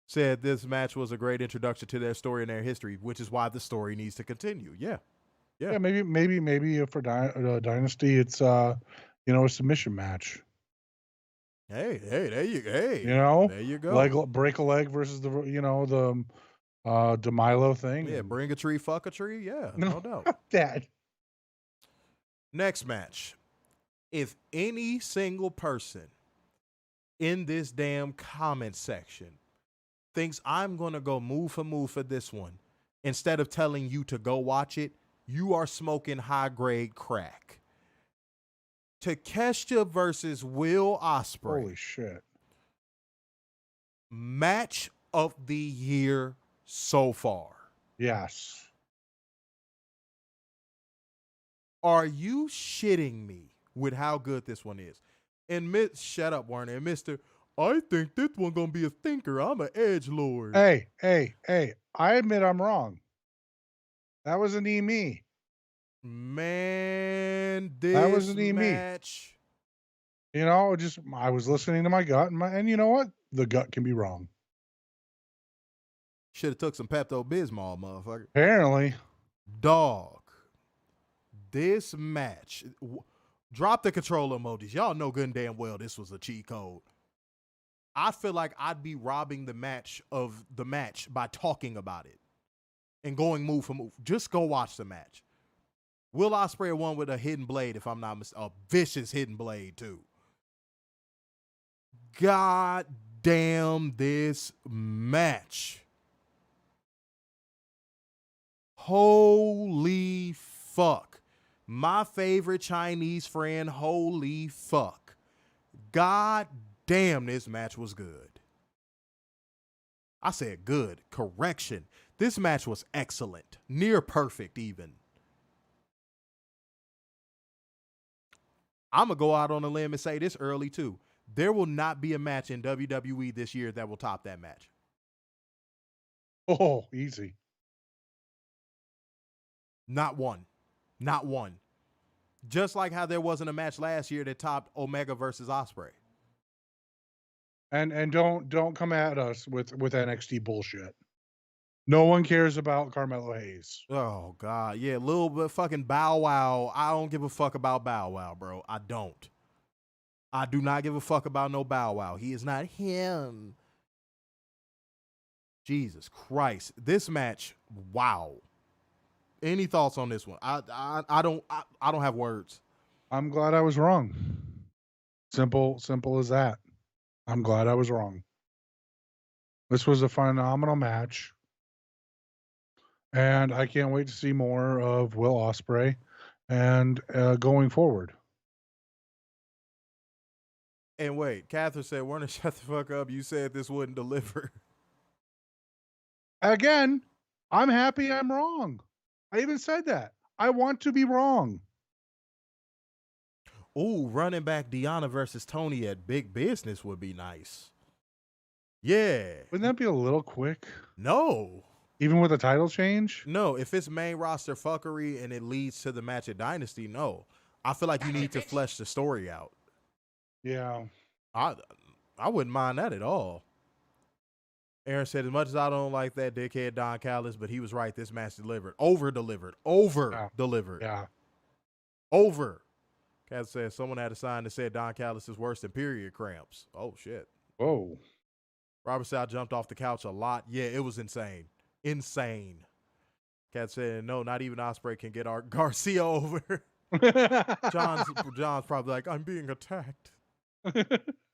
Said this match was a great introduction to their story and their history, which is why the story needs to continue. Yeah. Yeah, maybe for Dynasty, it's a submission match. Hey, there you go. There you go. Break a leg versus the DeMilo thing. Yeah, bring a tree, fuck a tree. Yeah, no doubt. That. Next match. If any single person in this damn comment section thinks I'm going to go move for this one, instead of telling you to go watch it, you are smoking high-grade crack. Takeshita versus Will Ospreay. Holy shit. Match of the year so far. Yes. Are you shitting me with how good this one is? And shut up, Warner. And Mr. I think this one gonna be a thinker. I'm an edgelord. Hey. I admit I'm wrong. That was an me. Man, this that was an match. I was listening to my gut, and you know what? The gut can be wrong. Should have took some Pepto-Bismol, motherfucker. Apparently. Dog. This match. Drop the controller emojis. Y'all know good and damn well this was a cheat code. I feel like I'd be robbing the match of the match by talking about it and going move for move. Just go watch the match. Will Ospreay won with a hidden blade, if I'm not mistaken. A vicious hidden blade, too. God damn this match. Holy fuck. My favorite Chinese friend, holy fuck. God damn, this match was good. I said good. Correction. This match was excellent. Near perfect, even. I'm going to go out on a limb and say this early, too. There will not be a match in WWE this year that will top that match. Oh, easy. Not one. Not one. Just like how there wasn't a match last year that topped Omega versus Ospreay. And don't come at us with NXT bullshit. No one cares about Carmelo Hayes. Oh, God. Yeah, little bit fucking Bow Wow. I don't give a fuck about Bow Wow, bro. I don't. I do not give a fuck about no Bow Wow. He is not him. Jesus Christ. This match, wow. Any thoughts on this one? I don't have words. I'm glad I was wrong. Simple as that. I'm glad I was wrong. This was a phenomenal match. And I can't wait to see more of Will Ospreay and going forward. And wait, Catherine said, Werner, shut the fuck up. You said this wouldn't deliver. Again, I'm happy I'm wrong. I even said that. I want to be wrong. Ooh, running back Deonna versus Toni at Big Business would be nice. Yeah. Wouldn't that be a little quick? No. Even with a title change? No, if it's main roster fuckery and it leads to the match at Dynasty, no. I feel like you need to flesh the story out. Yeah. I wouldn't mind that at all. Aaron said, as much as I don't like that dickhead Don Callis, but he was right. This match delivered. Over-delivered. Over-delivered. Yeah. Over. Cat said, someone had a sign that said Don Callis is worse than period cramps. Oh, shit. Whoa. Robert said, I jumped off the couch a lot. Yeah, it was insane. Insane. Cat said, no, not even Ospreay can get our Garcia over. John's probably like, I'm being attacked.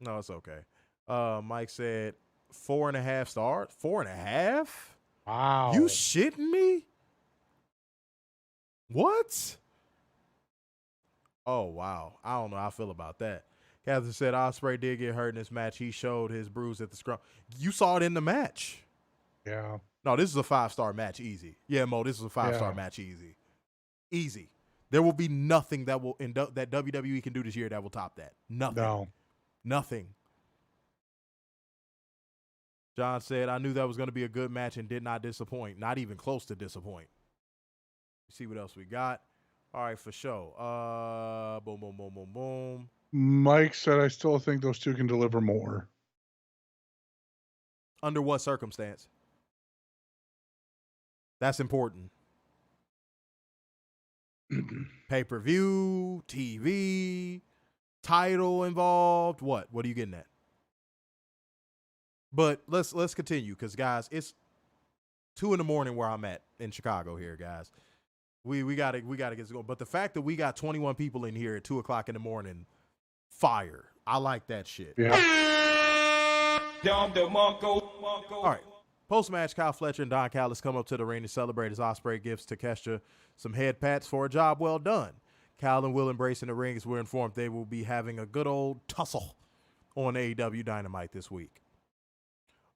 No, it's okay. Mike said 4.5 stars. 4.5? Wow. You shitting me? What? Oh, wow. I don't know how I feel about that. Catherine said Ospreay did get hurt in this match. He showed his bruise at the scrum. You saw it in the match. Yeah. No, this is a 5-star match. Easy. Yeah, Mo, this is a 5-star match. Easy. Easy. There will be nothing that will that WWE can do this year that will top that. Nothing. No. Nothing. John said, I knew that was going to be a good match and did not disappoint. Not even close to disappoint. Let's see what else we got. All right, for sure. Boom, boom, boom, boom, boom. Mike said, I still think those two can deliver more. Under what circumstance? That's important. Pay-per-view, TV, title involved. What are you getting at? But let's continue, because guys, it's 2 a.m. where I'm at in Chicago here, guys. We gotta get this going. But the fact that we got 21 people in here at 2 o'clock in the morning, fire. I like that shit. Yeah. All right. Post-match, Kyle Fletcher and Don Callis come up to the ring to celebrate as Ospreay gives Takeshita some head pats for a job well done. Kyle and Will embrace in the ring as we're informed they will be having a good old tussle on AEW Dynamite this week.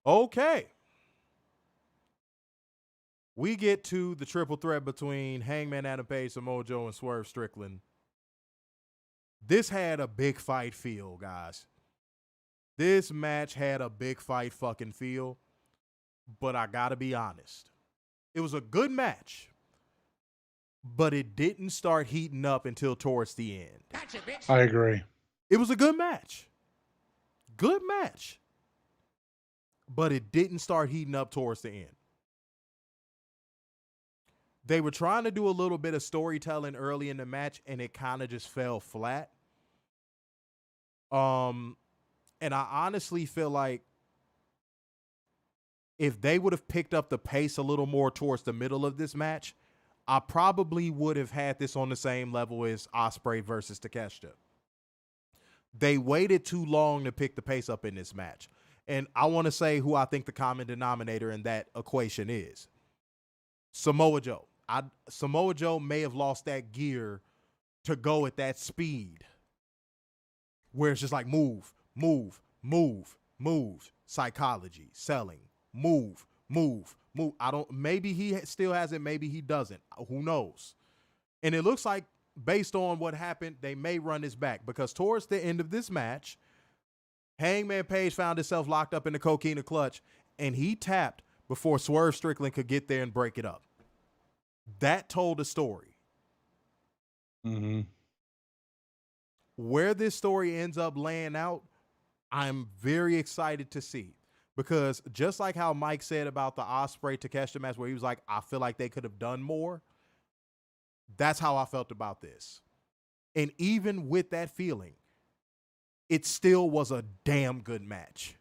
Okay. We get to the triple threat between Hangman Adam Page, Samoa Joe, and Swerve Strickland. This had a big fight feel, guys. This match had a big fight fucking feel. But I gotta be honest. It was a good match. But it didn't start heating up until towards the end. Gotcha, bitch. I agree. It was a good match. Good match. But it didn't start heating up towards the end. They were trying to do a little bit of storytelling early in the match, and it kind of just fell flat. And I honestly feel like if they would have picked up the pace a little more towards the middle of this match, I probably would have had this on the same level as Ospreay versus Takeshita. They waited too long to pick the pace up in this match. And I want to say who I think the common denominator in that equation is. Samoa Joe. Samoa Joe may have lost that gear to go at that speed where it's just like move, move, move, move, psychology, selling, move, move, move. Maybe he still has it, maybe he doesn't. Who knows? And it looks like based on what happened, they may run this back because towards the end of this match, Hangman Page found himself locked up in the coquina clutch and he tapped before Swerve Strickland could get there and break it up. That told a story. Mm-hmm. Where this story ends up laying out, I'm very excited to see. Because just like how Mike said about the Ospreay Takeshita match where he was like, I feel like they could have done more. That's how I felt about this. And even with that feeling, it still was a damn good match.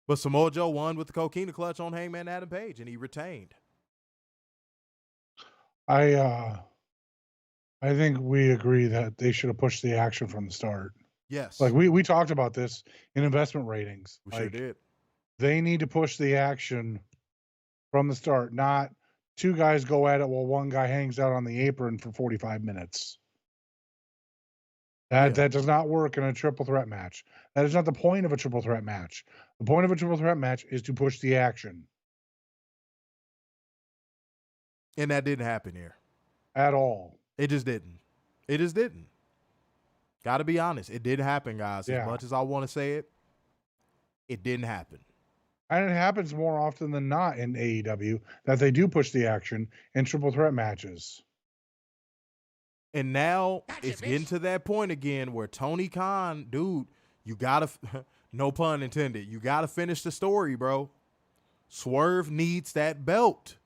But Samoa Joe won with the coquina clutch on Hangman Adam Page, and he retained. I think we agree that they should have pushed the action from the start. Yes. Like we talked about this in investment ratings. We sure did. They need to push the action from the start, not two guys go at it while one guy hangs out on the apron for 45 minutes. That does not work in a triple threat match. That is not the point of a triple threat match. The point of a triple threat match is to push the action. And that didn't happen here. At all. It just didn't. It just didn't. Got to be honest. It didn't happen, guys. Yeah. As much as I want to say it, it didn't happen. And it happens more often than not in AEW that they do push the action in triple threat matches. And now it's getting to that point again where Tony Khan, dude, you got to, no pun intended, you got to finish the story, bro. Swerve needs that belt.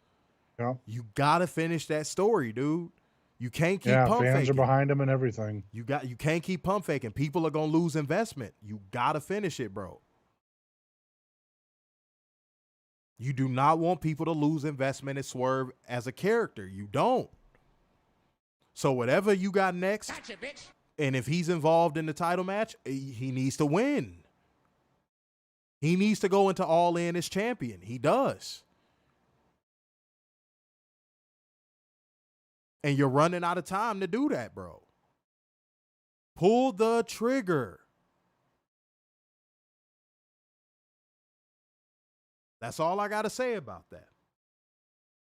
Yeah. You got to finish that story, dude. You can't keep pump faking. Fans are behind him and everything. You can't keep pump faking. People are going to lose investment. You got to finish it, bro. You do not want people to lose investment in Swerve as a character. You don't. So whatever you got next, Gotcha, bitch. and if he's involved in the title match, he needs to win. He needs to go into All In as champion. He does. And you're running out of time to do that, bro. Pull the trigger. That's all I got to say about that.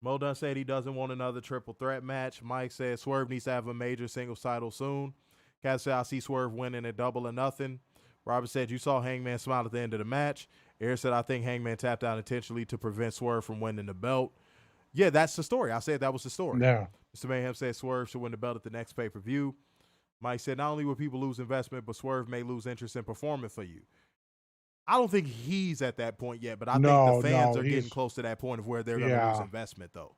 Mo Dunn said he doesn't want another triple threat match. Mike said Swerve needs to have a major singles title soon. Cass said I see Swerve winning at 2-0. Robert said you saw Hangman smile at the end of the match. Eric said I think Hangman tapped out intentionally to prevent Swerve from winning the belt. Yeah, that's the story. I said that was the story. Yeah. Mr. Mayhem said Swerve should win the belt at the next pay-per-view. Mike said not only will people lose investment, but Swerve may lose interest in performing for you. I don't think he's at that point yet, but I think the fans are getting close to that point of where they're going to lose investment, though.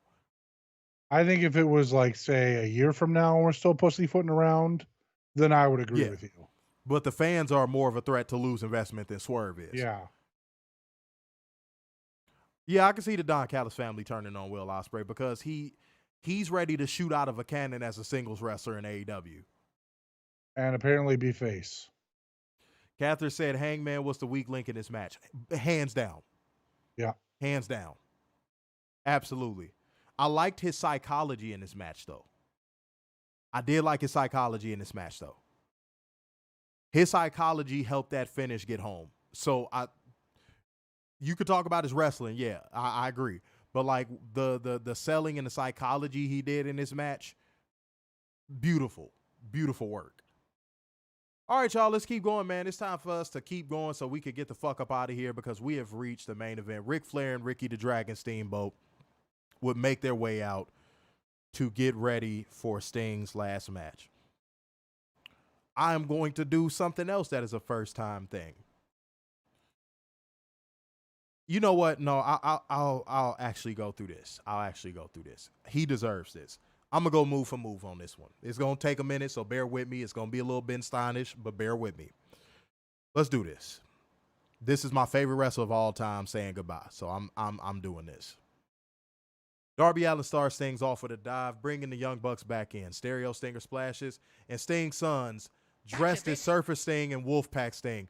I think if it was like, say, a year from now and we're still pussyfooting around, then I would agree with you. But the fans are more of a threat to lose investment than Swerve is. Yeah. Yeah, I can see the Don Callis family turning on Will Ospreay because he's ready to shoot out of a cannon as a singles wrestler in AEW. And apparently be face. Catherine said Hangman was the weak link in this match. Hands down. Yeah. Hands down. Absolutely. I liked his psychology in this match, though. I did like his psychology in this match, though. His psychology helped that finish get home. So you could talk about his wrestling, yeah, I agree. But like the selling and the psychology he did in this match, beautiful, beautiful work. All right, y'all, let's keep going, man. It's time for us to keep going so we could get the fuck up out of here because we have reached the main event. Ric Flair and Ricky the Dragon Steamboat would make their way out to get ready for Sting's last match. I'm going to do something else that is a first-time thing. You know what? No, I'll actually go through this. He deserves this. I'm going to go move for move on this one. It's going to take a minute, so bear with me. It's going to be a little Ben Steinish, but bear with me. Let's do this. This is my favorite wrestler of all time saying goodbye, so I'm doing this. Darby Allin starts things off with a dive, bringing the Young Bucks back in. Stereo Stinger splashes, and Sting's sons dressed as Surfer Sting and Wolfpack Sting.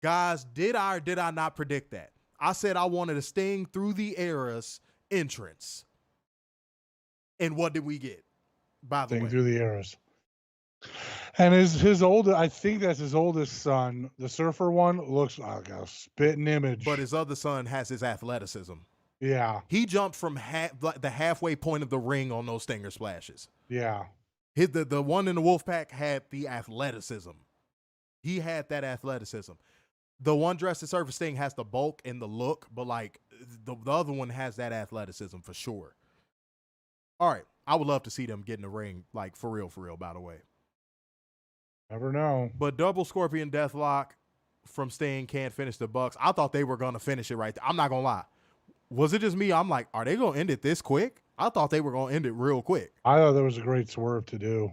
Guys, did I or did I not predict that? I said I wanted a Sting through the eras entrance. And what did we get? By the way, through the eras. And his oldest, I think that's his oldest son. The Surfer one looks like a spitting image. But his other son has his athleticism. Yeah. He jumped from the halfway point of the ring on those Stinger splashes. Yeah. The one in the Wolfpack had the athleticism. He had that athleticism. The one dressed as Surfer Sting has the bulk and the look, but like the other one has that athleticism for sure. All right. I would love to see them get in the ring, like for real, by the way. Never know. But double Scorpion Deathlock from Sting can't finish the Bucks. I thought they were going to finish it right there. I'm not going to lie. Was it just me? I'm like, are they going to end it this quick? I thought they were going to end it real quick. I thought there was a great swerve to do.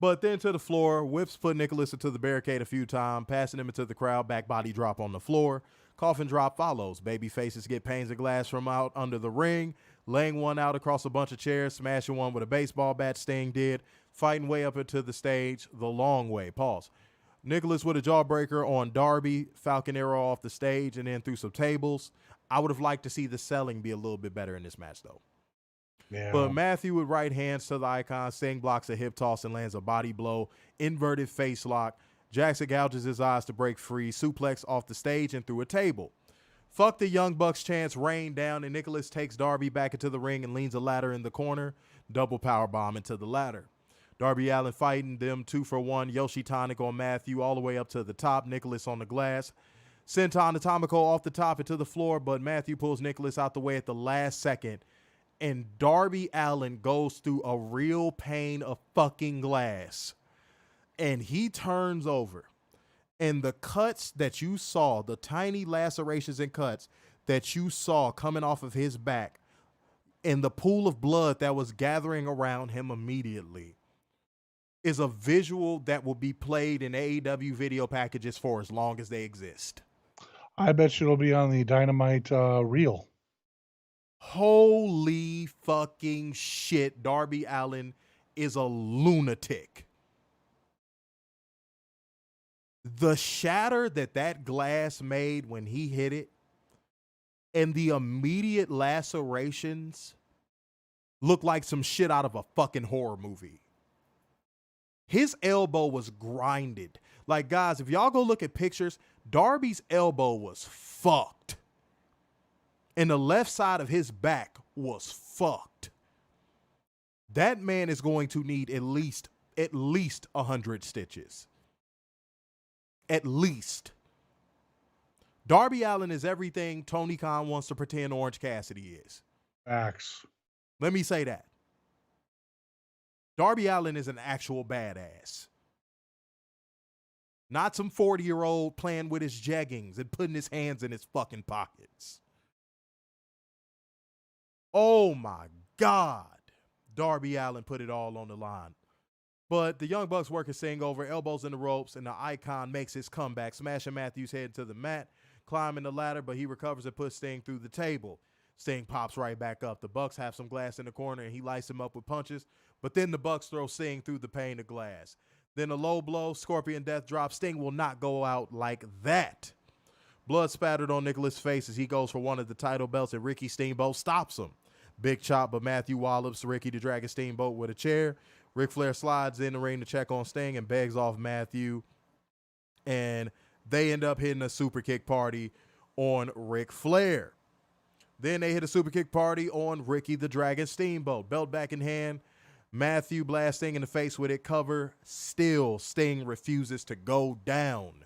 But then to the floor, Whips put Nicholas into the barricade a few times, passing him into the crowd, back body drop on the floor. Coffin drop follows. Baby faces get panes of glass from out under the ring, laying one out across a bunch of chairs, smashing one with a baseball bat. Sting did, fighting way up into the stage the long way. Pause. Nicholas with a jawbreaker on Darby, Falcon Arrow off the stage, and then through some tables. I would have liked to see the selling be a little bit better in this match, though. Yeah. But Matthew with right hands to the icon. Sting blocks a hip toss and lands a body blow. Inverted face lock. Jackson gouges his eyes to break free. Suplex off the stage and through a table. Fuck the Young Bucks chants rain down, and Nicholas takes Darby back into the ring and leans a ladder in the corner. Double powerbomb into the ladder. Darby Allin fighting them 2-for-1. Yoshi Tonic on Matthew all the way up to the top. Nicholas on the glass. Senton Atomico off the top into the floor, but Matthew pulls Nicholas out the way at the last second. And Darby Allin goes through a real pane of fucking glass. And he turns over. And the cuts that you saw, the tiny lacerations and cuts that you saw coming off of his back, and the pool of blood that was gathering around him immediately, is a visual that will be played in AEW video packages for as long as they exist. I bet you it'll be on the Dynamite reel. Holy fucking shit. Darby Allin is a lunatic. The shatter that glass made when he hit it and the immediate lacerations look like some shit out of a fucking horror movie. His elbow was grinded. Like, guys, if y'all go look at pictures, Darby's elbow was fucked. And the left side of his back was fucked. That man is going to need at least 100 stitches. At least. Darby Allin is everything Tony Khan wants to pretend Orange Cassidy is. Facts. Let me say that. Darby Allin is an actual badass. Not some 40-year-old playing with his jeggings and putting his hands in his fucking pockets. Oh my God. Darby Allin put it all on the line. But the Young Bucks work his Sting over, elbows in the ropes, and the Icon makes his comeback, smashing Matthews' head to the mat, climbing the ladder, but he recovers and puts Sting through the table. Sting pops right back up. The Bucks have some glass in the corner, and he lights him up with punches, but then the Bucks throw Sting through the pane of glass. Then a low blow, Scorpion Death drop. Sting will not go out like that. Blood spattered on Nicholas' face as he goes for one of the title belts, and Ricky Steamboat stops him. Big chop, but Matthew wallops Ricky to drag a Steamboat with a chair. Ric Flair slides in the ring to check on Sting and begs off Matthew. And they end up hitting a super kick party on Ric Flair. Then they hit a super kick party on Ricky the Dragon Steamboat. Belt back in hand. Matthew blasts Sting in the face with it. Cover. Still, Sting refuses to go down.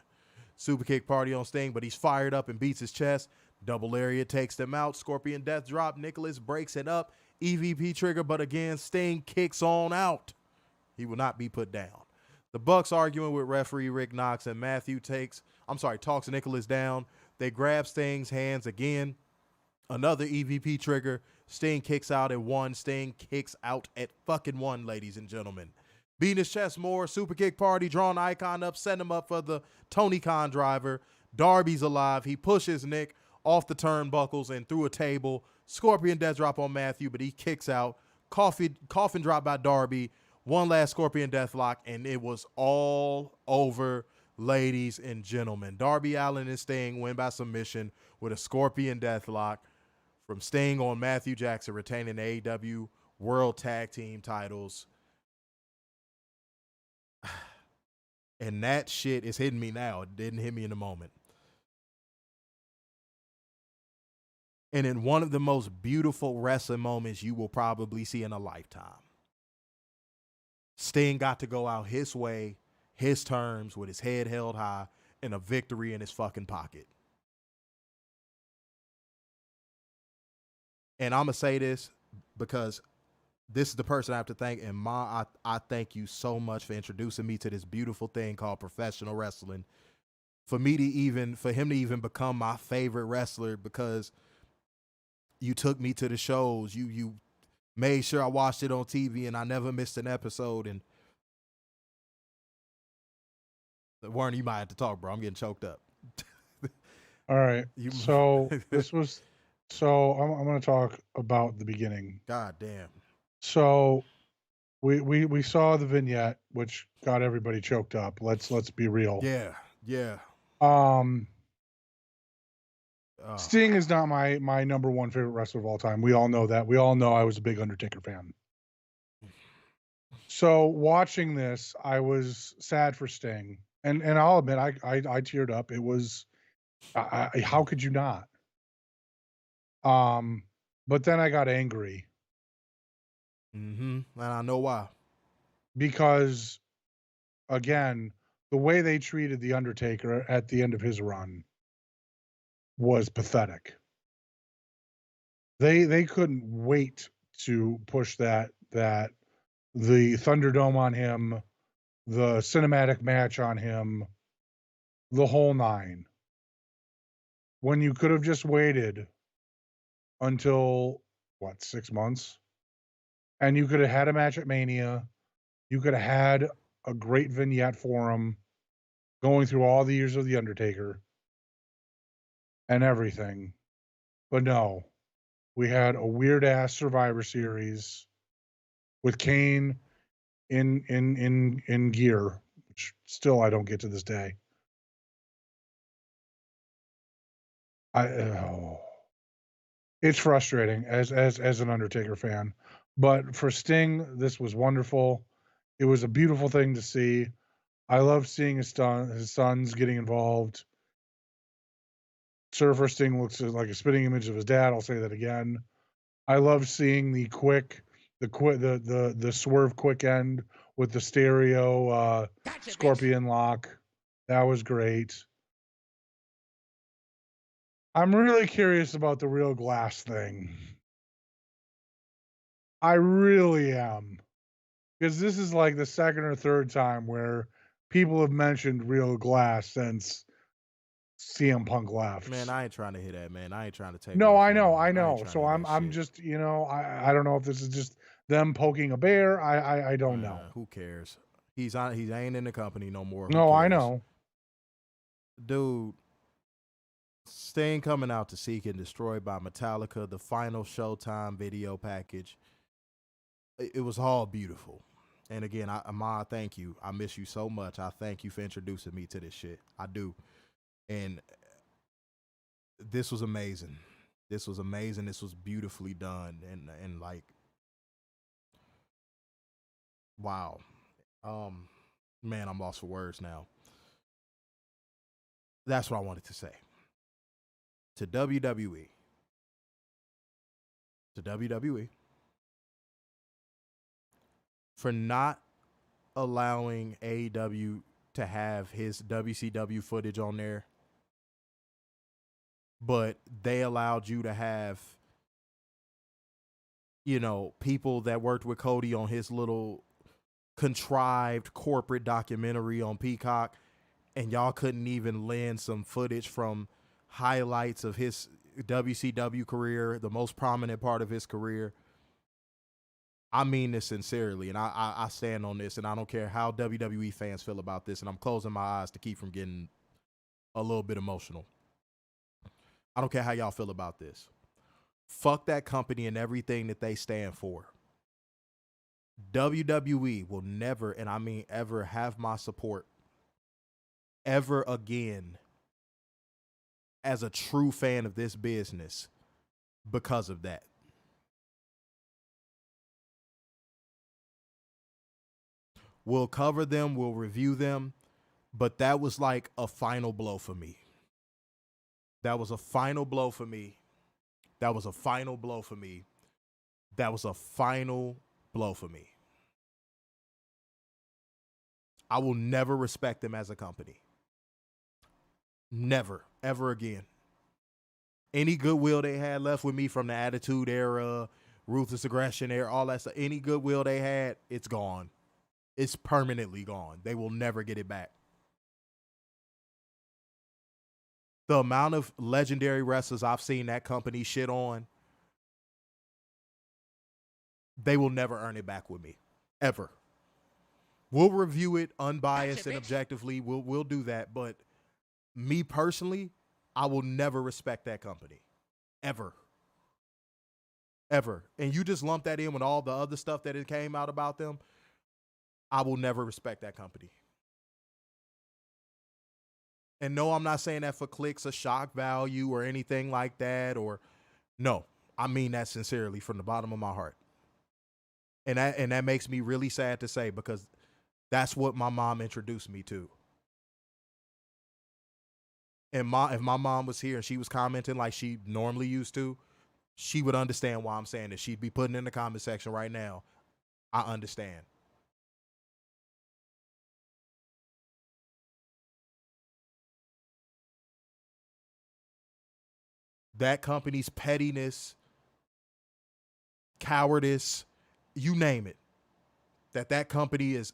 Super kick party on Sting, but he's fired up and beats his chest. Double lariat takes them out. Scorpion Death drop. Nicholas breaks it up. EVP trigger, but again, Sting kicks on out. He will not be put down. The Bucks arguing with referee Rick Knox, and Matthew talks Nicholas down They grab Sting's hands again. Another EVP trigger. Sting kicks out at 1. Sting kicks out at fucking 1, ladies and gentlemen. Beating his chest more. Super kick party. Drawing Icon up. Setting him up for the Tony Khan driver. Darby's alive. He pushes Nick off the turnbuckles and through a table. Scorpion death drop on Matthew, but he kicks out. Coffin drop by Darby. One last Scorpion death lock, and it was all over, ladies and gentlemen. Darby Allin and Sting win by submission with a Scorpion death lock from Sting on Matthew Jackson, retaining the AEW World Tag Team titles. And that shit is hitting me now. It didn't hit me in the moment. And in one of the most beautiful wrestling moments you will probably see in a lifetime. Sting got to go out his way, his terms, with his head held high and a victory in his fucking pocket. And I'm going to say this because this is the person I have to thank. And I thank you so much for introducing me to this beautiful thing called professional wrestling. For him to even become my favorite wrestler, because you took me to the shows. You made sure I watched it on TV and I never missed an episode. And Warren, you might have to talk, bro. I'm getting choked up. All right. So I'm going to talk about the beginning. God damn. So we saw the vignette, which got everybody choked up. Let's be real. Yeah. Sting is not my number one favorite wrestler of all time. We all know that. We all know I was a big Undertaker fan. So watching this, I was sad for Sting, and I'll admit I teared up. It was, how could you not? But then I got angry. And I know why. Because, again, the way they treated the Undertaker at the end of his run was pathetic. They couldn't wait to push that the Thunderdome on him, the cinematic match on him, the whole nine. When you could have just waited until 6 months, and you could have had a match at Mania. You could have had a great vignette for him, going through all the years of the Undertaker and everything. But no, we had a weird ass Survivor Series with Kane in gear, which still I don't get to this day. It's frustrating as an Undertaker fan, but for Sting, this was wonderful. It was a beautiful thing to see. I love seeing his sons getting involved. Surfer Sting looks like a spitting image of his dad. I'll say that again. I love seeing the Swerve quick end with the stereo Scorpion lock. That was great. I'm really curious about the real glass thing. I really am. Because this is like the second or third time where people have mentioned real glass since CM Punk left. Man, I ain't trying to hit that, man. I ain't trying to take. No, I know. So I'm just, I don't know if this is just them poking a bear. I don't know. Who cares? He ain't in the company no more. No, I know. Dude, Sting coming out to Seek and Destroy by Metallica, the final Showtime video package. It was all beautiful. And again, Ahmad, thank you. I miss you so much. I thank you for introducing me to this shit. I do. And this was amazing. This was amazing. This was beautifully done. And like, wow. Man, I'm lost for words now. That's what I wanted to say. To WWE. For not allowing AEW to have his WCW footage on there, but they allowed you to have, people that worked with Cody on his little contrived corporate documentary on Peacock, and y'all couldn't even lend some footage from highlights of his WCW career, the most prominent part of his career. I mean this sincerely, and I stand on this, and I don't care how WWE fans feel about this, and I'm closing my eyes to keep from getting a little bit emotional. I don't care how y'all feel about this. Fuck that company and everything that they stand for. WWE will never, and I mean ever, have my support ever again as a true fan of this business because of that. We'll cover them, we'll review them, but that was like a final blow for me. That was a final blow for me. That was a final blow for me. That was a final blow for me. I will never respect them as a company. Never, ever again. Any goodwill they had left with me from the Attitude Era, Ruthless Aggression Era, all that stuff, any goodwill they had, it's gone. It's permanently gone. They will never get it back. The amount of legendary wrestlers I've seen that company shit on, they will never earn it back with me. Ever. We'll review it unbiased and objectively. We'll do that. But me personally, I will never respect that company. Ever. Ever. And you just lump that in with all the other stuff that it came out about them. I will never respect that company. And no, I'm not saying that for clicks or shock value or anything like that. Or no, I mean that sincerely from the bottom of my heart. And that makes me really sad to say, because that's what my mom introduced me to. And if my mom was here and she was commenting like she normally used to, she would understand why I'm saying this. She'd be putting in the comment section right now, I understand. That company's pettiness, cowardice, you name it, that company has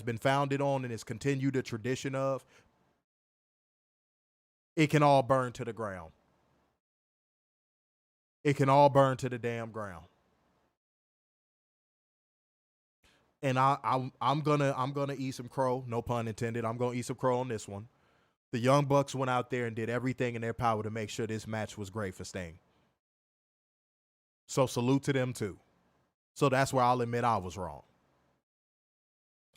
been founded on and has continued a tradition of, it can all burn to the ground. It can all burn to the damn ground. And I'm gonna eat some crow, no pun intended. I'm gonna eat some crow on this one. The Young Bucks went out there and did everything in their power to make sure this match was great for Sting. So salute to them too. So that's where I'll admit I was wrong.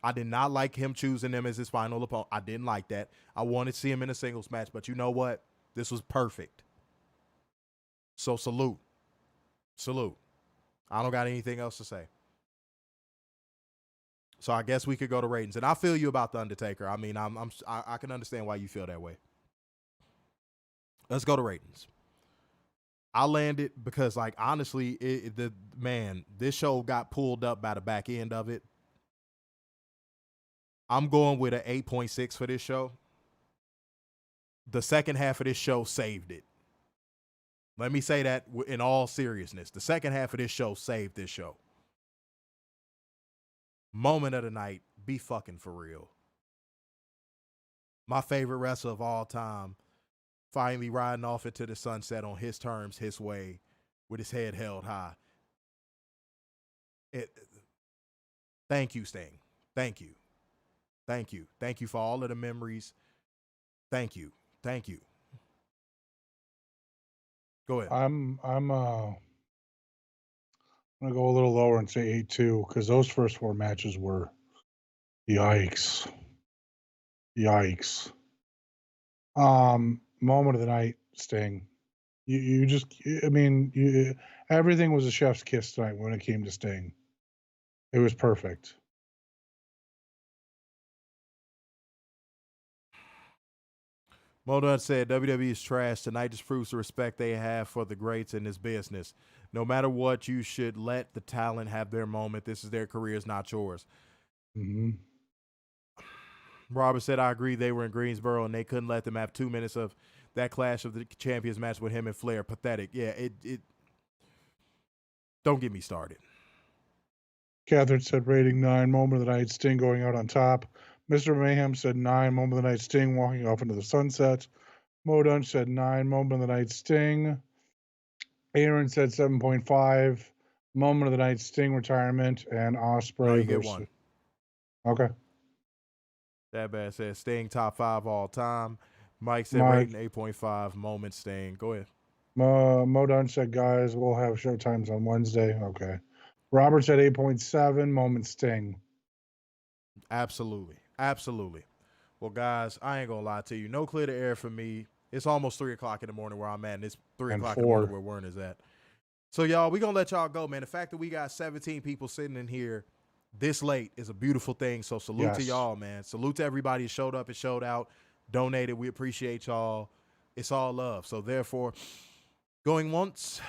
I did not like him choosing them as his final opponent. I didn't like that. I wanted to see him in a singles match, but you know what? This was perfect. So salute. Salute. I don't got anything else to say. So I guess we could go to ratings. And I feel you about The Undertaker. I mean, I can understand why you feel that way. Let's go to ratings. I landed because, like, honestly, this show got pulled up by the back end of it. I'm going with an 8.6 for this show. The second half of this show saved it. Let me say that in all seriousness. The second half of this show saved this show. Moment of the night, be fucking for real. My favorite wrestler of all time, finally riding off into the sunset on his terms, his way, with his head held high. Thank you, Sting. Thank you. Thank you. Thank you for all of the memories. Thank you. Thank you. Go ahead. I'm gonna go a little lower and say 8.2 because those first four matches were yikes. Yikes. Moment of the night, Sting. Everything was a chef's kiss tonight when it came to Sting. It was perfect. Modun said, WWE is trash. Tonight just proves the respect they have for the greats in this business. No matter what, you should let the talent have their moment. This is their careers, not yours. Mm-hmm. Robert said, I agree. They were in Greensboro, and they couldn't let them have 2 minutes of that Clash of the Champions match with him and Flair. Pathetic. Yeah, it don't get me started. Catherine said, rating 9. Moment of the night, Sting going out on top. Mr. Mayhem said 9. Moment of the night, Sting walking off into the sunset. Modun said 9. Moment of the night, Sting. Aaron said 7.5. Moment of the night, Sting retirement, and Ospreay. No, you get one. Okay. That bad said Sting top 5 all time. Mike said Mike. rating 8.5. Moment Sting. Go ahead. Modun said, guys, we'll have show times on Wednesday. Okay. Robert said 8.7. Moment Sting. Absolutely. Absolutely. Well, guys, I ain't going to lie to you. No clear to air for me. It's almost 3 o'clock in the morning where I'm at, and it's 3 And o'clock in the morning 4. where Warren is at. So, y'all, we're going to let y'all go, man. The fact that we got 17 people sitting in here this late is a beautiful thing. So, salute to Yes. y'all, man. Salute to everybody who showed up and showed out, donated. We appreciate y'all. It's all love. So, therefore, going once,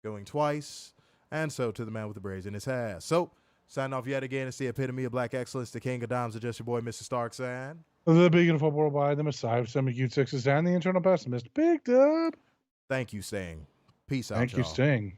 going twice, and so to the man with the braids in his hair. So, signing off yet again. It's the epitome of black excellence, the king of dimes, and just your boy, Mr. Starks, and The big and football by the Messiah of Semi Cute Sixes and the internal pessimist, Big Dub. thank you, Sting. Peace out, Thank you, y'all. Sting.